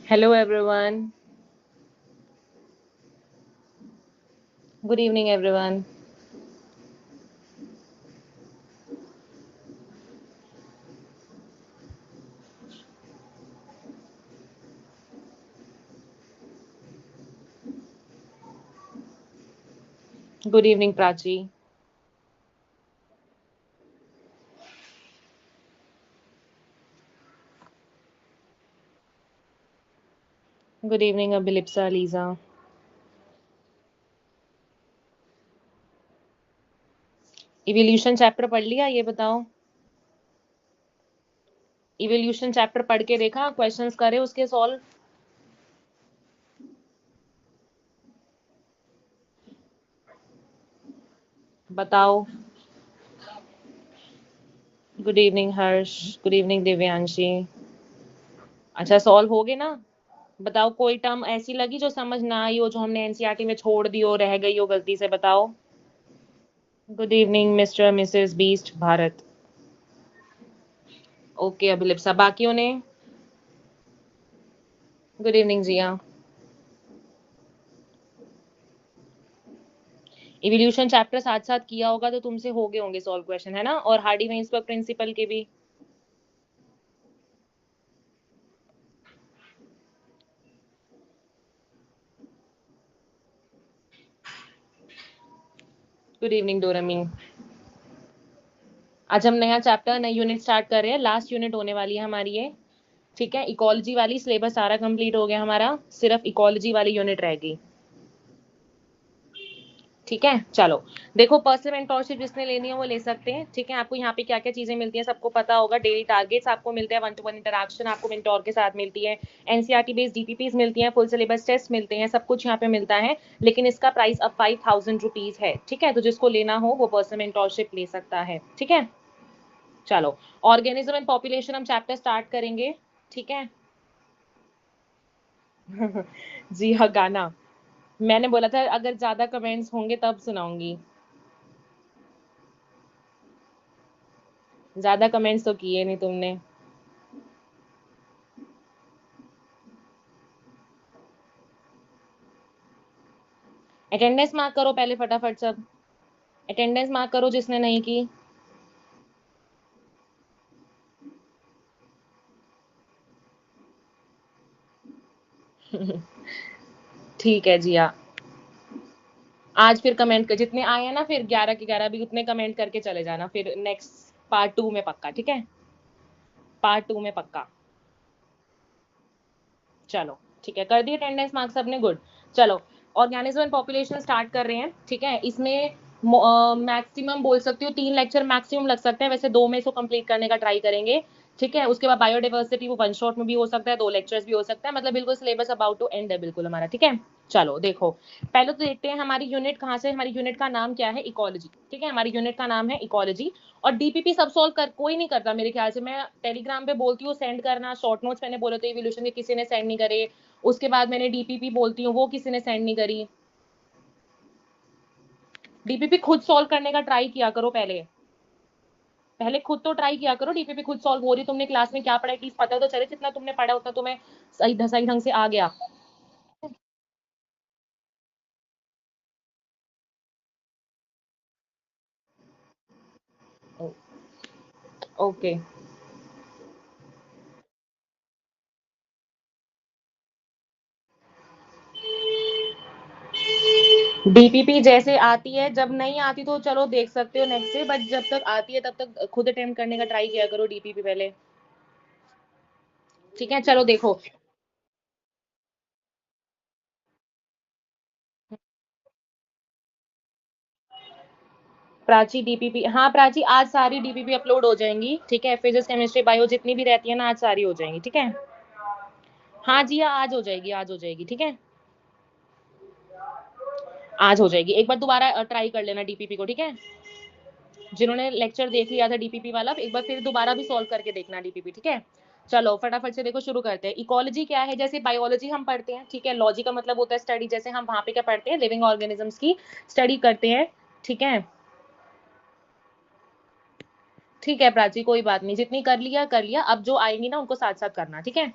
Hello everyone. Good evening everyone. Good evening Prachi. Good evening Abilipsa Lisa. Evolution chapter पढ़ लिया ये बताओ। Evolution chapter पढ़ के देखा, क्वेश्चंस करे उसके सॉल्व। बताओ। Good evening Harsh. Good evening Divyanshi. अच्छा सॉल्व हो गए ना। बताओ कोई टर्म ऐसी लगी जो समझ ना आई हो, जो हमने एनसीईआरटी में छोड़ दी हो, रह गई हो गलती से, बताओ। Good evening mister Mrs beast Bharat. Okay Abhilipsa, बाकियों ने। गुड इवनिंग जिया। इवोल्यूशन चैप्टर साथ साथ किया होगा तो तुमसे हो गए होंगे सॉल्व क्वेश्चन, है ना, और हार्डी वेइन्सबर्ग प्रिंसिपल के भी। गुड इवनिंग डोरमी। आज हम नया चैप्टर, नई यूनिट स्टार्ट कर रहे हैं। लास्ट यूनिट होने वाली है हमारी ये। ठीक है, इकोलॉजी वाली सिलेबस सारा कंप्लीट हो गया हमारा, सिर्फ इकोलॉजी वाली यूनिट रह गई। ठीक है चलो। देखो पर्सनल मेंटोरशिप जिसने लेनी है वो ले सकते हैं। ठीक है, आपको यहाँ पे क्या क्या चीजें मिलती हैं सबको पता होगा। डेली टारगेट्स आपको मिलते हैं, 1-to-1 इंटरेक्शन आपको मेंटोर के साथ मिलती है, एनसीईआरटी बेस्ड डीपीपीज मिलती हैं, फुल सिलेबस टेस्ट मिलते हैं, सब कुछ यहाँ पे मिलता है। लेकिन इसका प्राइस अब 5000 रुपीज है। ठीक है, तो जिसको लेना हो वो पर्सनल मेंटोरशिप ले सकता है। ठीक है चलो। ऑर्गेनिज्म एंड पॉपुलेशन हम चैप्टर स्टार्ट करेंगे। ठीक है जी हाँ, गाना। मैंने बोला था अगर ज्यादा कमेंट्स होंगे तब सुनाऊंगी। ज्यादा कमेंट्स तो किए नहीं तुमने। अटेंडेंस मार्क करो पहले फटाफट सब। अटेंडेंस मार्क करो जिसने नहीं की। ठीक है जिया। आज फिर कमेंट कर, जितने आए हैं ना, फिर 11 के 11 भी उतने कमेंट करके चले जाना, फिर नेक्स्ट पार्ट 2 में पक्का। ठीक है, पार्ट 2 में पक्का। चलो ठीक है, कर दी अटेंडेंस मार्क्स सबने, गुड। चलो, ऑर्गेनिज्म एंड पॉपुलेशन स्टार्ट कर रहे हैं। ठीक है, इसमें मैक्सिमम बोल सकती हूँ 3 लेक्चर मैक्सिमम लग सकते हैं, वैसे 2 में इसको कंप्लीट करने का ट्राई करेंगे। ठीक है, उसके बाद बायोडाइवर्सिटी वो 1 शॉट में भी हो सकता है, 2 लेक्चर्स भी हो सकता है, मतलब बिल्कुल सिलेबस अबाउट टू एंड है बिल्कुल हमारा। ठीक है चलो देखो, पहले तो देखते हैं हमारी यूनिट कहाँ से। हमारी यूनिट का नाम क्या है? इकोलॉजी। ठीक है, हमारी यूनिट का नाम है इकोलॉजी। और डीपीपी सब सॉल्व कर कोई नहीं करता मेरे ख्याल से। मैं टेलीग्राम पे बोलती हूँ सेंड करना, शॉर्ट नोट्स मैंने बोले तो इवोल्यूशन के किसी ने सेंड नहीं करे। उसके बाद मैंने डीपीपी बोलती हूँ, वो किसी ने सेंड नहीं करी। डीपीपी खुद सॉल्व करने का ट्राई किया करो पहले। पहले खुद तो ट्राई किया करो, डीपीपी खुद सॉल्व हो रही। तुमने क्लास में क्या पढ़ा एटलीस्ट पता तो चले, जितना तुमने पढ़ा उतना तुम्हें सही ढंग से आ गया। ओके, डीपीपी जैसे आती है, जब नहीं आती तो चलो देख सकते हो नेक्स्ट से, बट जब तक आती है तब तक खुद अटेम्प्ट करने का ट्राई किया करो डीपीपी पहले। ठीक है चलो देखो। प्राची डीपीपी, हाँ प्राची आज सारी डीपीपी अपलोड हो जाएंगी। ठीक है, फिजिक्स केमिस्ट्री बायो जितनी भी रहती है ना, आज सारी हो जाएंगी। ठीक है, हाँ जी हाँ, आज हो जाएगी, आज हो जाएगी। ठीक है, आज हो जाएगी। एक बार दोबारा ट्राई कर लेना डीपीपी को। ठीक है, जिन्होंने लेक्चर देख लिया था डीपीपी वाला, एक बार फिर दोबारा भी सॉल्व करके देखना डीपीपी। ठीक है चलो फटाफट से देखो, शुरू करते हैं। इकोलॉजी क्या है? जैसे बायोलॉजी हम पढ़ते हैं, ठीक है, लॉजी का मतलब होता है स्टडी, जैसे हम वहां पे क्या पढ़ते हैं, लिविंग ऑर्गेनिजम्स की स्टडी करते हैं। ठीक है, ठीक है प्राची कोई बात नहीं, जितनी कर लिया कर लिया, अब जो आएंगी ना उनको साथ साथ करना। ठीक है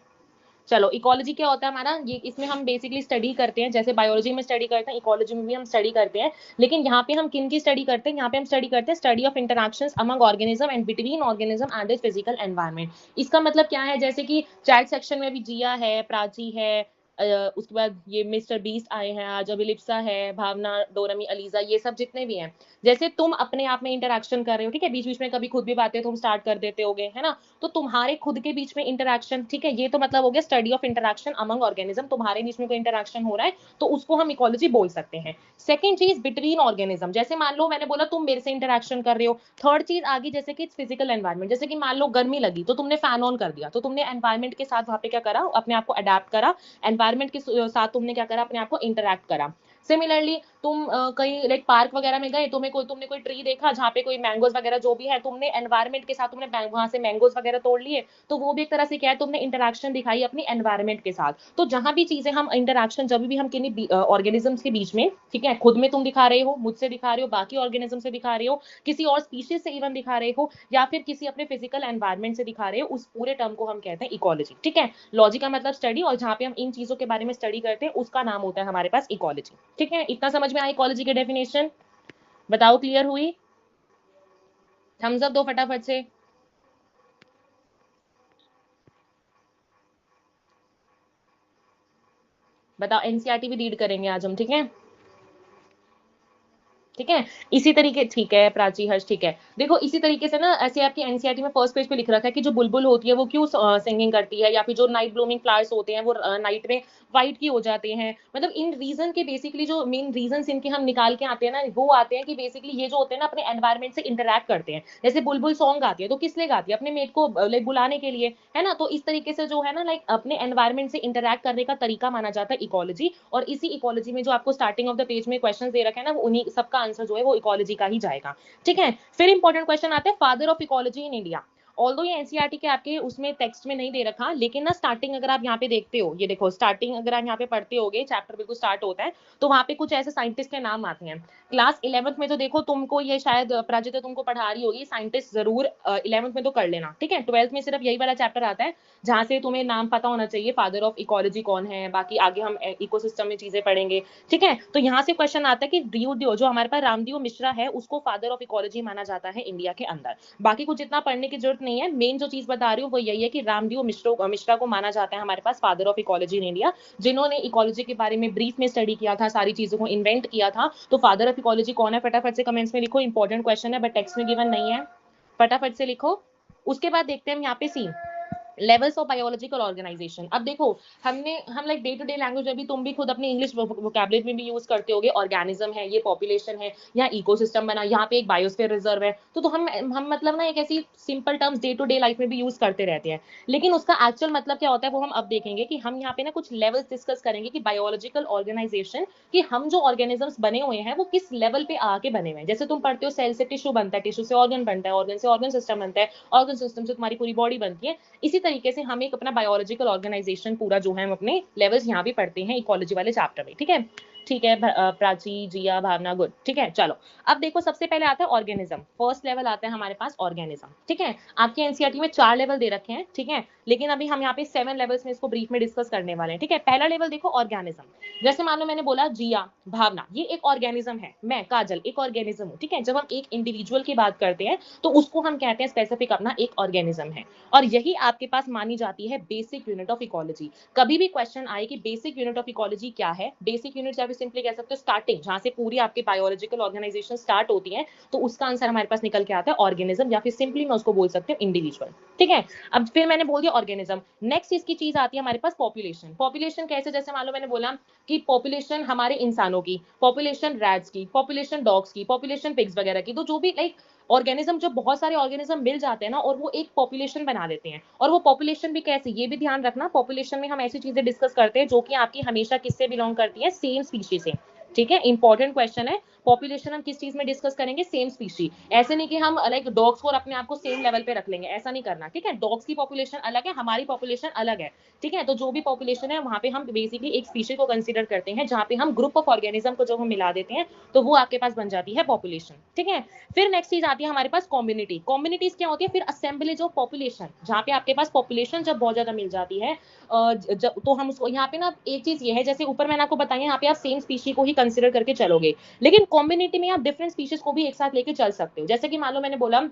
चलो इकोलॉजी क्या होता है हमारा, ये इसमें हम बेसिकली स्टडी करते हैं, जैसे बायोलॉजी में स्टडी करते हैं इकोलॉजी में भी हम स्टडी करते हैं, लेकिन यहाँ पे हम किन की स्टडी करते हैं, यहाँ पे हम स्टडी करते हैं study of interactions among organism and between organism and it's physical environment. इसका मतलब क्या है, जैसे कि चैट सेक्शन में भी जिया है, प्राची है, उसके बाद ये मिस्टर बीस्ट आए हैं आज, अभिलिप्सा है, भावना, डोरमी, अलीजा, ये सब जितने भी हैं, जैसे तुम अपने आप में इंटरेक्शन कर रहे हो, ठीक है, बीच बीच में कभी खुद भी बातें तुम स्टार्ट कर देते होगे, है ना, तो तुम्हारे खुद के बीच में इंटरेक्शन, ठीक है, ये तो मतलब हो गया study of interaction among organism, तुम्हारे बीच में कोई इंटरेक्शन हो रहा है तो उसको हम इकोलॉजी बोल सकते हैं। सेकंड चीज बिटवीन ऑर्गेनिज्म, जैसे मान लो मैंने बोला तुम मेरे से इंटरेक्शन कर रहे हो। थर्ड चीज आगे जैसे कि फिजिकल एनवायरमेंट, जैसे कि मान लो गर्मी लगी तो तुमने फैन ऑन कर दिया, तो तुमने एनवायरमेंट के साथ वहां पे क्या करा, अपने आप को अडेप्ट करा, एनवायरमेंट के साथ तुमने क्या करा, अपने आप को इंटरैक्ट करा। सिमिलरली तुम कहीं लाइक पार्क वगैरह में गए, तुमने कोई ट्री देखा जहाँ पे कोई मैंगोज वगैरह जो भी है, तुमने एनवायरमेंट के साथ तुमने वहां से मैंगोज वगैरह तोड़ लिए, तो वो भी एक तरह से क्या है, तुमने इंटरेक्शन दिखाई अपनी एनवायरमेंट के साथ। तो जहां भी चीजें हम इंटरेक्शन, जब भी हम किन्हीं ऑर्गेनिजम्स के बीच में, ठीक है, खुद में तुम दिखा रहे हो, मुझसे दिखा रहे हो, बाकी ऑर्गेनिज्म से दिखा रहे हो, किसी और स्पीशीज से इवन दिखा रहे हो, या फिर किसी अपने फिजिकल एनवायरमेंट से दिखा रहे हो, उस पूरे टर्म को हम कहते हैं इकोलॉजी, ठीक है। लॉजी का मतलब स्टडी, और जहां पे हम इन चीजों के बारे में स्टडी करते हैं उसका नाम होता है हमारे पास इकोलॉजी, ठीक है। इतना समझ में आई इकोलॉजी की डेफिनेशन? बताओ क्लियर हुई? थम्स अप दो फटाफट से। बताओ, एनसीईआरटी भी रीड करेंगे आज हम, ठीक है, ठीक है। इसी तरीके, ठीक है प्राची, हर्ष, ठीक है। देखो इसी तरीके से ना, ऐसे आपकी एनसीईआरटी में फर्स्ट पेज पे लिख रखा है कि जो बुलबुल होती है वो क्यों सिंगिंग करती है, या फिर जो नाइट ब्लूमिंग फ्लावर्स होते हैं वो नाइट में व्हाइट की हो जाते हैं, मतलब इन रीजन के बेसिकली जो मेन रीजन इनके हम निकाल के आते हैं ना, वो आते हैं कि बेसिकली ये जो होते हैं ना अपने एनवायरमेंट से इंटरेक्ट करते हैं। जैसे बुलबुल सॉन्ग गाती है तो किस लिए गाती है, अपने मेट को लाइक बुलाने के लिए, है ना। तो इस तरीके से जो है ना लाइक अपने एनवायरमेंट से इंटरेक्ट करने का तरीका माना जाता है इकोलॉजी, और इसी इकोलॉजी में जो आपको स्टार्टिंग ऑफ द पेज में क्वेश्चन दे रखे हैं ना, वो उन्हीं सबका आंसर जो है वो इकोलॉजी का ही जाएगा, ठीक है। फिर इंपॉर्टेंट क्वेश्चन आते हैं father of ecology in India. Although ये एनसीईआरटी के आपके उसमें टेक्स्ट में नहीं दे रखा, लेकिन ना स्टार्टिंग अगर आप यहाँ पे देखते हो, ये देखो स्टार्टिंग अगर आप यहाँ पे पढ़ते होगे, चैप्टर बिल्कुल स्टार्ट होता है तो वहां पे कुछ ऐसे साइंटिस्ट के नाम आते हैं। क्लास 11th में तो देखो तुमको ये शायद प्राजिता तुमको पढ़ा रही होगी, साइंटिस्ट जरूर 11th में तो कर लेना, ठीक है। 12th में सिर्फ यही वाला चैप्टर आता है जहां से तुम्हें नाम पता होना चाहिए फादर ऑफ इकोलॉजी कौन है, बाकी आगे हम इकोसिस्टम में चीजें पढ़ेंगे, ठीक है। तो यहाँ से क्वेश्चन आता है कि डीओ जो हमारे पास रामदेव मिश्रा है उसको फादर ऑफ इकोलॉजी माना जाता है इंडिया के अंदर। बाकी कुछ इतना पढ़ने की जरूरत नहीं है, मेन जो चीज बता रही हूँ वो यही है कि रामदेव मिश्रा को माना जाता है हमारे पास father of ecology in India, जिन्होंने इकोलॉजी के बारे में ब्रीफ में स्टडी किया था, सारी चीजों को इन्वेंट किया था। तो फादर ऑफ इकोलॉजी कौन है, फटाफट से कमेंट्स में लिखो, इंपॉर्टेंट क्वेश्चन है बट टेक्स्ट में गिवन नहीं है, फटाफट से लिखो। उसके बाद देखते हैं हम यहाँ पे see levels of biological organization. अब देखो हम like day to day language अभी तुम भी खुद अपनी इंग्लिश वोकैबुलरी में भी यूज करते होगे, ऑर्गेनिज्म है, ये पॉपुलेशन है, या इकोसिस्टम बना, यहाँ पे एक बायोस्फीयर रिजर्व है, तो हम मतलब ना एक ऐसी simple terms day to day life में भी यूज करते रहते हैं, लेकिन उसका एक्चुअल मतलब क्या होता है वो हम अब देखेंगे कि हम यहाँ पे ना कुछ लेवल्स डिस्कस करेंगे कि बायोलॉजिकल ऑर्गेनाइजेशन, कि हम जो ऑर्गेनिजम्स बने हुए हैं वो किस लेवल पे आके बने हुए हैं। जैसे तुम पढ़ते हो सेल से टिश्यू बनता है, टिश्यू से ऑर्गन बनता है, ऑर्गन से ऑर्गन सिस्टम बनता है, ऑर्गन सिस्टम से तुम्हारी पूरी बॉडी बनती है। इसी तरीके से हम एक अपना बायोलॉजिकल ऑर्गेनाइजेशन पूरा जो है हम अपने लेवल्स यहाँ भी पढ़ते हैं इकोलॉजी वाले चैप्टर में, ठीक है, ठीक है। प्राची, जिया, भावना, गुड, ठीक है। चलो अब देखो सबसे पहले आता है ऑर्गेनिज्म, फर्स्ट लेवल आता है हमारे पास ऑर्गेनिज्म, ठीक है। आपके एनसीईआरटी में 4 लेवल दे रखे हैं, ठीक है, लेकिन अभी हम यहाँ पे 7 लेवल्स में इसको ब्रीफ में डिस्कस करने वाले हैं, ठीक है। पहला लेवल देखो ऑर्गेनिज्म, जैसे मान लो मैंने बोला जिया, भावना, ये एक ऑर्गेनिज्म है, मैं काजल एक ऑर्गेनिज्म हूँ, ठीक है। जब हम एक इंडिविजुअल की बात करते हैं तो उसको हम कहते हैं स्पेसिफिक अपना एक ऑर्गेनिज्म है, और यही आपके पास मानी जाती है बेसिक यूनिट ऑफ इकोलॉजी। कभी भी क्वेश्चन आए कि बेसिक यूनिट ऑफ इकोलॉजी क्या है, बेसिक यूनिट या फिर सिंपली कह सकते हो स्टार्टिंग, जहां से पूरी आपकी बायोलॉजिकल ऑर्गेनाइजेशन स्टार्ट होती है, तो उसका आंसर हमारे पास निकल के आता है ऑर्गेनिज्म, या फिर सिंपली मैं उसको बोल सकती हूँ इंडिविजुअल, ठीक है। अब फिर मैंने बोल दिया ऑर्गेनिज्म, नेक्स्ट इसकी चीज आती है हमारे पास पॉपुलेशन। पॉपुलेशन कैसे, जैसे मान लो मैंने बोला कि पॉपुलेशन हमारे इंसानों की, पॉपुलेशन रैट्स की, पॉपुलेशन डॉग्स की, पॉपुलेशन पिग्स वगैरह की, तो जो भी लाइक ऑर्गेनिज्म, जब बहुत सारे ऑर्गेनिज्म मिल जाते हैं ना और वो एक पॉपुलेशन बना देते हैं, और वो पॉपुलेशन भी कैसे, ये भी ध्यान रखना, पॉपुलेशन में हम ऐसी चीजें डिस्कस करते हैं जो कि आपकी हमेशा किससे बिलोंग करती है, सेम स्पीशीज से, ठीक है, इंपॉर्टेंट क्वेश्चन है। पॉपुलेशन हम किस चीज में डिस्कस करेंगे, सेम स्पीशी। ऐसे नहीं कि हम लाइक डॉग्स को और अपने आप को सेम लेवल पे रख लेंगे, ऐसा नहीं करना, ठीक है। डॉग्स की पॉपुलेशन अलग है, हमारी पॉपुलेशन अलग है, ठीक है। तो जो भी पॉपुलेशन है वहां पे हम बेसिकली एक स्पीशी को कंसीडर करते हैं, जहां पे हम ग्रुप ऑफ ऑर्गेनिज्म को जब हम मिला देते हैं तो वो आपके पास बन जाती है पॉपुलेशन, ठीक है। फिर नेक्स्ट चीज आती है हमारे पास कम्युनिटी। कम्युनिटीज क्या होती है, फिर असेंबलेज ऑफ पॉपुलेशन, जहां पे आपके पास पॉपुलेशन जब बहुत ज्यादा मिल जाती है तो हम उसको यहाँ पे ना एक चीज ये है, जैसे ऊपर मैंने आपको बताया यहाँ पे आप सेम स्पीशी को ही कंसिडर करके चलोगे, लेकिन कम्युनिटी में आप डिफरेंट स्पीशीज को भी एक साथ लेके चल सकते हो। जैसे कि मान लो मैंने बोला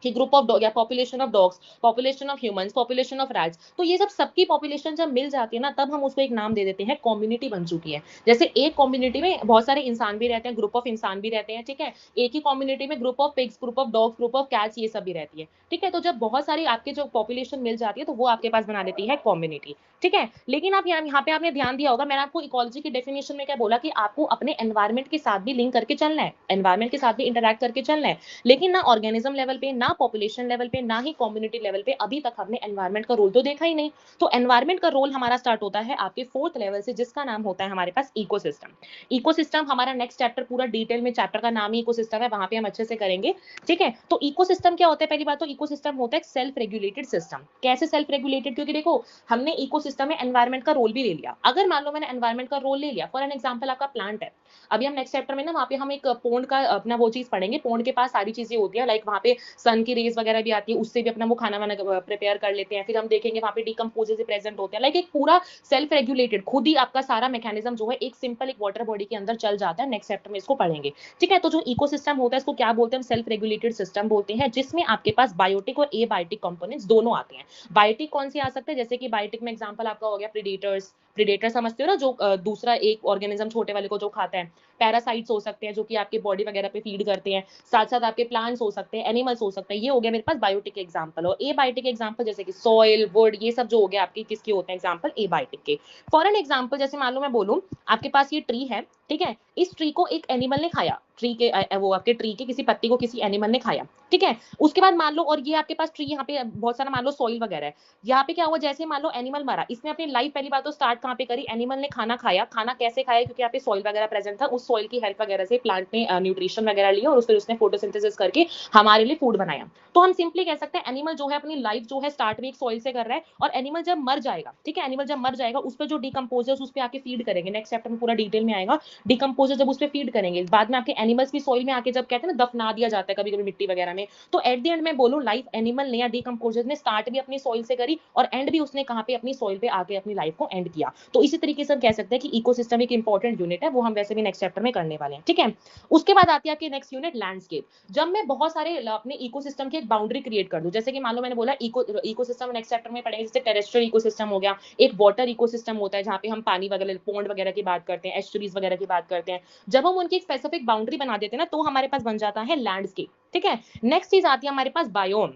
कि ग्रुप ऑफ डॉग या population of dogs, population of humans, population of rats, तो ये सब सबकी पॉपुलेशन जब मिल जाती है ना, तब हम उसको एक नाम दे देते हैं, कम्युनिटी बन चुकी है। जैसे एक कम्युनिटी में बहुत सारे इंसान भी रहते हैं, ग्रुप ऑफ इंसान भी रहते हैं, ठीक है। एक ही कम्युनिटी में group of pigs, group of dogs, group of cats, ये सब भी रहती है, ठीक है। तो जब बहुत सारी आपके जो पॉपुलेशन मिल जाती है तो वो आपके पास बना देती है कम्युनिटी, ठीक है। लेकिन आप यहाँ पे आपने ध्यान दिया होगा, मैंने आपको इकोलॉजी की डेफिनेशन में क्या बोला कि आपको अपने एनवायरमेंट के साथ भी लिंक करके चलना है, एनवायरमेंट के साथ भी इंटरैक्ट करके चलना है, लेकिन ना ऑर्गेनिज्म लेवल पे, ना पॉपुलेशन लेवल पे, ना ही कम्युनिटी लेवल पे अभी तक हमने एनवायरमेंट का रोल तो देखा ही नहीं। तो एनवायरमेंट का रोल हमारा स्टार्ट होता है आपके फोर्थ लेवल से, जिसका नाम होता है हमारे पास इकोसिस्टम। इकोसिस्टम हमारा नेक्स्ट चैप्टर पूरा डिटेल में, चैप्टर का नाम ही इकोसिस्टम है, वहां पे हम अच्छे से करेंगे, ठीक है। तो इकोसिस्टम क्या होता है, पहली बात तो इकोसिस्टम होता है सेल्फ रेगुलेटेड सिस्टम। कैसे सेल्फ रेगुलेटेड, क्योंकि देखो हमने इकोसिस्टम में एनवायरमेंट का रोल भी ले लिया। अगर मान लो मैंने एनवायरमेंट का रोल ले लिया, फॉर एन एग्जांपल आपका प्लांट है, अभी हम नेक्स्ट चैप्टर में ना वहाँ पे हम एक पोंड का अपना वो चीज पढ़ेंगे, पोंड के पास सारी चीजें होती है, लाइक वहाँ पे सन की रेज वगैरह भी आती है, उससे भी अपना वो खाना वाना प्रिपेयर कर लेते हैं। फिर हम देखेंगे वहाँ पे डिकम्पोजेज प्रेजेंट होते हैं, लाइक एक पूरा सेल्फ रेगुलेटेड, खुद ही आपका सारा मैकेनिज्म जो है एक सिंपल एक वाटर बॉडी के अंदर चल जाता है। नेक्स्ट चैप्टर में इसको पढ़ेंगे, ठीक है। तो जो इकोसिस्टम होता है इसको क्या बोलते हैं, सेल्फ रेगुलेटेड सिस्टम बोलते हैं, जिसमें आपके पास बायोटिक और एबायोटिक कंपोनेंट्स दोनों आते हैं। बायोटिक कौन से आ सकते हैं, जैसे कि बायोटिक में एग्जांपल आपका हो गया प्रीडेटर्स, प्रीडेटर समझते हो ना, जो दूसरा एक ऑर्गेनिज्म छोटे वाले को जो खाता है। पैरासाइट्स हो सकते हैं जो कि आपके बॉडी वगैरह पे फीड करते हैं, साथ साथ आपके प्लांट्स हो सकते हैं, एनिमल्स हो सकते हैं। ये हो गया मेरे पास बायोटिक एग्जांपल। और एबायोटिक एग्जांपल जैसे कि सॉइल, वुड, ये सब जो हो गया आपके किसके होते हैं एग्जांपल, एबायोटिक के। फॉर एन एग्जांपल जैसे मान लो मैं बोलूं आपके पास ये ट्री है, ठीक है, इस ट्री को एक एनिमल ने खाया, ट्री के वो आपके ट्री के किसी पत्ती को किसी एनिमल ने खाया, ठीक है। उसके बाद मान लो, और ये आपके पास ट्री यहाँ पे बहुत सारा मान लो सॉइल वगैरह है, यहाँ पे क्या हुआ, जैसे मान लो एनिमल मरा, इसने अपनी लाइफ पहली बात तो स्टार्ट कहाँ पे करी, एनिमल ने खाना खाया। खाना कैसे खाया, क्योंकि यहाँ पे सॉइल वगैरह प्रेजेंट था, उस सॉइल की हेल्प वगैरह से प्लांट ने न्यूट्रिशन वगैरह लिया और उसने फोटोसिंथेसिस करके हमारे लिए फूड बनाया। तो हम सिंपली कह सकते हैं एनिमल जो है अपनी लाइफ जो है स्टार्ट भी एक सॉइल से कर रहा है, और एनिमल जब मर जाएगा, ठीक है, एनिमल जब मर जाएगा उस पर जो डिकम्पोजर्स उस पर आके फीड करेंगे, नेक्स्ट चैप्टर में पूरा डिटेल में आएगा, डिकम्पोजर जब उस पर फीड करेंगे, बाद में आपके एनिमल्स भी सॉइल में आके जब कहते हैं ना दफना दिया जाता है कभी कभी मिट्टी वगैरह में, तो एट द एंड में बोलूं लाइफ एनिमल ने या डिकम्पोजर ने स्टार्ट भी अपनी सॉइल से करी और एंड भी उसने कहाँ पे अपनी सॉइल पे आके अपनी लाइफ को एंड किया। तो इसी तरीके से हम कह सकते हैं कि इकोसिस्टम एक इंपॉर्टेंट यूनिट है, वो हम वैसे भी नेक्स्ट चैप्टर में करने वाले हैं, ठीक है। उसके बाद आती है आपकी नेक्स्ट यूनिट लैंडस्केप। जब मैं बहुत सारे अपने इकोसिस्टम की एक बाउंड्री क्रिएट कर दूं, जैसे कि मान लो मैंने बोला इकोसिस्टम नेक्स्ट चैप्टर में पढ़ेंगे, जैसे टेरेस्ट्रियल इकोसिस्टम हो गया, एक वाटर इकोसिस्टम होता है जहाँ पे हम पानी वगैरह पोंड वगैरह की बात करते हैं, एस्चुरीज वगैरह की बात करते हैं। जब हम उनकी एक स्पेसिफिक बाउंड्री बना देते हैं ना, तो हमारे पास बन जाता है लैंडस्केप, ठीक है। नेक्स्ट चीज आती है हमारे पास बायोम।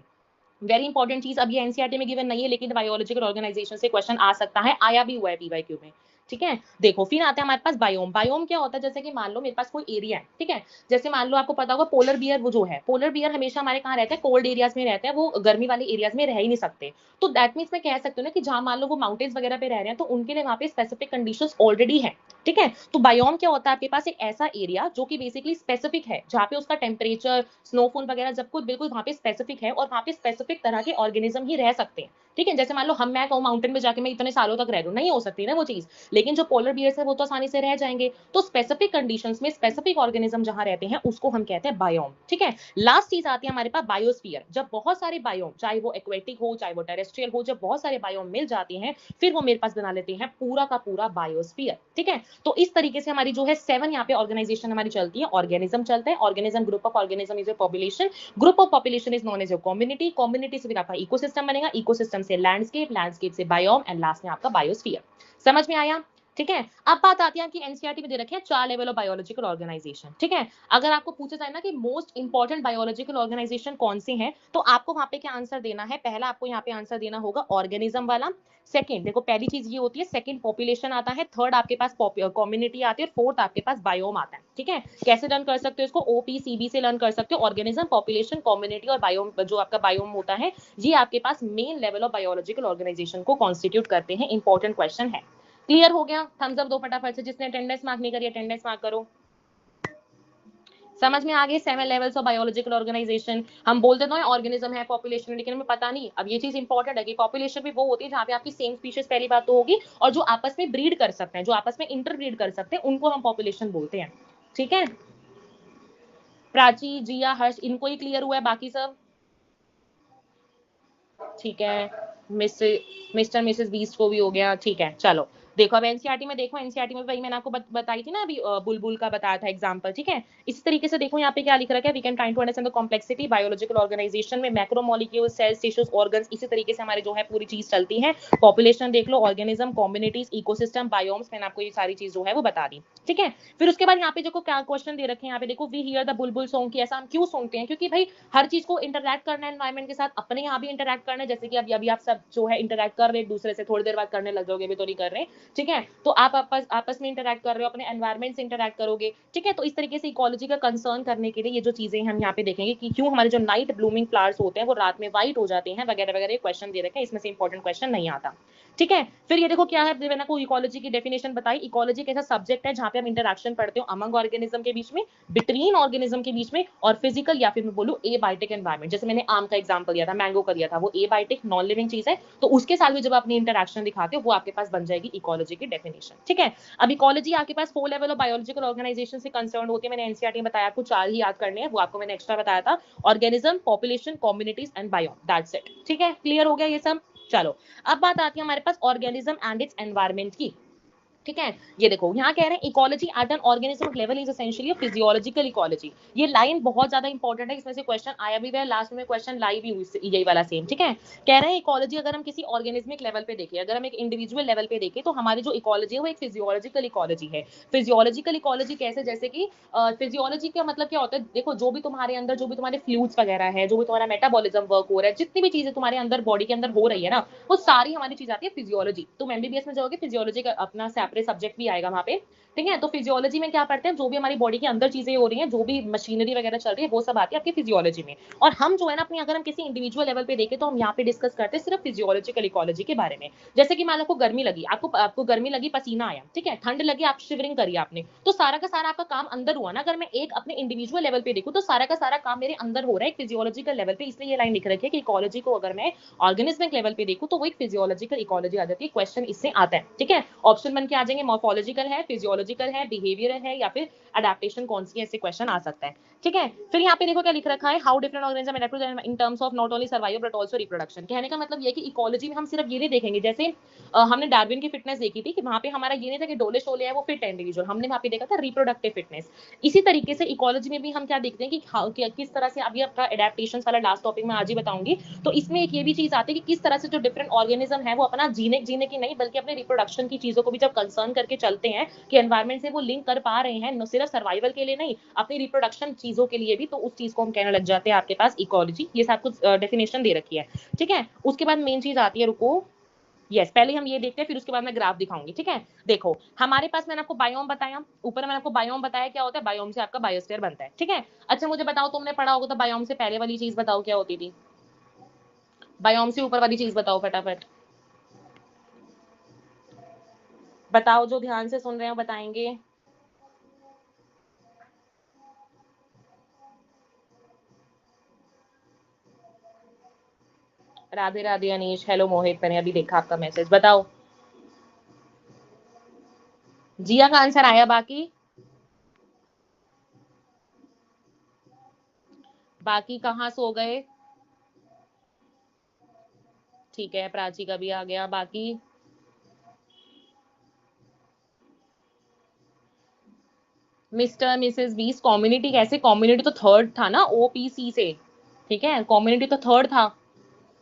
वेरी इंपॉर्टेंट चीज, अब ये एनसीईआरटी में गिवन नहीं है, लेकिन बायोलॉजिकल ऑर्गेनाइजेशन से क्वेश्चन आ सकता है, आया भी हुआ है पीवाईक्यू में, ठीक है। देखो फिर आता है हमारे पास बायोम। बायोम क्या होता है, जैसे कि मान लो मेरे पास कोई एरिया है, ठीक है, जैसे मान लो आपको पता होगा पोलर बियर, वो जो है पोलर बियर हमेशा हमारे कहाँ रहते हैं, कोल्ड एरियाज में रहते हैं, वो गर्मी वाले एरियाज में रह ही नहीं सकते। तो दैट मीन्स मैं कह सकती हूँ ना कि जहां मान लो वो माउंटेन्स वगैरह पे रह रहे हैं, तो उनके लिए वहां पे स्पेसिफिक कंडीशंस ऑलरेडी है, ठीक है। तो बायोम क्या होता है, आपके पास एक ऐसा एरिया जो कि बेसिकली स्पेसिफिक है, जहाँ पे उसका टेम्परेचर, स्नोफॉल वगैरह सब कुछ बिल्कुल वहाँ पे स्पेसिफिक है, और वहाँ पे स्पेसिफिक तरह के ऑर्गेनिज्म ही रह सकते हैं, ठीक है। जैसे मान लो मैं कहूँ माउंटेन में जाके मैं इतने सालों तक रह लूँ, नहीं हो सकती ना वो चीज, लेकिन जो पोलर बियर्स है वो तो आसानी से रह जाएंगे। तो स्पेसिफिक कंडीशंस में स्पेसिफिक ऑर्गेनिज्म जहाँ रहते हैं उसको हम कहते हैं बायोम, ठीक है। लास्ट चीज आती है हमारे पास बायोस्फीयर। जब बहुत सारे बायोम, चाहे वो एक्वेटिक हो चाहे वो टेरेस्ट्रियल हो, जब बहुत सारे बायोम मिल जाते हैं, फिर वो मेरे पास बना लेते हैं पूरा का पूरा बायोस्फीयर, ठीक है। तो इस तरीके से हमारी जो है 7 यहाँ पे ऑर्गेनाइजेशन हमारी चलती है। ऑर्गेनिज्म चलता है, organism group of organism is a population, group of population is known as a community, community से फिर आपका इकोसिस्टम बनेगा, इकोसिस्टम से लैंडस्केप, लैंडस्केप से बायोम, एंड लास्ट में आपका बायोस्फीयर। समझ में आया, ठीक है। अब बात आती है कि एनसीईआरटी में दे रखे हैं 4 लेवल ऑफ बायोलॉजिकल ऑर्गेनाइजेशन, ठीक है। अगर आपको पूछा जाए ना कि मोस्ट इंपॉर्टेंट बायोलॉजिकल ऑर्गेनाइजेशन कौन से हैं, तो आपको वहां पे क्या आंसर देना है, पहला आपको यहाँ पे आंसर देना होगा ऑर्गेनिज्म वाला। सेकंड देखो पहली चीज ये होती है, सेकंड पॉपुलेशन आता है, थर्ड आपके पास कम्युनिटी आती है, फोर्थ आपके पास बायोम आता है, ठीक है। कैसे लर्न कर सकते हो इसको, ओपीसीबी से लर्न कर सकते हो। ऑर्गेनिज्म, पॉपुलेशन, कम्युनिटी और बायोम, जो आपका बायोम होता है, ये आपके पास main level of biological organisation को कॉन्स्टिट्यूट करते हैं। इंपॉर्टेंट क्वेश्चन है, क्लियर हो गया? थम्स अप दो फटाफट से, जिसने अटेंडेंस मार्क नहीं करी अटेंडेंस मार्क करो। समझ में आ गए 7 लेवल्स ऑफ बायोलॉजिकल ऑर्गेनाइजेशन। हम बोलते तो ऑर्गेनिज्म है, पॉपुलेशन, लेकिन हमें पता नहीं। अब ये चीज इंपॉर्टेंट है कि पॉपुलेशन भी वो होती है जहां पे आपकी सेम स्पीशीज पहली बात तो होगी, और जो आपस में ब्रीड कर सकते हैं, जो आपस में इंटरब्रीड कर सकते हैं, उनको हम पॉपुलेशन बोलते हैं। ठीक है, प्राची, जिया, हर्ष, इनको ही क्लियर हुआ है? बाकी सब ठीक है, मिस्टर मिसेस बीस्ट को भी हो गया। ठीक है, चलो देखो अब एनसीईआरटी में देखो, एनसीईआरटी में वही मैंने आपको बताई थी ना अभी, बुलबुल का बताया था एग्जांपल। ठीक है, इसी तरीके से देखो यहाँ पे क्या लिख रखा है, we can try to understand the complexity biological organization में मैक्रोमोलिक्यूल्स, सेल्स, टिश्यूज, ऑर्गन्स, इसी तरीके से हमारी जो है पूरी चीज चलती है। पॉपुलेशन देख लो, ऑर्गेनिज्म, कम्युनिटीज, इकोसिस्टम, बायोम्स, मैंने आपको ये सारी चीज जो है वो बता दी। ठीक है, फिर उसके बाद यहाँ पे देखो क्या क्वेश्चन दे रखे हैं, यहाँ पे देखो we hear the Bulbul song, की ऐसा हम क्यों सुनते हैं? क्योंकि भाई हर चीज को इंटरैक्ट करना है एनवायरमेंट के साथ, अपने यहाँ भी इंटरैक्ट करना है, जैसे कि अभी आप सब जो है इंटरैक्ट कर रहे हैं एक दूसरे से, थोड़ी देर बाद करने लग जाओगे, अभी तो नहीं कर रहे। ठीक है, तो आप आपस में इंटरैक्ट कर रहे हो, अपने एनवायरमेंट से इंटरैक्ट करोगे। ठीक है, तो इस तरीके से इकोलॉजी का कंसर्न करने के लिए ये जो चीजें हम यहाँ पे देखेंगे कि क्यों हमारे जो नाइट ब्लूमिंग फ्लावर्स होते हैं वो रात में व्हाइट हो जाते हैं, वगैरह वगैरह क्वेश्चन दे रखे हैं, इसमें से इंपॉर्टेंट क्वेश्चन नहीं आता। ठीक है, फिर ये देखो क्या है, मैंने आपको इकोलॉजी की डेफिनेशन बताई। इकोलॉजी एक ऐसा सब्जेक्ट है जहां पे हम इंटरैक्शन पढ़ते हो अमंग ऑर्गेनिज्म के बीच में, बिटवीन ऑर्गेनिज्म के बीच में, और फिजिकल या फिर मैं बोलूं एबायोटिक एनवायरमेंट। जैसे मैंने आम का एग्जांपल दिया था, मैंगो का दिया था, वो एबायोटिक नॉन लिविंग चीज है, तो उसके साथ भी जब अपनी इंटरैक्शन दिखाते हो वो आपके पास बन जाएगी इकोलॉजी की डेफिनेशन। ठीक है, अब इकोलॉजी आपके पास 4 लेवल ऑफ बायोलॉजिकल ऑर्गेनाइजेशन से कंसर्न होती है। मैंने एनसीईआरटी में बताया, आपको 4 ही याद करने हैं, वो आपको मैंने एक्स्ट्रा बताया था, organism, population, communities and biome, that's it. ठीक है, क्लियर हो गया ये सब? चलो अब बात आती है हमारे पास ऑर्गेनिज्म एंड इट्स एनवायरनमेंट की। ठीक है, ये देखो यहाँ कह रहे हैं ecology at an organism level is essentially physiological ecology. ये लाइन बहुत ज्यादा इंपॉर्टेंट है, इसमें से क्वेश्चन आया भी है, लास्ट में क्वेश्चन लाई भी हुई यही वाला सेम। ठीक है, कह रहे हैं इकोलॉजी अगर हम किसी ऑर्गेनिज्मिक लेवल पे देखें, अगर हम एक इंडिविजुअल लेवल पे देखें, तो हमारी जो इकोलॉजी है वो एक फिजियोलॉजिकल इकोलॉजी है। फिजियोलॉजिकल इकोलॉजी कैसे? जैसे कि फिजियोलॉजी का मतलब क्या होता है, देखो जो भी तुम्हारे अंदर, जो भी तुम्हारे फ्लूइड्स वगैरह है, जो भी तुम्हारा मेटाबॉलिज्म वर्क हो रहा है, जितनी भी चीजें तुम्हारे अंदर बॉडी के अंदर हो रही है ना, वो सारी हमारी चीज आती है फिजियोलॉजी। तुम एमबीबीएस में जाओगे, फिजियोलॉजी का अपना सेपरेट सब्जेक्ट भी आएगा वहां पे। ठीक है, तो फिजियोलॉजी में क्या पढ़ते हैं, जो भी हमारी बॉडी के अंदर चीजें हो रही हैं, जो भी मशीनरी वगैरह चल रही है, वो सब आती है आपकी फिजियोलॉजी में। और हम जो है ना अपनी, अगर हम किसी इंडिविजुअल लेवल पे देखें, तो हम यहाँ पे डिस्कस करते हैं सिर्फ फिजियोलॉजिकल इकोलॉजी के बारे में। जैसे कि मान लो आपको गर्मी लगी, आपको गर्मी लगी, पसीना आया, ठीक है, ठंड लगी, आप शिवरिंग करी आपने, तो सारा का सारा आपका काम अंदर हुआ ना। अगर मैं एक अपने इंडिविजुअल लेवल पे देखूं, तो सारा का सारा काम मेरे अंदर हो रहा है फिजियोलॉजिकल लेवल पे। इसलिए ये लाइन लिख रखी है कि इकोलॉजी को अगर मैं ऑर्गेनिज्मिक लेवल पे देखूं, तो वो एक फिजियोलॉजिकल इकोलॉजी आ जाती है। क्वेश्चन इससे आता है। ठीक है, ऑप्शन बन के आ जाएंगे, मॉर्फोलॉजिकल है, फिजियोलॉजिकल है, बिहेवियर है, या फिर अडेप्टेशन कौन सी है, ऐसे क्वेश्चन आ सकता है। ठीक है, फिर यहाँ पे देखो क्या लिख रखा है, how different organism adapt in terms of not only survival but also reproduction. कहने का मतलब ये कि इकोलॉजी में हम सिर्फ ये नहीं देखेंगे, जैसे हमने डार्विन की फिटनेस देखी थी कि वहां पे हमारा ये नहीं था कि डोले शोले है वो फिट है इंडिविजुअल, हमने वहां पे देखा था रिप्रोडक्टिव फिटनेस। इसी तरीके से इकोलॉजी में भी हम क्या देखते हैं कि किस तरह से, अभी आपका एडेप्टेशन वाला लास्ट टॉपिक में आज ही बताऊंगी, तो इसमें एक ये भी चीज आती है कि किस तरह से जो डिफरेंट ऑर्गेनिज्म है वो अपना जीने की नहीं, बल्कि अपने रिप्रोडक्शन की चीजों को भी जब कंसर्न करके चलते हैं कि एनवायरमेंट से वो लिंक कर पा रहे हैं, न सिर्फ सर्वाइवल के लिए नहीं, अपनी रिप्रोडक्शन चीजों के लिए भी, तो उस चीज को हम कहने लग जाते हैं आपके पास इकोलॉजी। ये सब कुछ डेफिनेशन दे रखी है। ठीक है, उसके बाद मेन चीज आती है, रुको, यस पहले हम ये देखते हैं, फिर उसके बाद मैं ग्राफ दिखाऊंगी। ठीक है, देखो हमारे पास मैंने आपको बायोम बताया, ऊपर मैंने आपको बायोम बताया क्या होता है, बायोम से आपका बायोस्फीयर बनता है। ठीक है, अच्छा मुझे बताओ, तुमने पढ़ा होगा तो बायोम से पहले वाली चीज बताओ क्या होती थी, बायोम से ऊपर वाली चीज बताओ फटाफट, बताओ, जो ध्यान से सुन रहे हो बताएंगे। राधे राधे अनीश, हेलो मोहित, मैंने अभी देखा आपका मैसेज, बताओ। जिया का आंसर आया, बाकी बाकी कहाँ सो गए? ठीक है, प्राची का भी आ गया, बाकी मिस्टर मिसेस बीस, कम्युनिटी कैसे? कम्युनिटी तो थर्ड था ना ओपीसी से। ठीक है, कम्युनिटी तो थर्ड था,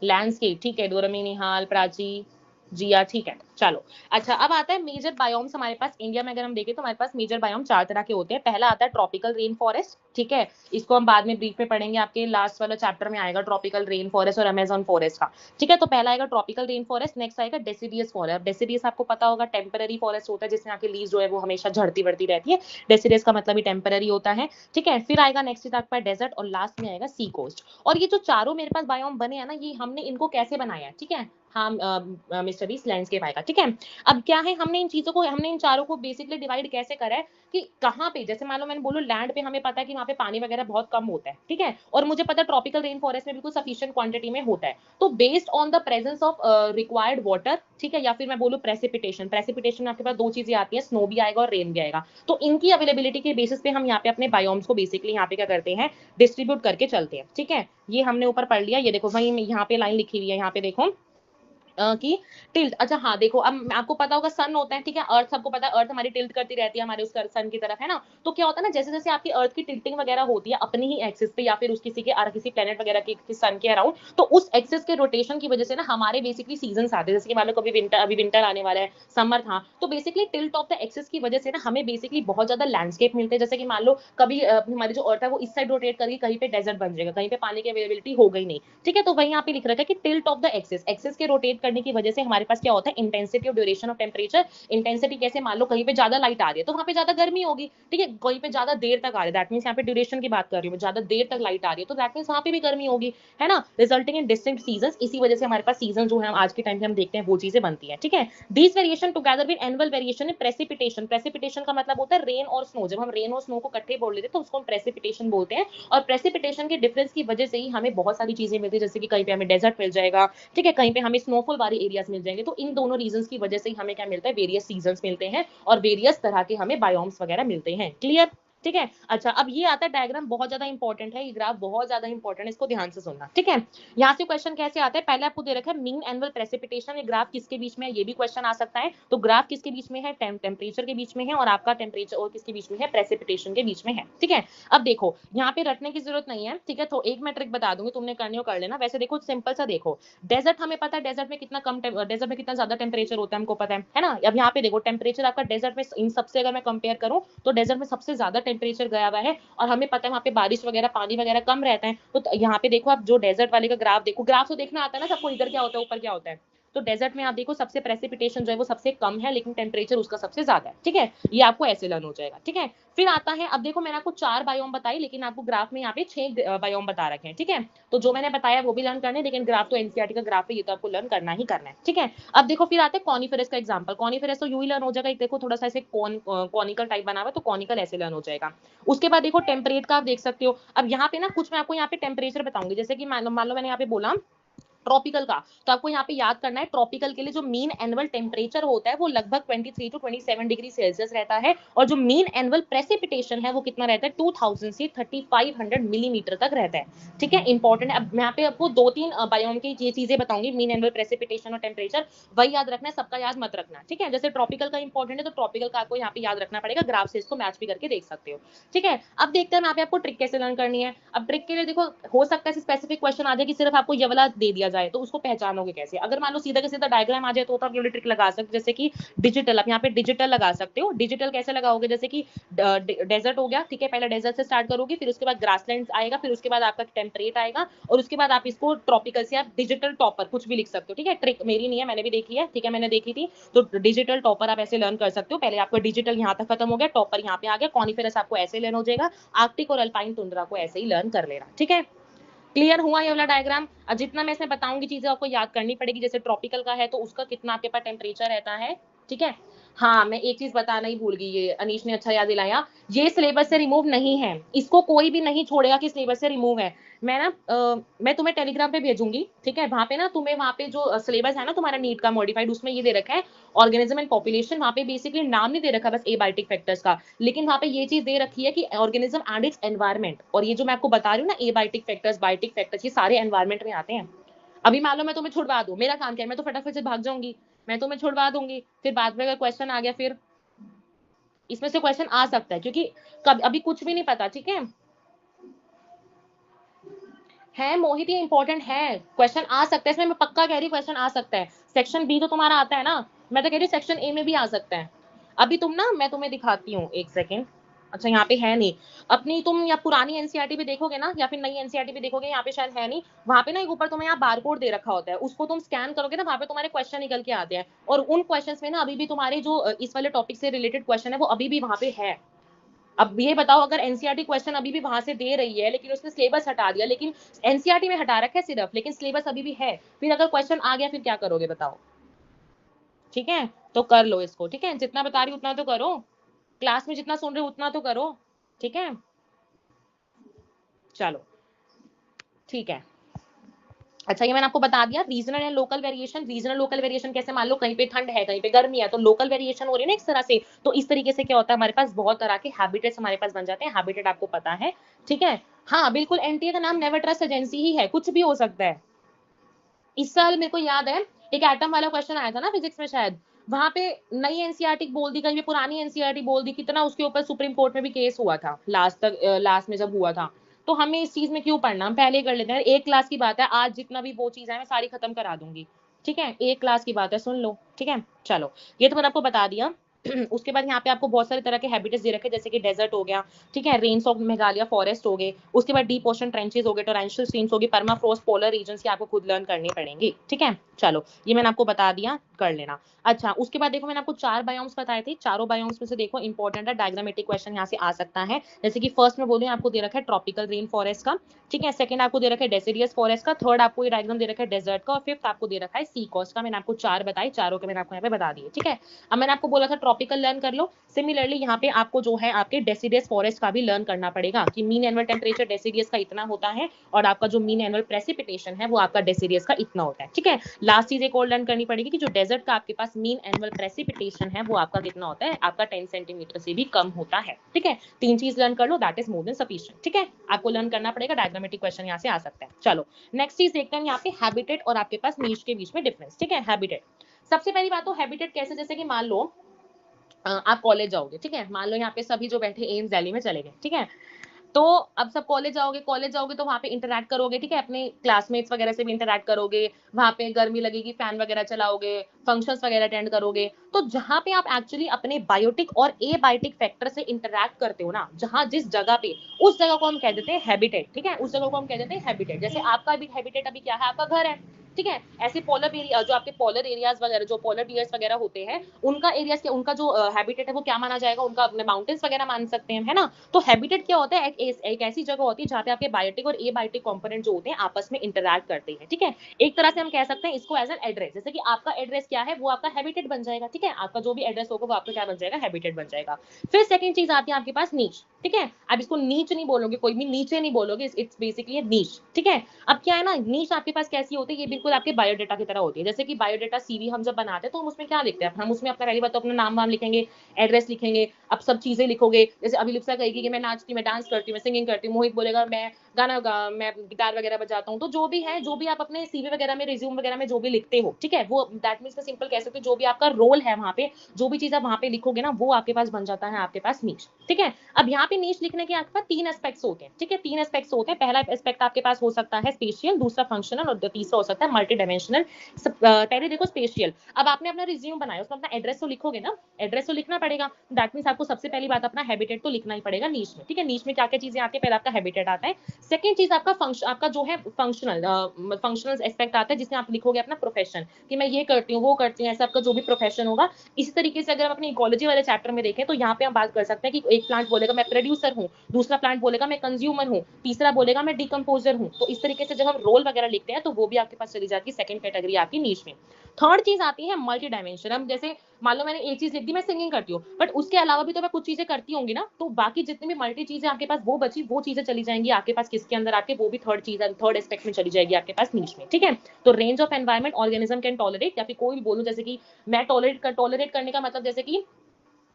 लैंडस्केप। ठीक है, डोरमी, निहाल, प्राची, जिया, ठीक है, चलो। अच्छा अब आता है मेजर बायोम्स। हमारे पास इंडिया में अगर हम देखें तो हमारे पास मेजर बायोम 4 तरह के होते हैं। पहला आता है ट्रॉपिकल रेन फॉरेस्ट। ठीक है, इसको हम बाद में ब्रीफ में पढ़ेंगे, आपके लास्ट वाला चैप्टर में आएगा ट्रॉपिकल रेन फॉरेस्ट और अमेजन फॉरेस्ट का। ठीक है, तो पहला आएगा ट्रॉपिकल रेन फॉरेस्ट, नेक्स्ट आएगा डेसिडियस फॉरेस्ट। डेसिडियस आपको पता होगा टेम्पररी फॉरेस्ट होता है, जिसमें आके लीव्स जो है वो हमेशा झड़ती बढ़ती रहती है, डेसिडियस का मतलब ही टेम्पररी होता है। ठीक है, फिर आएगा नेक्स्ट आपका डेजर्ट, और लास्ट में आएगा सी कोस्ट। और ये जो चारों मेरे पास बायोम बने हैं ना, ये हमने इनको कैसे बनाया है? ठीक है, हाँ मिस्टर बीस्ट लैंडस्केप आएगा, ठीक है। अब क्या है, हमने इन चारों को बेसिकली डिवाइड कैसे करा है कि कहाँ पे, जैसे मान लो मैंने बोलो लैंड पे हमें पता है कि वहाँ पे पानी वगैरह बहुत कम होता है, ठीक है, और मुझे पता है ट्रॉपिकल रेन फॉरेस्ट में बिल्कुल सफिशिएंट क्वांटिटी में होता है। तो based on the presence of required water, ठीक है, या फिर मैं बोलूँ प्रेसिपिटेशन में आपके पास दो चीजें आती है, स्नो भी आएगा और रेन भी आएगा। तो इनकी अवेलेबिलिटी के बेसिस पे हम यहाँ पे अपने बायोम्स को बेसिकली यहाँ पे क्या करते हैं, डिस्ट्रीब्यूट करके चलते हैं, ठीक है। ये हमने ऊपर पढ़ लिया, ये देखो वही यहाँ पे लाइन लिखी हुई है, यहाँ पे देखो कि टिल्ट। अच्छा हाँ देखो, अब आपको पता होगा सन होता है, ठीक है, अर्थ सबको पता है, अर्थ हमारी टिल्ट करती रहती है हमारे उस सन की तरफ, है ना। तो क्या होता है ना, जैसे जैसे आपकी अर्थ की टिल्टिंग वगैरह होती है अपनी ही एक्सिस पे या फिर उस किसी प्लेनेट वगैरह की सन के अराउंड, तो उस एक्सिस के रोटेशन की वजह से ना हमारे बेसिकली सीजन आते हैं। जैसे कि मान लो कभी विंटर आने वाला है, समर था, तो basically tilt of the axis की वजह से ना हमें बेसिकली बहुत ज्यादा लैंडस्केप मिलते हैं। जैसे कि मान लो कभी हमारी जो अर्थ है वो इस साइड रोटेट करके कहीं पे डेजर्ट बन जाएगा, कहीं पे पानी की अवेलेबिलिटी हो गई नहीं, ठीक है। तो वही यहाँ पे लिख रखा है कि टिल्ट ऑफ द एक्सिस के रोटेट करने की वजह से हमारे पास क्या होता है, इंटेंसिटी और ड्यूरेशन ऑफ टेम्परेचर। इंटेंसिटी कैसे, मान लो कहीं पे ज्यादा लाइट आ रही है तो वहां पे ज्यादा गर्मी होगी, ठीक है, कहीं पे ज्यादा देर तक आ रही है, दैट मींस यहाँ पे ड्यूरेशन की बात कर रही हूँ, ज्यादा देर तक लाइट आ रही है तो दैट मींस वहां पे भी गर्मी होगी, है ना, रिजल्टिंग इन डिस्टिंक्ट सीजन। इसी वजह से हमारे पास सीजन जो है आज के टाइम पे हम देखते हैं वो चीजें बनती है, ठीक है। These variation together with annual variation in precipitation. Precipitation का मतलब होता है रेन और स्नो। जब हम रेन और स्नो को इकट्ठे बोल लेते हैं तो उसको हम प्रेसिपिटेशन बोलते हैं। और प्रेसिपिटेशन के डिफरेंस की वजह से ही हमें बहुत सारी चीजें मिलती है, जैसे कि कहीं पे हमें डेजर्ट मिल जाएगा, ठीक है, कहीं पे हमें स्नोफॉल वाले एरियाज मिल जाएंगे। तो इन दोनों रीजंस की वजह से हमें क्या मिलता है, वेरियस सीजन्स मिलते हैं और वेरियस तरह के हमें बायोम्स वगैरह मिलते हैं। क्लियर, ठीक है। अच्छा, अब ये आता है डायग्राम, बहुत ज्यादा इंपॉर्टेंट है, ये ग्राफ बहुत ज्यादा इंपॉर्टेंट है, इसको ध्यान से सुनना, ठीक है। यहाँ से क्वेश्चन कैसे आता है, पहले आपको दे रखा है मीन एनुअल प्रेसिपिटेशन, ये ग्राफ किसके बीच में है, ये भी क्वेश्चन आ सकता है। तो ग्राफ किसके बीच में है, टेम्परेचर के बीच में है, और आपका टेम्परेचर और किसके बीच में है, प्रेसिपिटेशन के बीच में है, ठीक है। अब देखो यहाँ पे रटने की जरूरत नहीं है, ठीक है, तो एक मैं ट्रिक बता दूंगी, तुमने करनी हो कर लेना। वैसे देखो सिंपल सा देखो, डेजर्ट हमें पता है, डेजर्ट में कितना ज्यादा टेम्परेचर होता है हमको पता है ना। अब यहाँ पे देखो टेम्परेचर आपका डेजर्ट में इन सबसे अगर मैं कंपेयर करूँ तो डेजर्ट में सबसे ज्यादा टेम्परेचर गया हुआ है, और हमें पता है वहाँ पे बारिश वगैरह पानी वगैरह कम रहता है। तो यहाँ पे देखो आप जो डेजर्ट वाले का ग्राफ देखो, ग्राफ तो देखना आता है ना सबको, इधर क्या होता है ऊपर क्या होता है। तो डेजर्ट में आप देखो सबसे प्रेसिपिटेशन जो है वो सबसे कम है, लेकिन टेम्परेचर उसका सबसे ज्यादा है, ठीक है। ये आपको ऐसे लर्न हो जाएगा, ठीक है। फिर आता है, अब देखो मैंने आपको 4 बायोम बताई, लेकिन आपको ग्राफ में यहाँ पे 6 बायोम बता रखे हैं, ठीक है। तो जो मैंने बताया वो भी लर्न करने, लेकिन ग्राफ तो एनसीईआरटी का ग्राफ है, ये तो आपको लर्न करना ही करना है, ठीक है। अब देखो फिर आते हैं कॉनिफेरस का एग्जांपल। कॉनिफेरस तो यूं ही लर्न हो जाएगा, एक देखो थोड़ा सा ऐसे कॉनिकल टाइप बना हुआ है, तो कॉनिकल ऐसे लर्न हो जाएगा। उसके बाद देखो टेम्परेट का आप देख सकते हो। अब यहाँ पे ना कुछ मैं आपको यहाँ पे टेम्परेचर बताऊंगी, जैसे कि मान लो मैंने यहाँ पे बोला ट्रॉपिकल का, तो आपको यहाँ पे याद करना है ट्रॉपिकल के लिए जो मीन एनुअल टेम्परेचर होता है वो लगभग 23 टू 27 डिग्री सेल्सियस रहता है, और जो मीन एनुअल प्रेसिपिटेशन है वो कितना रहता है, 2000 से 3500 मिलीमीटर तक रहता है, ठीक है। इंपॉर्टेंट है। अब मैं यहाँ पे आपको 2-3 बायोम की ये चीजें बताऊंगी, मीन एनुअल प्रेसिपिटेशन और टेम्परेचर, वही याद रखना है, सबका याद मत रखना, ठीक है। जैसे ट्रॉपिकल का इंपॉर्टेंट है तो ट्रॉपिकल का आपको यहाँ पे याद रखना पड़ेगा, ग्राफ से इसको मैच भी करके देख सकते हो, ठीक है। अब देखते हैं यहाँ पे आपको ट्रिक कैसे लर्न करनी है। अब ट्रिक के लिए देखो, हो सकता है स्पेसिफिक क्वेश्चन आ जाए कि सिर्फ आपको ये वाला दे दिया जाए, तो उसको पहचानोगे कैसे। अगर मान लो सीधा का सीधा डायग्राम आ जाए तो आप ये ट्रिक लगा सकते, जैसे कि डिजिटल, अब यहाँ पे डिजिटल लगा सकते हो। डिजिटल कैसे लगाओगे, जैसे कि डेजर्ट हो गया, ठीक है, पहले डेजर्ट से स्टार्ट करोगे, फिर उसके बाद ग्रासलैंड आएगा, फिर उसके बाद आपका टेम्परेट आएगा, और उसके बाद आप इसको ट्रॉपिकल से आप डिजिटल टॉपर कुछ भी लिख सकते हो, ठीक है। ट्रिक मेरी नहीं है, मैंने भी देखी है, ठीक है, मैंने देखी थी। तो डिजिटल टॉपर आप ऐसे लर्न कर सकते हो। पहले आपका डिजिटल यहाँ तक खत्म हो गया, टॉपर यहाँ पे आ गया, कॉनिफेरस आपको ऐसे लर्न हो जाएगा, आर्कटिक और अल्पाइन टुंड्रा को ऐसे ही लर्न कर लेना, ठीक है। क्लियर हुआ ये वाला डायग्राम। जितना मैं इसमें बताऊंगी चीजें आपको याद करनी पड़ेगी। जैसे ट्रॉपिकल का है तो उसका कितना आपके पास टेम्परेचर रहता है, ठीक है। हाँ, मैं एक चीज बताना ही भूल गई, ये अनीश ने अच्छा याद दिलाया, ये सिलेबस से रिमूव नहीं है, इसको कोई भी नहीं छोड़ेगा कि सिलेबस से रिमूव है। मैं तुम्हें टेलीग्राम पे भेजूंगी, ठीक है, वहां पे ना तुम्हें वहां पे जो सिलेबस है ना तुम्हारा नीट का मॉडिफाइड, उसमें ये दे रखा है ऑर्गेनिज्म एंड पॉपुलेशन। वहां पे बेसिकली नाम नहीं दे रखा बस एबायोटिक फैक्टर्स का, लेकिन वहां पे ये चीज दे रखी है कि ऑर्गेनिज्म एंड इट्स एनवायरमेंट। और ये जो मैं आपको बता रही हूँ ना एबायोटिक फैक्टर्स, बायोटिक फैक्टर्स, ये सारे एनवायरमेंट में आते हैं। अभी मान लो मैं तुम्हें छुड़वा दूं, मेरा काम क्या है, मैं तो फटाफट से भाग जाऊंगी, मैं तुम्हें छुड़वा दूंगी, फिर बाद में अगर क्वेश्चन आ गया फिर इसमें से क्वेश्चन आ सकता है, क्योंकि कब अभी कुछ भी नहीं पता, ठीक है मोहित, ये इंपॉर्टेंट है, क्वेश्चन आ सकता है इसमें, मैं पक्का कह रही हूँ क्वेश्चन आ सकता है। सेक्शन बी तो तुम्हारा आता है ना, मैं तो कह रही हूँ सेक्शन ए में भी आ सकता है। अभी तुम ना, मैं तुम्हें दिखाती हूँ एक सेकेंड। अच्छा यहाँ पे है नहीं, अपनी तुम या पुरानी एनसीईआरटी भी देखोगे ना, या फिर नई एनसीईआरटी भी देखोगे, यहाँ पे शायद है नहीं। वहां पे ना एक ऊपर तुम्हें यहाँ बारकोड दे रखा होता है, उसको तुम स्कैन करोगे ना, वहां पे तुम्हारे क्वेश्चन निकल के आते हैं, और उन क्वेश्चन में ना अभी भी तुम्हारे जो इस वाले टॉपिक से रिलेटेड क्वेश्चन है वो अभी भी वहां पे है। अब ये बताओ, अगर एनसीईआरटी क्वेश्चन अभी भी वहां से दे रही है लेकिन उसने सिलेबस हटा दिया, लेकिन एनसीईआरटी में हटा रखा है सिर्फ, लेकिन सिलेबस अभी भी है, फिर अगर क्वेश्चन आ गया फिर क्या करोगे बताओ? ठीक है, तो कर लो इसको, ठीक है, जितना बता रही उतना तो करो, क्लास में जितना सुन रहे हो उतना तो करो, ठीक है, चलो ठीक है। अच्छा, ये मैंने आपको बता दिया regional and local variation. Regional local variation कैसे, मान लो कहीं पे ठंड है कहीं पे गर्मी है, तो लोकल वेरिएशन हो रही है ना इस तरह से। तो इस तरीके से क्या होता है, हमारे पास बहुत तरह के हैबिटेट्स हमारे पास बन जाते हैं। हैबिटेट आपको पता है, ठीक है। हाँ बिल्कुल, एनटीए का नाम नेवर ट्रस्ट एजेंसी ही है, कुछ भी हो सकता है। इस साल मेरे को याद है एक एटम वाला क्वेश्चन आया था ना फिजिक्स में शायद, वहां पे नई एनसीईआरटी बोल दी, कहीं पे पुरानी एनसीईआरटी बोल दी, कितना उसके ऊपर सुप्रीम कोर्ट में भी केस हुआ था लास्ट तक, लास्ट में जब हुआ था। तो हमें इस चीज में क्यों पढ़ना, हम पहले ही कर लेते हैं। एक क्लास की बात है, आज जितना भी वो चीज है मैं सारी खत्म करा दूंगी, ठीक है, एक क्लास की बात है, सुन लो, ठीक है। चलो, ये तो मैंने आपको बता दिया। उसके बाद यहाँ पे आपको बहुत सारे तरह के हैबिटेट्स दे रखे, जैसे कि डेजर्ट हो गया, ठीक है, रेन्स ऑफ मेघालय फॉरेस्ट हो गए, उसके बाद डीप ओशन ट्रेंचेस हो गए, टोरेंशियल स्ट्रीम्स होगी, परमाफ्रोस्ट पोलर रीजन्स की आपको खुद लर्न करनी पड़ेंगी, ठीक है। चलो, ये मैंने आपको बता दिया, कर लेना। अच्छा, उसके बाद देखो मैंने आपको 4 बायोम्स बताए थे, चारों बायोम्स में से देखो इंपॉर्टेंट है, डायग्रामेटिक क्वेश्चन यहाँ से आ सकता है। जैसे कि फर्स्ट में बोलूँ आपको दे रखा है ट्रॉपिकल रेन फॉरेस्ट का, ठीक है, सेकंड आपको दे रखा है डेसिडियस फॉरेस्ट का, थर्ड आपको ये डायग्राम दे रखा है डेजर्ट का, और फिफ्थ आपको दे रखा है सी कोस्ट का। मैंने आपको 4 बताई, चारों के मैंने आपको यहाँ पे बता दिए, ठीक है। अब मैंने आपको बोला था ट्रॉपिकल लर्न कर लो, सिमिलरली यहाँ पे आपको जो है आपके डेसिडियस फॉरेस्ट का भी लर्न करना पड़ेगा कि मीन एनुअल टेम्परेचर डेसिडियस का इतना होता है, और आपका जो मीन एनुअल प्रेसिपिटेशन है वो आपका डेसिडियस का इतना होता है, ठीक है। लास्ट चीज एक और लर्न करनी पड़ेगी कि जो डेजर्ट का आपके पास मीन एनुअल प्रेसिपिटेशन है वो आपका कितना होता है, आपका 10 सेंटीमीटर से भी कम होता है, ठीक है। 3 चीज लर्न कर लो, that is more than sufficient, ठीक है। आपको लर्न करना पड़ेगा, डायग्रामेटिक क्वेश्चन यहाँ से आ सकता है। चलो, नेक्स्ट चीज देखते हैं यहाँ पे हैबिटेट और आपके पास नीश के बीच में डिफरेंस, ठीक है। हैबिटेट, सबसे पहली बात तो हैबिटेट कैसे, जैसे कि मान लो आप कॉलेज जाओगे, ठीक है, मान लो यहाँ पे सभी जो बैठे एम्स दिल्ली में चले गए, ठीक है। तो अब सब कॉलेज जाओगे तो वहां पे इंटरैक्ट करोगे, ठीक है, अपने क्लासमेट्स वगैरह से भी इंटरैक्ट करोगे, वहां पे गर्मी लगेगी फैन वगैरह चलाओगे, फंक्शंस वगैरह अटेंड करोगे। तो जहां पे आप एक्चुअली अपने बायोटिक और ए बायोटिक फैक्टर से इंटरैक्ट करते हो ना, जहां जिस जगह पे, उस जगह को हम कह देते हैं हैबिटेट, ठीक है, उस जगह को हम कह देते हैं हैबिटेट। जैसे आपका भी हैबिटेट अभी क्या है, आपका घर है, ठीक है। ऐसे पोलर एरिया, जो आपके पोलर एरियाज वगैरह, जो पोलर बियर्स वगैरह होते हैं, उनका एरियाज, उनका जो हैबिटेट है वो क्या माना जाएगा, उनका अपने माउंटेन्स वगैरह मान सकते हैं, है ना। तो हैबिटेट क्या होता है, एक ऐसी जगह होती है जहाँ पे आपके बायोटिक और ए बायोटिक कंपोनेंट जो होते हैं आपस में इंटरैक्ट करते हैं, ठीक है। एक तरह से हम कह सकते हैं इसको एज एन एड्रेस, जैसे कि आपका एड्रेस क्या है वो आपका हैबिटेट बन जाएगा, ठीक है, आपका जो भी एड्रेस होगा वो आपका क्या बन जाएगा, हैबिटेट बन जाएगा। फिर सेकंड चीज आती है आपके पास नीच, ठीक है। अब इसको नीच नहीं बोलोगे, कोई भी नीचे नहीं बोलोगे, इट्स बेसिकली नीच, ठीक है। अब क्या है ना, नीच आपके पास कैसी होती है, ये बिल्कुल आपके बायोडाटा की तरह होती है। जैसे कि बायोडाटा सीवी हम जब बनाते हैं तो हम उसमें क्या लिखते हैं, हम उसमें अपना पहली बात तो अपना नाम वाम लिखेंगे, एड्रेस लिखेंगे, अब सब चीजें लिखोगे। जैसे अभी लिप्सा कहेगी कि मैं नाचती, मैं डांस करती हूँ, मैं सिंगिंग करती हूँ, मोहित बोलेगा मैं गाना मैं गिटार वगैरह बजाता हूँ। तो जो भी है, जो भी आप अपने सीवी वगैरह में, रिज्यूम वगैरह में जो भी लिखते हो, ठीक है, वो दैट मीन्स सिंपल कह सकते हो जो भी आपका रोल है वहां पे, जो भी चीज आप वहां पे लिखोगे ना, वो आपके पास बन जाता है आपके पास नीच, ठीक है। अब यहाँ पे नीच लिखने के आपके पास 3 एस्पेक्ट्स होते हैं, ठीक है, 3 एस्पेक्ट्स होते हैं। पहला एस्पेक्ट आपके पास हो सकता है स्पेशियल, दूसरा फंक्शनल, और तीसरा हो सकता है मल्टी डायमेंशनल। पहले देखो स्पेशियल, अब आपने अपना रिज्यूम बनाया, उसमें अपना एड्रेस तो लिखोगे ना, एड्रेस तो लिखना पड़ेगा, दैट मीन्स आपको सबसे पहली बात अपना हैबिटेट तो लिखना ही पड़ेगा नीच में, ठीक है। नीच में क्या क्या चीजें आती है, पहले आपका हैबिटेट आता है। सेकंड चीज आपका फंक्शन, आपका जो है फंक्शनल एस्पेक्ट आता है, जिसमें आप लिखोगे अपना प्रोफेशन, कि मैं ये करती हूँ वो करती हूँ, ऐसा आपका जो भी प्रोफेशन होगा। इसी तरीके से अगर हम अपनी इकोलॉजी वाले चैप्टर में देखें तो यहाँ पे हम बात कर सकते हैं कि एक प्लांट बोलेगा मैं प्रोड्यूसर हूँ, दूसरा प्लांट बोलेगा मैं कंज्यूमर हूँ, तीसरा बोलेगा मैं डिकम्पोजर हूँ। तो इस तरीके से जब हम रोल वगैरह लिखते हैं तो वो भी आपके पास चली जाती है, सेकंड कैटेगरी आपकी नीच में। थर्ड चीज आती है मल्टी डायमेंशन। अब जैसे मान लो मैंने एक चीज लिख दी, मैं सिंगिंग करती हूँ, बट उसके अलावा भी तो मैं कुछ चीजें करती होंगी ना, तो बाकी जितनी भी मल्टी चीजें आपके पास वो बची, वो चीजें चली जाएंगी आपके पास किसके अंदर, आपके वो भी थर्ड चीज, थर्ड एस्पेक्ट में चली जाएगी आपके पास नीच में, ठीक है। तो range of environment organism can tolerate, या फिर कोई भी बोलूं, जैसे कि मैं टॉलरेट करने का मतलब, जैसे कि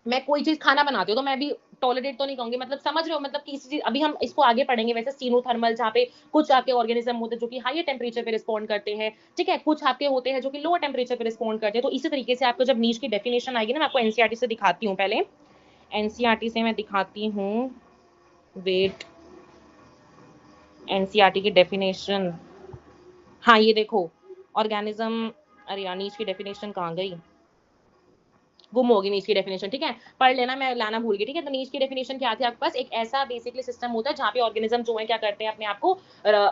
मैं कोई चीज खाना बनाती हूँ तो मैं भी टॉलरेट तो नहीं कहूंगी, मतलब समझ रहे हो, मतलब किसी चीज, अभी हम इसको आगे पढ़ेंगे वैसे सीनोथर्मल, जहाँ पे कुछ आपके ऑर्गेनिज्म होते हैं जो कि हाई टेम्परेचर पे रिस्पॉन्ड करते हैं, ठीक है, कुछ आपके होते हैं जो कि लोअर टेम्परेचर पे रिस्पॉन्ड करते हैं। तो इसी तरीके से आपको जब नीच की डेफिनेशन आएगी ना, मैं आपको एनसीईआरटी से दिखाती हूँ, पहले एनसीईआरटी से मैं दिखाती हूँ, वेट, एनसीईआरटी की डेफिनेशन, हाँ ये देखो ऑर्गेनिज्म, अरे यार नीच की डेफिनेशन कहाँ गई, गुम होगी नीच की डेफिनेशन, ठीक है, पढ़ लेना, मैं लाना भूल गई, ठीक है। तो नीच की डेफिनेशन क्या थी आपके पास, एक ऐसा बेसिकली सिस्टम होता है जहाँ पे ऑर्गेनिज्म जो है क्या करते हैं, अपने आप को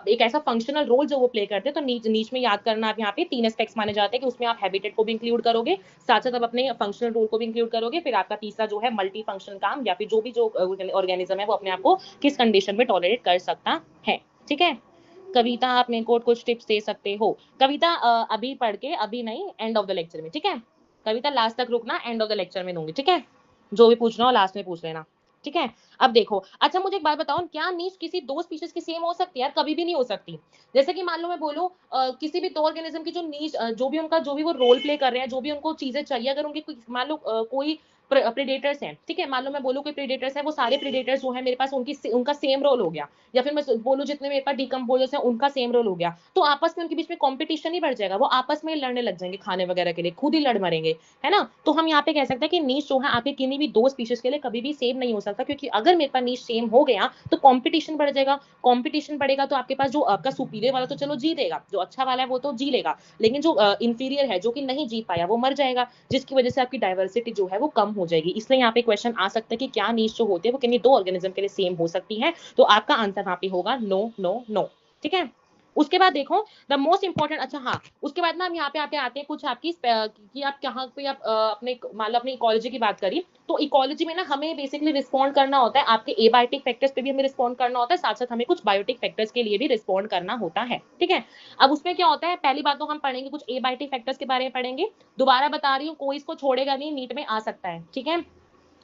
एक ऐसा फंक्शनल रोल जो वो प्ले करते हैं। तो नीच नीच में याद करना आप यहाँ पे 3 एस्पेक्ट्स माने जाते हैं कि उसमें आप हैबिटेट को भी इंक्लूड करोगे, साथ साथ आप अपने फंक्शनल रोल को भी इंक्लूड करोगे, फिर आपका तीसरा जो है मल्टी फंक्शन काम, या फिर जो भी जो ऑर्गेनिज्म है वो अपने आप को किस कंडीशन में टॉलरेट कर सकता है, ठीक है। कविता, आप मेरे को कुछ टिप्स दे सकते हो? कविता अभी पढ़ के, अभी नहीं, एंड ऑफ द लेक्चर में, ठीक है। कविता लास्ट तक रुकना, एंड ऑफ द लेक्चर में दूंगी, ठीक है। जो भी पूछना हो लास्ट में पूछ लेना, ठीक है। अब देखो, अच्छा मुझे एक बात बताओ, क्या नीच किसी दो स्पीशीज की सेम हो सकती है? यार कभी भी नहीं हो सकती। जैसे कि मान लो मैं बोलूं किसी भी दो ऑर्गेनिज्म की जो नीच जो भी उनका जो भी वो रोल प्ले कर रहे हैं, जो भी उनको चीजें चाहिए, अगर उनकी मान लो कोई प्रेडेटर्स हैं, ठीक है, मान लो मैं बोलूं कोई प्रेडेटर्स है, वो सारे प्रेडेटर्स जो है मेरे पास उनका सेम रोल हो गया, या फिर मैं बोलूं जितने मेरे पास डिकम्पोजर्स हैं उनका सेम रोल हो गया, तो आपस में उनके बीच में कंपटीशन ही बढ़ जाएगा, वो आपस में लड़ने लग जाएंगे खाने वगैरह के लिए, खुद ही लड़ मरेंगे, है ना। तो हम यहाँ पे कह सकते हैं कि नीच जो है आपके किन्हीं भी दो स्पीशीज के लिए कभी भी सेम नहीं हो सकता, क्योंकि अगर मेरे पास नीच सेम हो गया तो कंपटीशन बढ़ जाएगा, कंपटीशन बढ़ेगा तो आपके पास जो आपका सुपीरियर वाला तो चलो जी लेगा, जो अच्छा वाला है वो तो जी लेगा, लेकिन जो इंफीरियर है, जो कि नहीं जी पाया, वो मर जाएगा, जिसकी वजह से आपकी डाइवर्सिटी जो है वो कम हो जाएगी। इसलिए यहाँ पे क्वेश्चन आ सकता है कि क्या नीच जो होती है वो किन्हीं दो ऑर्गेनिज्म के लिए सेम हो सकती है, तो आपका आंसर वहां पे होगा नो नो नो, ठीक है। उसके बाद देखो द मोस्ट इंपॉर्टेंट, अच्छा हाँ, उसके बाद ना हम यहाँ पे आते हैं कुछ आपकी कि आप कहाँ पे आप अपने मान लो अपनी इकोलॉजी की बात करी, तो इकोलॉजी में ना हमें बेसिकली रिस्पॉन्ड करना होता है, आपके एबायोटिक फैक्टर्स पे भी हमें रिस्पॉन्ड करना होता है, साथ साथ हमें कुछ बायोटिक फैक्टर्स के लिए भी रिस्पॉन्ड करना होता है, ठीक है। अब उसमें क्या होता है, पहली बात तो हम पढ़ेंगे कुछ एबायोटिक फैक्टर्स के बारे में पढ़ेंगे, दोबारा बता रही हूँ, कोई इसको छोड़ेगा नहीं, नीट में आ सकता है, ठीक है।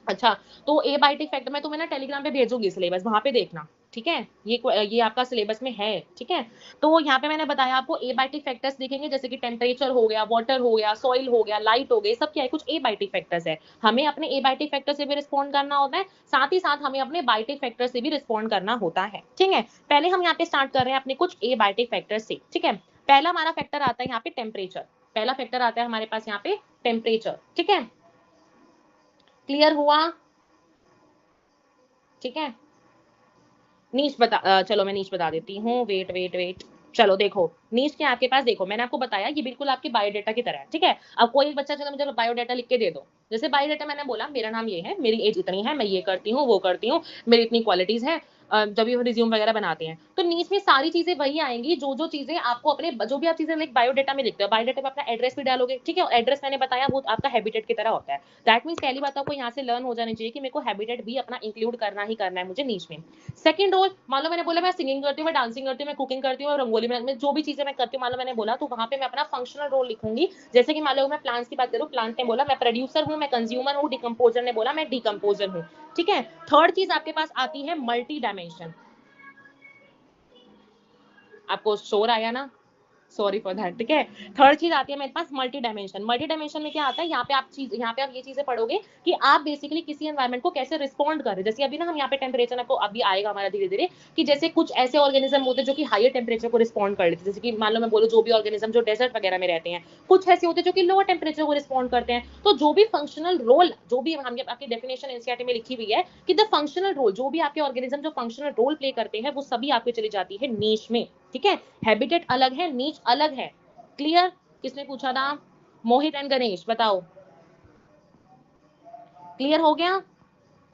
अच्छा, तो एबायोटिक फैक्टर मैं तुम्हें ना टेलीग्राम पे भेजूंगी सिलेबस, वहां पे देखना, ठीक है। ये आपका सिलेबस में है, ठीक है। तो यहाँ पे मैंने बताया आपको एबायोटिक फैक्टर्स देखेंगे, जैसे कि टेम्परेचर हो गया, वाटर हो गया, सॉइल हो गया, लाइट हो गई, सब क्या है, कुछ एबायोटिक फैक्टर्स है। हमें अपने एबायोटिक फैक्टर से भी रिस्पॉन्ड करना होता है, साथ ही साथ हमें अपने बायोटिक फैक्टर से भी रिस्पॉन्ड करना होता है, ठीक है। पहले हम यहाँ पे स्टार्ट कर रहे हैं अपने कुछ एबायोटिक फैक्टर से, ठीक है। पहला हमारा फैक्टर आता है यहाँ पे टेम्परेचर, पहला फैक्टर आता है हमारे पास यहाँ पे टेम्परेचर, ठीक है। क्लियर हुआ? ठीक है। नीच बता चलो मैं नीच बता देती हूँ, वेट वेट वेट, चलो देखो नीच के आपके पास, देखो मैंने आपको बताया ये बिल्कुल आपके बायोडाटा की तरह है, ठीक है। अब कोई बच्चा चलो मुझे बायोडाटा लिख के दे दो, जैसे बायोडाटा मैंने बोला मेरा नाम ये है, मेरी एज इतनी है, मैं ये करती हूँ वो करती हूँ, मेरी इतनी क्वालिटीज है, जब भी हम रिज्यूम वगैरह बनाते हैं तो नीच में सारी चीजें वही आएंगी जो जो चीजें आपको अपने जो भी आप चीजें लाइक बायोडाटा में लिखते हो, बायोडाटा में अपना एड्रेस भी डालोगे, ठीक है। एड्रेस मैंने बताया वो आपका हैबिटेट की तरह होता है, दैट मीन्स पहली बात आपको यहाँ से लर्न हो जानी चाहिए कि मेरे को हैबिटेट भी अपना इंक्लूड करना ही करना है मुझे नीच में। सेकंड रोल, मान लो मैंने बोला मैं सिंगिंग करती हूँ, मैं डांसिंग करती हूँ, मैं कुकिंग करती हूँ, रंगोली में जो भी चीजें मैं करती हूँ, मान लो मैंने बोला, तो वहां पे मैं अपना फंक्शनल रोल लिखूंगी। जैसे कि मान लो मैं प्लांट्स की बात करूँ, प्लांट ने बोला मैं प्रोड्यूसर हूँ, मैं कंज्यूमर हूँ, डिकम्पोजर ने बोला मैं डिकम्पोजर हूँ, ठीक है। थर्ड चीज आपके पास आती है मल्टी डायमेंशन, आपको शोर आया ना, सॉरी फॉर दैट, ठीक है। थर्ड चीज आती है मेरे पास मल्टी डायमेंशन, मल्टी डायमेंशन में क्या आता है, यहाँ पे आप ये चीजें पढ़ोगे कि आप बेसिकली किसी एनवायरमेंट को कैसे रिस्पॉन्ड करें, जैसे अभी ना हम यहाँ पे टेम्परेचर आपको अभी आएगा हमारा धीरे धीरे, कि जैसे कुछ ऐसे ऑर्गेनिज्म होते हैं जो कि हायर टेम्परेचर को रिस्पॉन्ड कर लेते हैं, जैसे कि मान लो मैं बोलूँ जो भी ऑर्गेनिज्म जो डेजर्ट वगैरह में रहते हैं, कुछ ऐसे होते हैं जो कि लोअर टेम्परेचर को रिस्पॉन्ड करते हैं। तो जो भी फंक्शनल रोल, जो भी हम आपकी डेफिनेशन एनसीईआरटी में लिखी हुई है कि द फंक्शनल रोल, जो भी आपके ऑर्गेनिज्म जो फंक्शनल रोल प्ले करते हैं वो सभी आपकी चली जाती है नीच में, ठीक है। हैबिटेट अलग है, नीच अलग है, क्लियर? किसने पूछा था? मोहित एंड गणेश, बताओ क्लियर हो गया?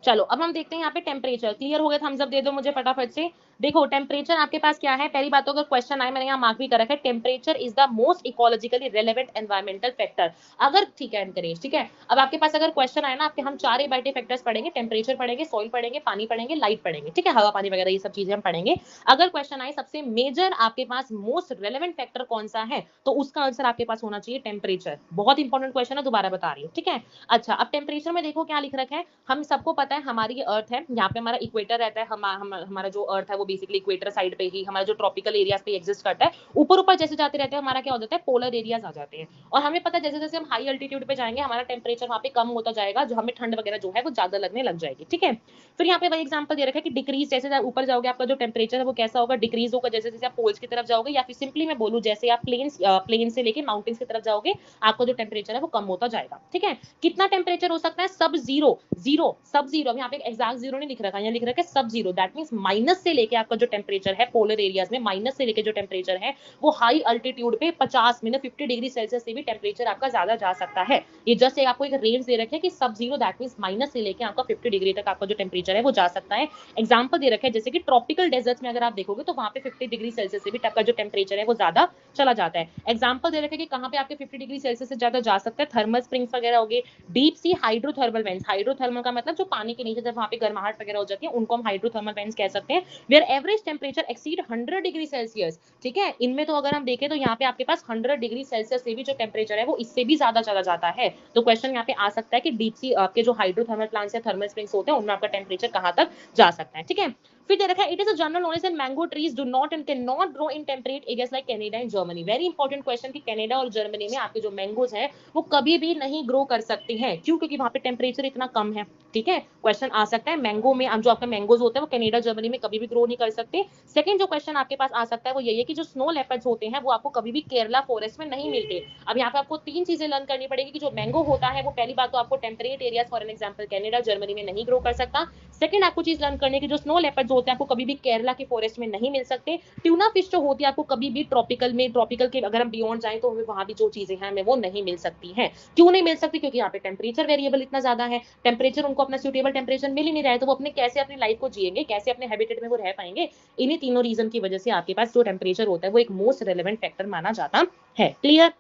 चलो अब हम देखते हैं यहाँ पे टेम्परेचर, क्लियर हो गया, थम्स अप दे दो मुझे फटाफट से। देखो टेम्परेचर आपके पास क्या है, पहली बात तो अगर क्वेश्चन आए, मैंने यहाँ मार्क भी कर रखा है, temperature is the most ecologically relevant environmental factor, अगर ठीक है एनकरेज, ठीक है। अब आपके पास अगर क्वेश्चन आए ना आपके, हम चार एबायोटिक फैक्टर्स पढ़ेंगे, टेम्परेचर पढ़ेंगे, सॉइल पढ़ेंगे, पानी पढ़ेंगे, लाइट पढ़ेंगे, ठीक है, हवा पानी वगैरह ये सब चीजें हम पढ़ेंगे। अगर क्वेश्चन आए सबसे मेजर आपके पास मोस्ट रेलेवेंट फैक्टर कौन सा है, तो उसका आंसर आपके पास होना चाहिए टेम्परेचर, बहुत इंपॉर्टेंट क्वेश्चन है, दोबारा बता रही हूँ, ठीक है। अच्छा अब टेम्परेचर में देखो क्या लिख रखा है, हम सबको पता है हमारी अर्थ है, यहाँ पे हमारा इक्वेटर रहता है, हमारा जो अर्थ है वो बेसिकली इक्वेटर साइड पे ही, हमारा जो ट्रॉपिकल एरियाज पे एग्जिस्ट करता है, ऊपर ऊपर जैसे जाते रहते हैं हमारा क्या हो जाता है, पोलर एरियाज आ जाते हैं। और हमें पता है जैसे जैसे हम हाई अल्टीट्यूड पे जाएंगे हमारा टेम्परेचर वहाँ पे कम होता जाएगा, जो हमें ठंड वगैरह जो है वो ज्यादा लगने लग जाएगी, ठीक है। फिर यहाँ पे वही एग्जाम्पल दे रखा है कि डिक्रीज, जैसे ऊपर जाओगे आपका जो टेम्परेचर है वो कैसा होगा, डिक्रीज होगा जैसे जैसे आप पोल्स की तरफ जाओगे, या फिर सिंपली मैं बोलूँ जैसे आप प्लेन से लेके माउंटेन्स की तरफ जाओगे आपका जो टेम्परेचर है वो कम होता जाएगा, ठीक है। कितना टेम्परेचर हो सकता है, सब जीरो, जीरो सब जीरो, अब यहाँ पे एग्जैक्ट जीरो नहीं लिख रखा है, यहाँ लिख रखा है सब जीरो, दैट मींस माइनस से लेके लेके आपका जो टेम्परेचर है पोलर एरियाज में, माइनस से लेके जो टेम्परेचर है वो हाई अल्टीट्यूड पे 50 में 50 डिग्री सेल्सियस से भी टेम्परेचर आपका ज्यादा जा सकता है। ये जस्ट आपको एक रेंज दे रखे है कि सब जीरो, दैट मींस माइनस से लेके आपका 50 डिग्री तक आपका जो टेम्परेचर है वो जा सकता है। एग्जाम्पल दे रखे है जैसे कि ट्रॉपिकल डेजर्ट्स में अगर आप देखोगे तो वहां पे 50 डिग्री सेल्सियस से भी आपका जो टेम्परेचर है वो ज्यादा चला जाता है। एग्जाम्पल दे रखे कि कहां पे आपके 50 डिग्री सेल्सियस से ज्यादा जा सकता है, थर्मल स्प्रिंग्स वगैरह हो गए, deep sea hydrothermal vents. Hydrothermal का मतलब जो पानी के नीचे जब वहां पे गर्माहट वगैरह हो जाती है उनको हम हाइड्रोथर्मल वेंट्स कह सकते हैं, where average temperature exceed 100 degree Celsius. ठीक है, इनमें तो अगर हम देखें तो यहाँ पे आपके पास 100 डिग्री सेल्सियस से भी जो टेम्परेचर है वो इससे भी ज्यादा चला जाता है। तो क्वेश्चन यहाँ पे आ सकता है कि डीप सी आपके जो हाइड्रोथर्मल प्लांट्स या थर्मल स्प्रिंग्स होते हैं उनमें आपका टेम्परेचर कहां तक जा सकता है। ठीक है, फिर दे रखा है it is a general knowledge that mango trees do not and can not grow in temperate areas like Canada and Germany. Very important question कि कनाडा और जर्मनी में आपके जो मैंगोज है वो कभी भी नहीं ग्रो कर सकती हैं, क्यों? क्योंकि वहां पे टेम्परेचर इतना कम है। ठीक है, क्वेश्चन आ सकता है मैंगो में, जो आपका मैंगोज होते हैं वो कनाडा जर्मनी में कभी भी ग्रो नहीं कर सकते। सेकंड जो क्वेश्चन आपके पास आ सकता है वो यही है कि जो स्नो लेपर्ड्स होते हैं वो आपको कभी भी केरला फॉरेस्ट में नहीं मिलते। अब यहाँ पे आपको तीन चीजें लर्न करनी पड़ेगी कि जो मैंगो होता है वो पहली बात तो आपको temperate areas for an example Canada Germany में नहीं ग्रो कर सकता। सेकंड आपको चीज लर्न करने की जो स्नो लेपर्ड्स होते हैं आपको कभी भी केरला के फॉरेस्ट में नहीं मिल सकते। ट्यूना फिश जो होती है आपको कभी भी ट्रॉपिकल के अगर हम बियॉन्ड जाएं तो वहां भी जो चीजें हैं हमें वो नहीं मिल सकती हैं। क्यों नहीं मिल सकती? क्योंकि यहाँ पे टेम्परेचर वेरिएबल इतना ज्यादा है, टेम्परेचर उनको अपना सूटेबल टेम्परेचर मिल ही नहीं रहा है, तो वो अपने कैसे अपनी लाइफ को जिएंगे, कैसे अपने हैबिटेट में वो रह पाएंगे? इन्हीं तीनों रीजन की वजह से आपके पास जो टेम्परेचर होता है वो एक मोस्ट रेलेवेंट फैक्टर माना जाता है। क्लियर?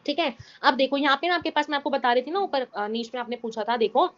ठीक है, अब देखो यहाँ पे ना आपके पास मैं आपको बता रही थी ना ऊपर नीच में आपने पूछा था, देखो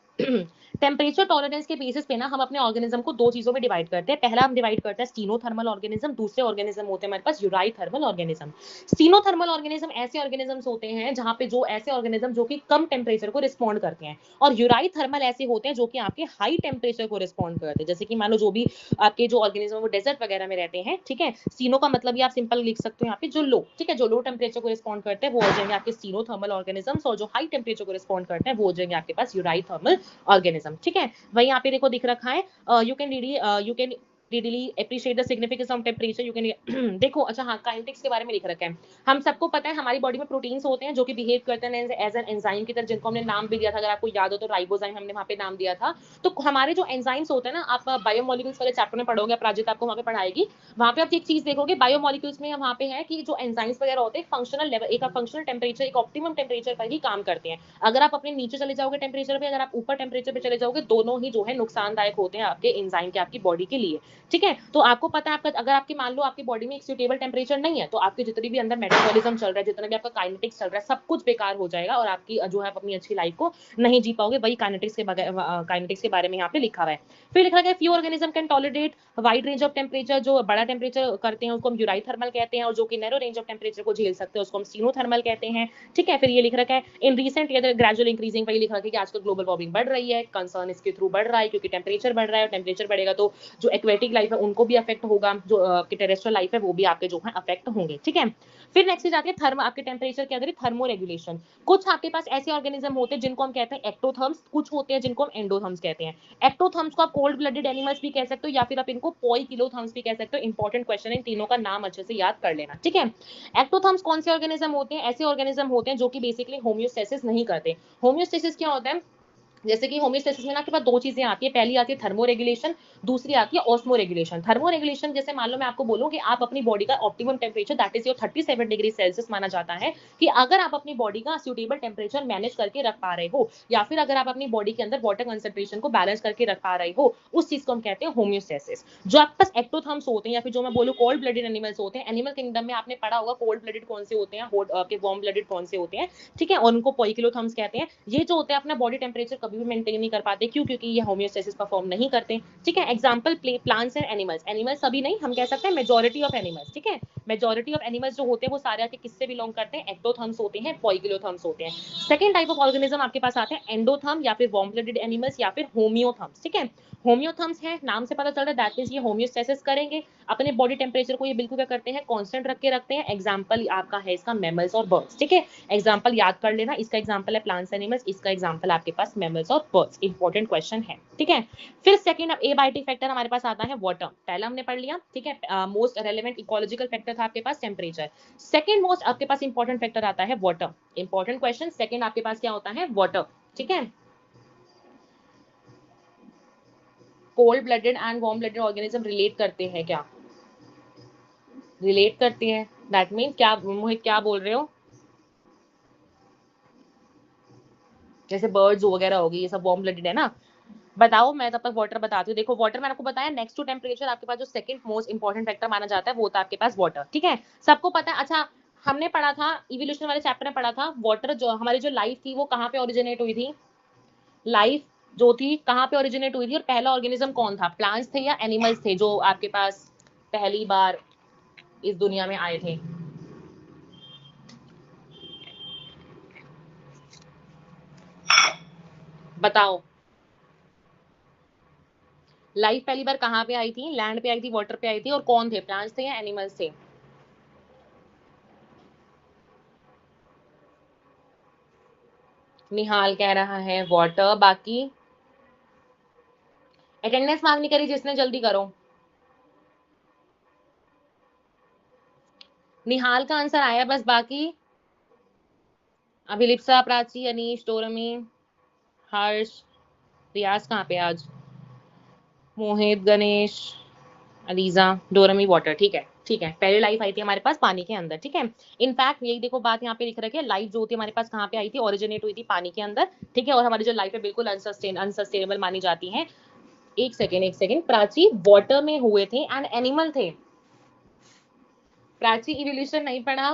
टेम्परेचर टॉलरेंस के बेसिस पे ना हम अपने ऑर्गेनिज्म को दो चीजों में डिवाइड करते हैं। पहला हम डिवाइड करते हैं स्टीनोथर्मल ऑर्गेनिज्म, दूसरे ऑर्गेनिज्म होते हैं हमारे पास यूराइथर्मल ऑर्गेनिज्म। स्टीनोथर्मल ऑर्गेनिज्म ऐसे ऑर्गेनिजम्स होते हैं जहां पे जो ऐसे ऑर्गेनिज्म जो कि कम टेम्परेचर को रिस्पॉन्ड करते हैं, और यूराइथर्मल ऐसे होते हैं जो कि आपके हाई टेम्परेचर को रिस्पॉन्ड करते हैं। जैसे कि मान लो जो भी आपके जो ऑर्गेनिज्म वो डेजर्ट वगैरह में रहते हैं। ठीक है, स्टीनो का मतलब आप सिंपल लिख सकते हो यहाँ पे जो लो, ठीक है, जो लो टेम्परेचर को रिस्पॉन्ड करते हैं वो हो जाएंगे आपके स्टीनोथर्मल ऑर्गेनिजम्स, और जो हाई टेम्परेचर को रिस्पॉन्ड करते हैं वो हो जाएंगे आपके पास यूराइथर्मल ऑर्गेनिज्म। ठीक है, वही यहाँ पे देखो दिख रखा है, you can readily appreciate the significance of temperature you can देखो अच्छा हाँ काइनेटिक्स के बारे में लिख रखा है। हम सबको पता है हमारी बॉडी में प्रोटीन्स होते हैं जो कि बिहेव करते हैं एज एन एंजाइम की तरह, जिनको हमने नाम भी दिया था, अगर आपको याद हो तो राइबोजाइम हमने वहां पे नाम दिया था। तो हमारे जो एंजाइम्स होते हैं ना, आप बायोमोलिक्यूल्स वाले चैप्टर में पढ़ोगे, अपराजिता आपको वहां पे पढ़ाएगी, वहां पे आप एक चीज देखोगे बायोमोलिक्यूल्स में वहां पे है कि जो एंजाइम्स वगैरह होते हैं फंक्शनल लेवल, एक फंक्शनल टेम्परेचर, एक ऑप्टिमम टेम्परेचर पर ही काम करते हैं। अगर आप अपने नीचे चले जाओगे टेम्परेचर पे, अगर आप ऊपर टेम्परेचर पे चले जाओगे, दोनों ही जो है नुकसानदायक होते हैं आपके एंजाइम के, आपकी बॉडी के लिए। ठीक है, तो आपको पता है आपका अगर आपके मान लो आपकी बॉडी में एक सूटेबल टेम्परेचर नहीं है तो आपके जितनी भी अंदर मेटाबॉलिज्म चल रहा है, जितना भी आपका काइनेटिक्स चल रहा है, सब कुछ बेकार हो जाएगा और आपकी जो है अपनी अच्छी लाइफ को नहीं जी पाओगे। वही काइनेटिक्स के बारे में यहाँ पे लिखा हुआ है। फिर लिखा गया few organism can tolerate wide range of temperature, जो बड़ा टेम्परेचर करते हैं उसको हम यूराइथर्मल कहते हैं, और जो कि नैरो रेंज ऑफ टेम्परेचर को झेल सकते हैं उसको हम स्टीनोथर्मल कहते हैं। ठीक है, फिर ये लिख रखा है in recent year gradual increasing, वही लिख रखा है कि आजकल ग्लोबल वार्मिंग बढ़ रही है, कंसर्न इसके थ्रू बढ़ रहा है क्योंकि टेम्परेचर बढ़ रहा है, और टेम्परेचर बढ़ेगा तो जो एक्वेटिक लाइफ है उनको भी अफेक्ट होगा, जो आपकी टेरेस्ट्रियल लाइफ है वो भी आपके जो है अफेक्ट होंगे। ठीक है, फिर नेक्स्ट चीज आती है थर्म, आपके टेम्परेचर के अंदर थर्मो रेगुलेशन। कुछ आपके पास ऐसे ऑर्गेनिज्म होते हैं जिनको हम कहते हैं एक्टोथर्म्स, कुछ होते हैं जिनको हम एंडोथर्म्स कहते हैं। एक्टोथर्म्स को आप कोल्ड ब्लडेड एनिमल्स भी कह सकते हो या फिर आप इनको पोइकिलोथर्म्स भी कह सकते हो। इंपॉर्टेंट क्वेश्चन है, इन तीनों का नाम अच्छे से याद कर लेना। ठीक है, एक्टोथर्म्स कौन से ऑर्गेनिज्म होते हैं? ऐसे ऑर्गेनिज्म होते हैं जो कि बेसिकली होम्योस्टेसिस नहीं करते। होम्योस्टेसिस क्या होता है? जैसे कि होम्योस्टेसिस में ना आपके पास दो चीजें आती है, पहली आती है थर्मो रेगुलेशन, दूसरी आती है ऑस्मो रेगुलेशन। थर्मो रेगुलेशन जैसे मान लो मैं आपको बोलूं कि आप अपनी बॉडी का optimum temperature that is your 37 degree Celsius माना जाता है, कि अगर आप अपनी बॉडी का सूटेबल टेम्परेचर मैनेज करके रख पा रहे हो, या फिर अगर आप अपनी बॉडी के अंदर वाटर कंसंट्रेशन को बैलेंस करके रख पा रहे हो, उस चीज को हम कहते हैं होम्योस्टेसिस। जो आपके पास एक्टोथर्म्स होते हैं या फिर जो मैं बोलूं कोल्ड ब्लडेड एनिमल्स होते हैं, एनिमल किंगडम में आपने पढ़ा होगा कोल्ड ब्लडेड कौन से होते हैं, वार्म ब्लडेड कौन से होते हैं। ठीक है, और उनको पोइकिलोथर्म्स कहते हैं। ये जो होते हैं अपना बॉडी टेम्परेचर कभी भी मेंटेन नहीं कर पाते, क्यों? क्योंकि ये होम्योस्टेसिस परफॉर्म नहीं करते। ठीक है, example plants and animals, animals सभी नहीं, हम कह सकते हैं मेजॉरिटी ऑफ एनिमल्स। ठीक है, मेजॉरिटी ऑफ एनिमल्स जो होते हैं वो सारे आपके किससे बिलोंग करते हैं? एक्टोथर्म्स होते हैं, पोइकिलोथर्म्स होते हैं। सेकंड टाइप ऑफ ऑर्गेनिज्म आपके पास आते हैं एंडोथर्म या फिर वार्म ब्लडेड एनिमल्स या फिर होम्योथर्म्स। ठीक है, होम्योथर्म्स है, नाम से पता चल रहा है दैट मींस ये होम्योस्टेसिस करेंगे, अपने बॉडी टेम्परेचर को ये बिल्कुल क्या करते हैं? कांस्टेंट रख के रखते हैं। एग्जांपल आपका है इसका मैमल्स और बर्ड्स। ठीक है, एग्जांपल याद कर लेना, इसका एग्जांपल है प्लांट्स एनिमल्स, इसका एग्जांपल आपके पास मैमल्स और बर्ड्स। इंपॉर्टेंट क्वेश्चन है। ठीक है, फिर सेकंड एबायोटिक फैक्टर हमारे पास आता है वाटर, पहला हमने पढ़ लिया। ठीक है, मोस्ट रेलेवेंट इकोलॉजिकल फैक्टर था आपके पास टेम्परेचर। सेकंड मोस्ट आपके पास इंपॉर्टेंट फैक्टर आता है वाटर। इंपॉर्टेंट क्वेश्चन, सेकंड आपके पास क्या होता है? वाटर। ठीक है, cold blooded and warm blooded organism relate करते हैं क्या? रिलेट करते हैं, दैट मीन्स क्या मोहित क्या बोल रहे हो? जैसे बर्ड्स वगैरह होगी ये सब वार्म ब्लडेड है ना। बताओ, मैं तब तक वाटर बताती हूँ। देखो वाटर मैंने आपको बताया नेक्स्ट टू टेम्परेचर आपके पास जो सेकंड मोस्ट इंपॉर्टेंट फैक्टर माना जाता है वो होता है आपके पास वाटर, ठीक है, सबको पता है। अच्छा, हमने पढ़ा था इवोल्यूशन वाले चैप्टर में पढ़ा था वाटर जो हमारी जो लाइफ थी वो कहाँ पे ओरिजिनेट हुई थी, लाइफ जो थी कहाँ पे ओरिजिनेट हुई थी, और पहला ऑर्गेनिज्म कौन था, प्लांट्स थे या एनिमल्स थे जो आपके पास पहली बार इस दुनिया में आए थे? बताओ, लाइफ पहली बार कहाँ पे आई थी, लैंड पे आई थी, वाटर पे आई थी, और कौन थे, प्लांट्स थे या एनिमल्स थे? निहाल कह रहा है वाटर। बाकी अटेंडेंस मांग नहीं करी जिसने, जल्दी करो। निहाल का आंसर आया बस, बाकी अभिलिप्सा, प्राची, अनीश, डोरमी, हर्ष, रियाज कहाँ पे आज, मोहित, गणेश, अलीजा, डोरमी, वाटर। ठीक है ठीक है, पहले लाइफ आई थी हमारे पास पानी के अंदर, ठीक है। इनफैक्ट यही देखो बात यहाँ पे लिख रखी है, लाइफ जो होती है हमारे पास कहाँ पे आई थी, ओरिजिनेट हुई थी पानी के अंदर, ठीक है। और हमारी जो लाइफ है बिल्कुल अनसस्टेनेबल मानी जाती है। एक सेकेंड प्राची, वाटर में हुए थे एंड एनिमल थे। प्राची इवोल्यूशन नहीं पढ़ा,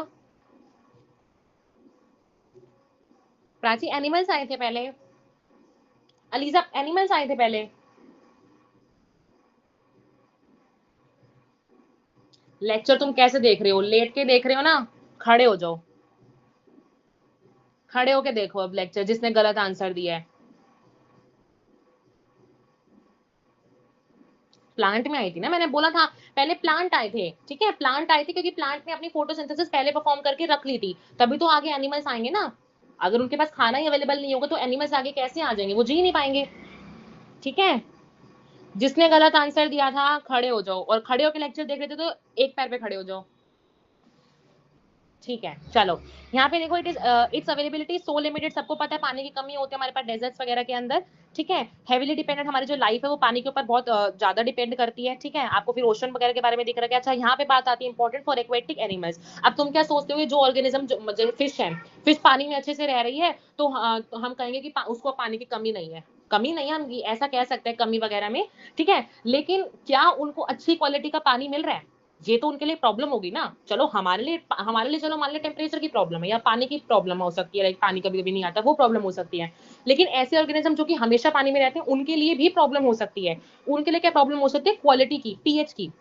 प्राची एनिमल्स आए थे पहले, अलीजा एनिमल्स आए थे पहले। लेक्चर तुम कैसे देख रहे हो, लेट के देख रहे हो ना, खड़े हो जाओ, खड़े होके देखो अब लेक्चर जिसने गलत आंसर दिया है। प्लांट में आई थी ना, मैंने बोला था पहले प्लांट आए थे, ठीक है, प्लांट आए थे क्योंकि प्लांट ने अपनी फोटोसिंथेसिस पहले परफॉर्म करके रख ली थी, तभी तो आगे एनिमल्स आएंगे ना। अगर उनके पास खाना ही अवेलेबल नहीं होगा तो एनिमल्स आगे कैसे आ जाएंगे, वो जी नहीं पाएंगे, ठीक है। जिसने गलत आंसर दिया था खड़े हो जाओ, और खड़े होकर लेक्चर देख रहे थे तो एक पैर पे खड़े हो जाओ, ठीक है। चलो यहाँ पे देखो, इट्स अवेलेबिलिटी सो लिमिटेड, सबको पता है पानी की कमी होती है हमारे पास डेजर्ट्स वगैरह के अंदर, ठीक है। हेवीली डिपेंडेंट हमारी जो लाइफ है वो पानी के ऊपर बहुत ज्यादा डिपेंड करती है, ठीक है। आपको फिर ओशन वगैरह के बारे में दिख रहा है। अच्छा, यहाँ पे बात आती है इंपॉर्टेंट फॉर एक्वेटिक एनिमल्स। अब तुम क्या सोचते हो, जो ऑर्गेनिज्म जो फिश है, फिश पानी में अच्छे से रह रही है तो हम कहेंगे कि उसको पानी की कमी नहीं है, कमी नहीं है, हम ऐसा कह सकते हैं कमी वगैरह में, ठीक है। लेकिन क्या उनको अच्छी क्वालिटी का पानी मिल रहा है, ये तो उनके लिए प्रॉब्लम होगी ना। चलो हमारे लिए चलो मान लो टेम्परेचर की प्रॉब्लम है या पानी की प्रॉब्लम हो सकती है, लाइक पानी कभी कभी नहीं आता, वो प्रॉब्लम हो सकती है। लेकिन ऐसे ऑर्गेनिज्म जो कि हमेशा पानी में रहते हैं उनके लिए भी प्रॉब्लम हो सकती है। उनके लिए क्या प्रॉब्लम हो सकती है, क्वालिटी की, पीएच की,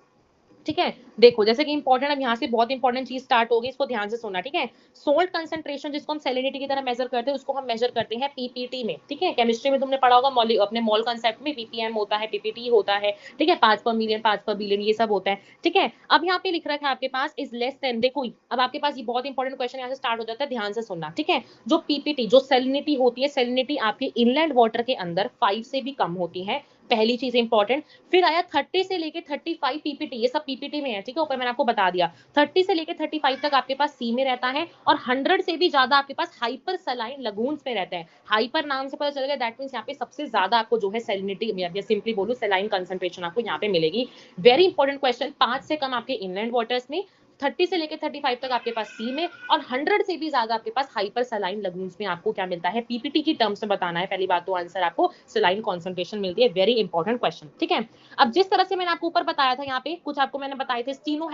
ठीक है। देखो जैसे कि इंपॉर्टेंट, अब यहाँ से बहुत इंपॉर्टेंट चीज स्टार्ट होगी, इसको ध्यान से सुनना, ठीक है। सोल्ट कंसंट्रेशन जिसको हम सैलिनिटी की तरह मेजर करते हैं उसको हम मेजर करते हैं पीपीटी में, ठीक है। केमिस्ट्री में तुमने पढ़ा होगा अपने मॉल कंसेप्ट में पीपीएम होता है, पीपीटी होता है, ठीक है, 5/मिलियन 5/बिलियन ये सब होता है, ठीक है। अब यहाँ पे लिख रखा है आपके पास इज लेस देन, देखो अब आपके पास ये बहुत इंपॉर्टेंट क्वेश्चन यहाँ से स्टार्ट हो जाता है, ध्यान से सुनना, ठीक है। जो पीपीटी जो सैलिनिटी होती है, सैलिनिटी आपके इनलैंड वाटर के अंदर 5 से भी कम होती है, पहली चीज इंपॉर्टेंट। फिर आया 30 से लेके 35 पीपीटी, ये सब पीपीटी में है, ठीक है, ऊपर मैंने आपको बता दिया। 30 से लेके 35 तक आपके पास सी में रहता है, और 100 से भी ज्यादा आपके पास हाइपर सलाइन लगून्स में रहता है। हाइपर नाम से पता चल गया, दैट मींस यहाँ पे सबसे ज्यादा आपको जो है सैलिनिटी या सिंपली बोलूं सलाइन कंसंट्रेशन आपको यहाँ पे मिलेगी। वेरी इंपॉर्टेंट क्वेश्चन, 5 से कम आपके इनलैंड वाटर्स में, 30 से लेकर 35 तक आपके पास सी में, और 100 से भी ज्यादा आपके पास हाइपर सलाइन लगून्स में आपको क्या मिलता है, पीपीटी की टर्म्स में बताना है। पहली बात तो आंसर आपको सलाइन कॉन्सेंट्रेशन मिलती है, वेरी इंपॉर्टेंट क्वेश्चन, ठीक है। अब जिस तरह से मैंने आपको ऊपर बताया था, यहाँ पे कुछ आपको मैंने बताए थे